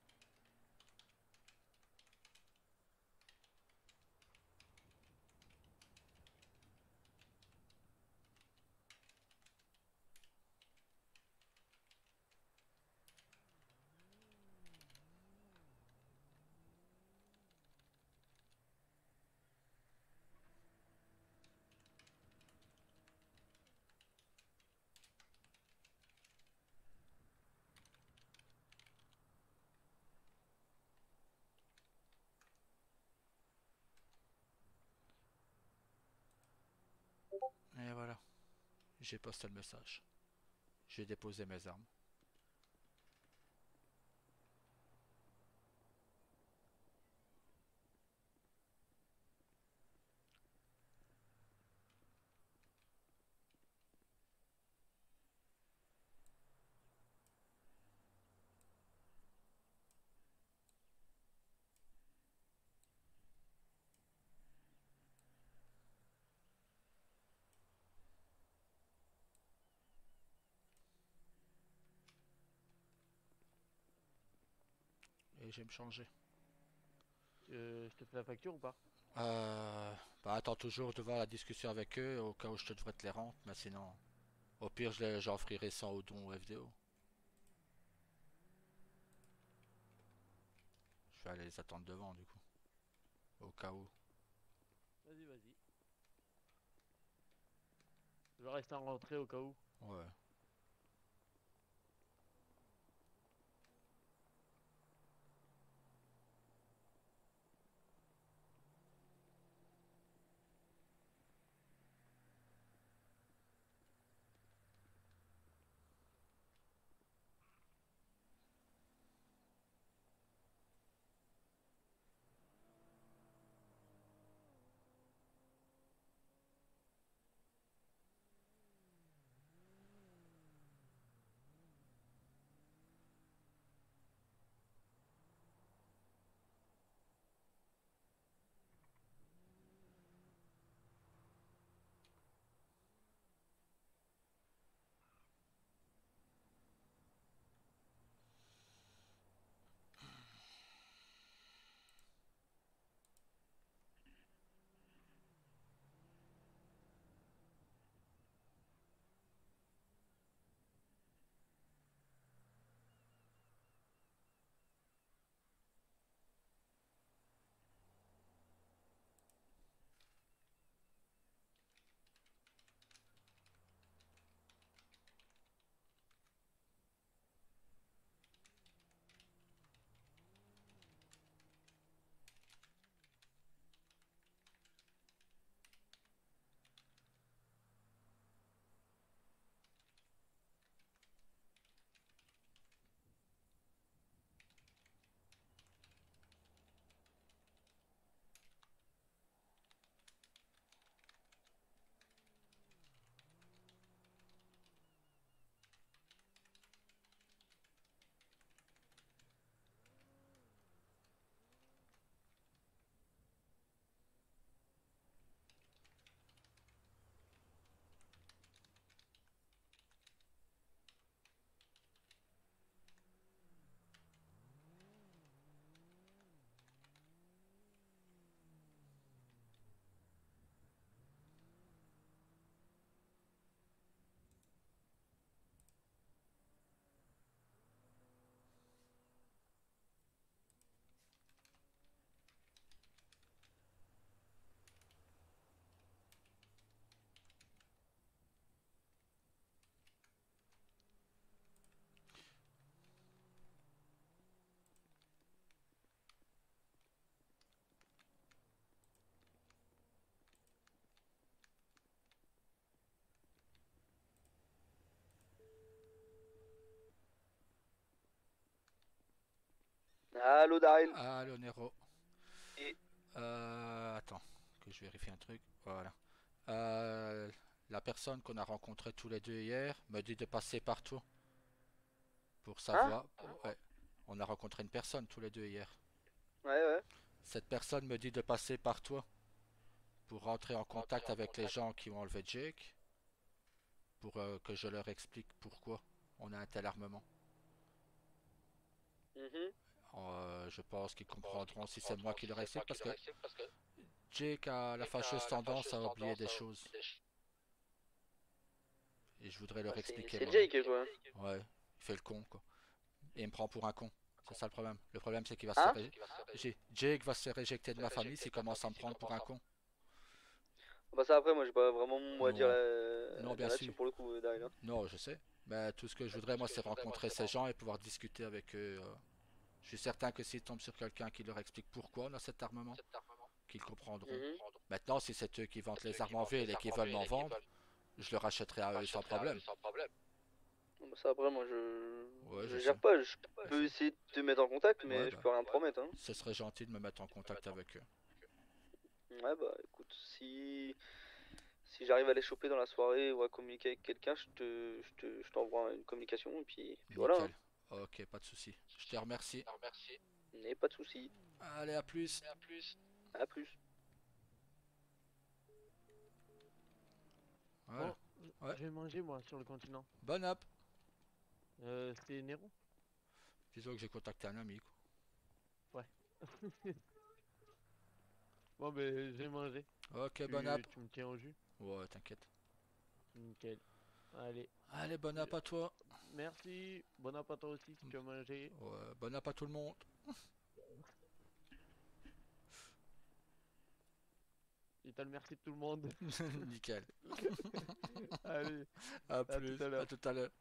Speaker 1: Et voilà, j'ai posté le message. J'ai déposé mes armes. Et je vais me changer.
Speaker 12: Je te fais la facture ou pas?
Speaker 1: Bah attends toujours de voir la discussion avec eux au cas où je te devrais te les rendre, mais sinon, au pire j'offrirai 100 au don au FDO. Je vais aller les attendre devant du coup, au cas où.
Speaker 12: Vas-y, vas-y. Je reste en rentrée au cas où.
Speaker 1: Ouais.
Speaker 13: Allô Daryl.
Speaker 1: Allô Nero.
Speaker 13: Et
Speaker 1: Attends, que je vérifie un truc. Voilà. La personne qu'on a rencontrée tous les deux hier me dit de passer par toi. Pour savoir. Ouais. On a rencontré une personne tous les deux hier.
Speaker 13: ouais.
Speaker 1: Cette personne me dit de passer par toi. Pour rentrer en contact avec les gens qui ont enlevé Jake. Pour que je leur explique pourquoi on a un tel armement. Je pense qu'ils comprendront si c'est moi qui leur explique parce que Jake a la fâcheuse tendance à oublier des choses. Et je voudrais leur expliquer.
Speaker 13: C'est
Speaker 1: moi.
Speaker 13: Jake, quoi.
Speaker 1: Ouais, il fait le con, quoi. Et il me prend pour un con. C'est ça le problème. Le problème, c'est qu'il va
Speaker 13: Hein
Speaker 1: se faire... Jake va se faire éjecter de ma famille s'il commence à me prendre pour un con.
Speaker 13: Bah ça après, moi j'ai pas vraiment mon mot à dire
Speaker 1: Non, bien
Speaker 13: là-dessus
Speaker 1: sûr.
Speaker 13: pour le coup, Daryl. Hein.
Speaker 1: Non, je sais. Mais tout ce que je voudrais, moi, c'est rencontrer ces gens et pouvoir discuter avec eux. Je suis certain que s'ils tombent sur quelqu'un qui leur explique pourquoi on a cet armement, qu'ils comprendront. Maintenant, si c'est eux qui vendent les armes en ville et qui veulent m'en vendre, je leur achèterai à eux sans problème.
Speaker 13: Bah ça après, moi je...
Speaker 1: Ouais,
Speaker 13: je
Speaker 1: je
Speaker 13: gère
Speaker 1: sais.
Speaker 13: pas, je peux essayer de te mettre en contact, mais
Speaker 1: Ouais,
Speaker 13: je
Speaker 1: bah,
Speaker 13: peux rien te promettre. Hein.
Speaker 1: ce serait gentil de me mettre en contact avec eux.
Speaker 13: Ouais bah écoute, si j'arrive à les choper dans la soirée ou à communiquer avec quelqu'un, je t'envoie une communication et puis voilà.
Speaker 1: Nickel.
Speaker 13: Hein.
Speaker 1: Ok, pas de souci. Je te remercie.
Speaker 13: Mais pas de soucis.
Speaker 1: Allez, à plus.
Speaker 13: À plus.
Speaker 1: Voilà.
Speaker 12: Bon, je vais manger moi sur le continent.
Speaker 1: Bon app.
Speaker 12: C'était Nero?
Speaker 1: Disons que j'ai contacté un ami, quoi.
Speaker 12: Ouais. Bon ben je vais manger.
Speaker 1: Ok, bon app.
Speaker 12: Tu me tiens au jus?
Speaker 1: Ouais, t'inquiète.
Speaker 12: Nickel. Allez.
Speaker 1: Allez, bon app à toi.
Speaker 12: Merci. Bon app à toi aussi si tu as mangé.
Speaker 1: Ouais, bon app à tout le monde.
Speaker 12: Et t'as le merci de tout le monde.
Speaker 1: Nickel.
Speaker 12: Allez.
Speaker 1: À plus. À tout à l'heure.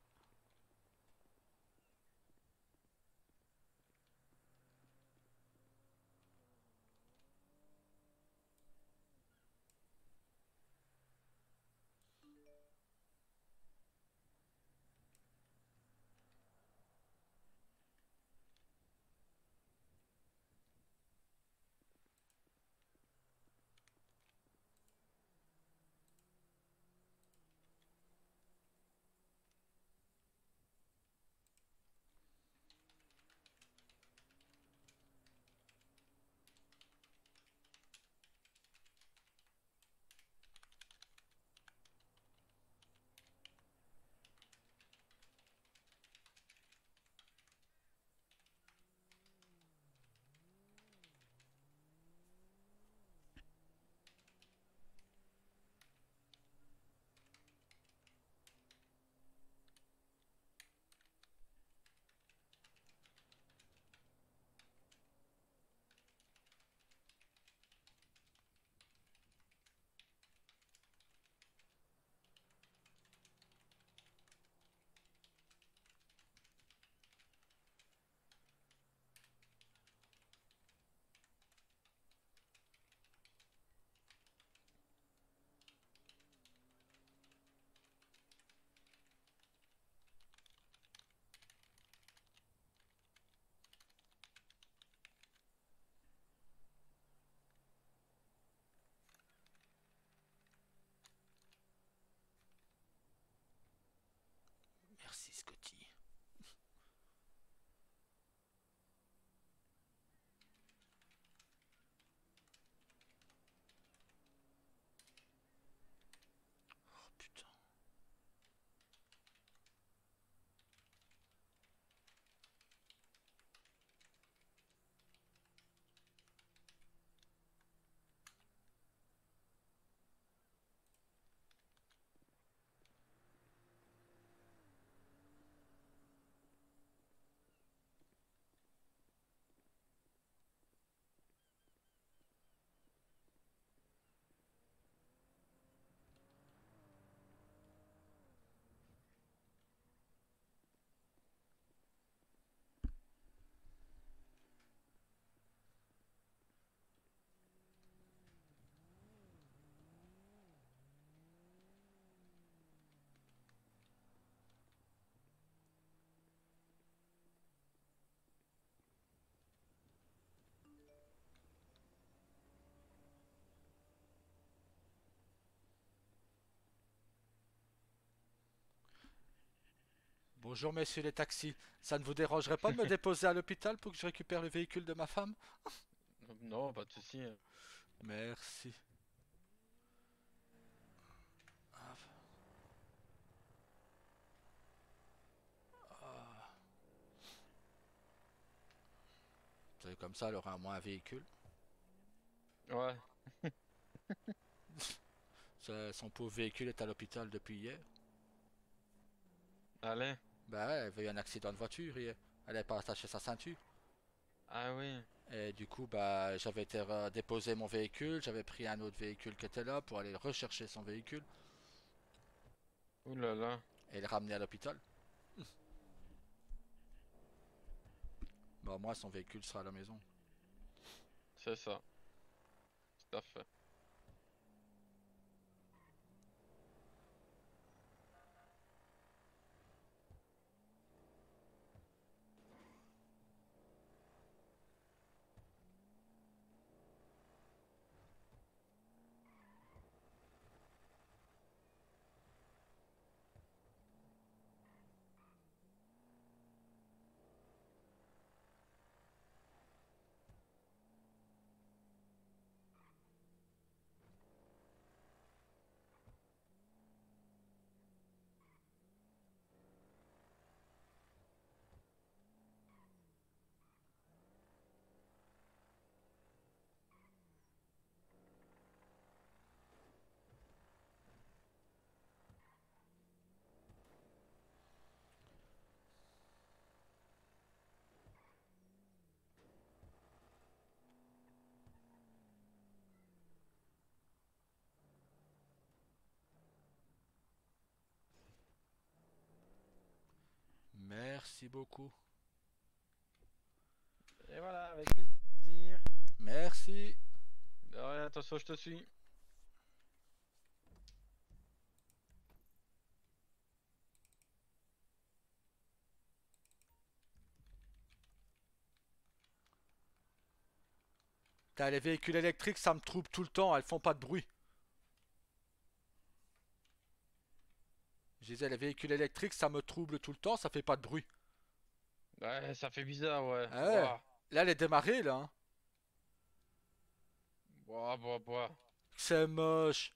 Speaker 1: Merci, Scotty. Oh putain. Bonjour messieurs les taxis, ça ne vous dérangerait pas de me déposer à l'hôpital pour que je récupère le véhicule de ma femme?
Speaker 5: Non, pas de soucis.
Speaker 1: Merci. Ah. Ah. Comme ça, elle aura moins un véhicule.
Speaker 5: Ouais.
Speaker 1: Son pauvre véhicule est à l'hôpital depuis hier.
Speaker 5: Allez.
Speaker 1: Bah ouais, elle avait eu un accident de voiture hier. Elle n'avait pas attaché sa ceinture.
Speaker 5: Ah oui.
Speaker 1: Et du coup, bah, j'avais été déposer mon véhicule. J'avais pris un autre véhicule qui était là pour aller rechercher son véhicule.
Speaker 5: Ouh là là.
Speaker 1: Et le ramener à l'hôpital. Bon, moi, son véhicule sera à la maison.
Speaker 5: C'est ça. Tout à fait.
Speaker 1: Merci beaucoup.
Speaker 5: Et voilà, avec plaisir.
Speaker 1: Merci.
Speaker 5: De rien, attention, je te suis.
Speaker 1: T'as les véhicules électriques, ça me trouble tout le temps, elles font pas de bruit. Je disais, les véhicules électriques, ça me trouble tout le temps, ça fait pas de bruit.
Speaker 5: Ouais, ça fait bizarre, ouais.
Speaker 1: Ah ouais.
Speaker 5: Ouah.
Speaker 1: Là, elle est démarrée, là. Hein.
Speaker 5: Bois.
Speaker 1: C'est moche.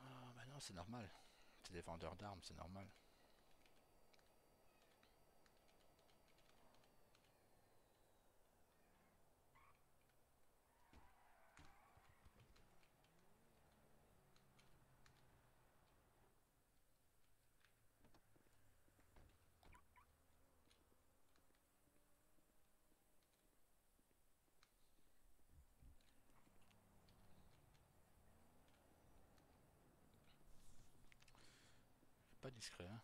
Speaker 1: Ah, bah non, c'est normal. C'est des vendeurs d'armes, c'est normal. Pas discret, hein.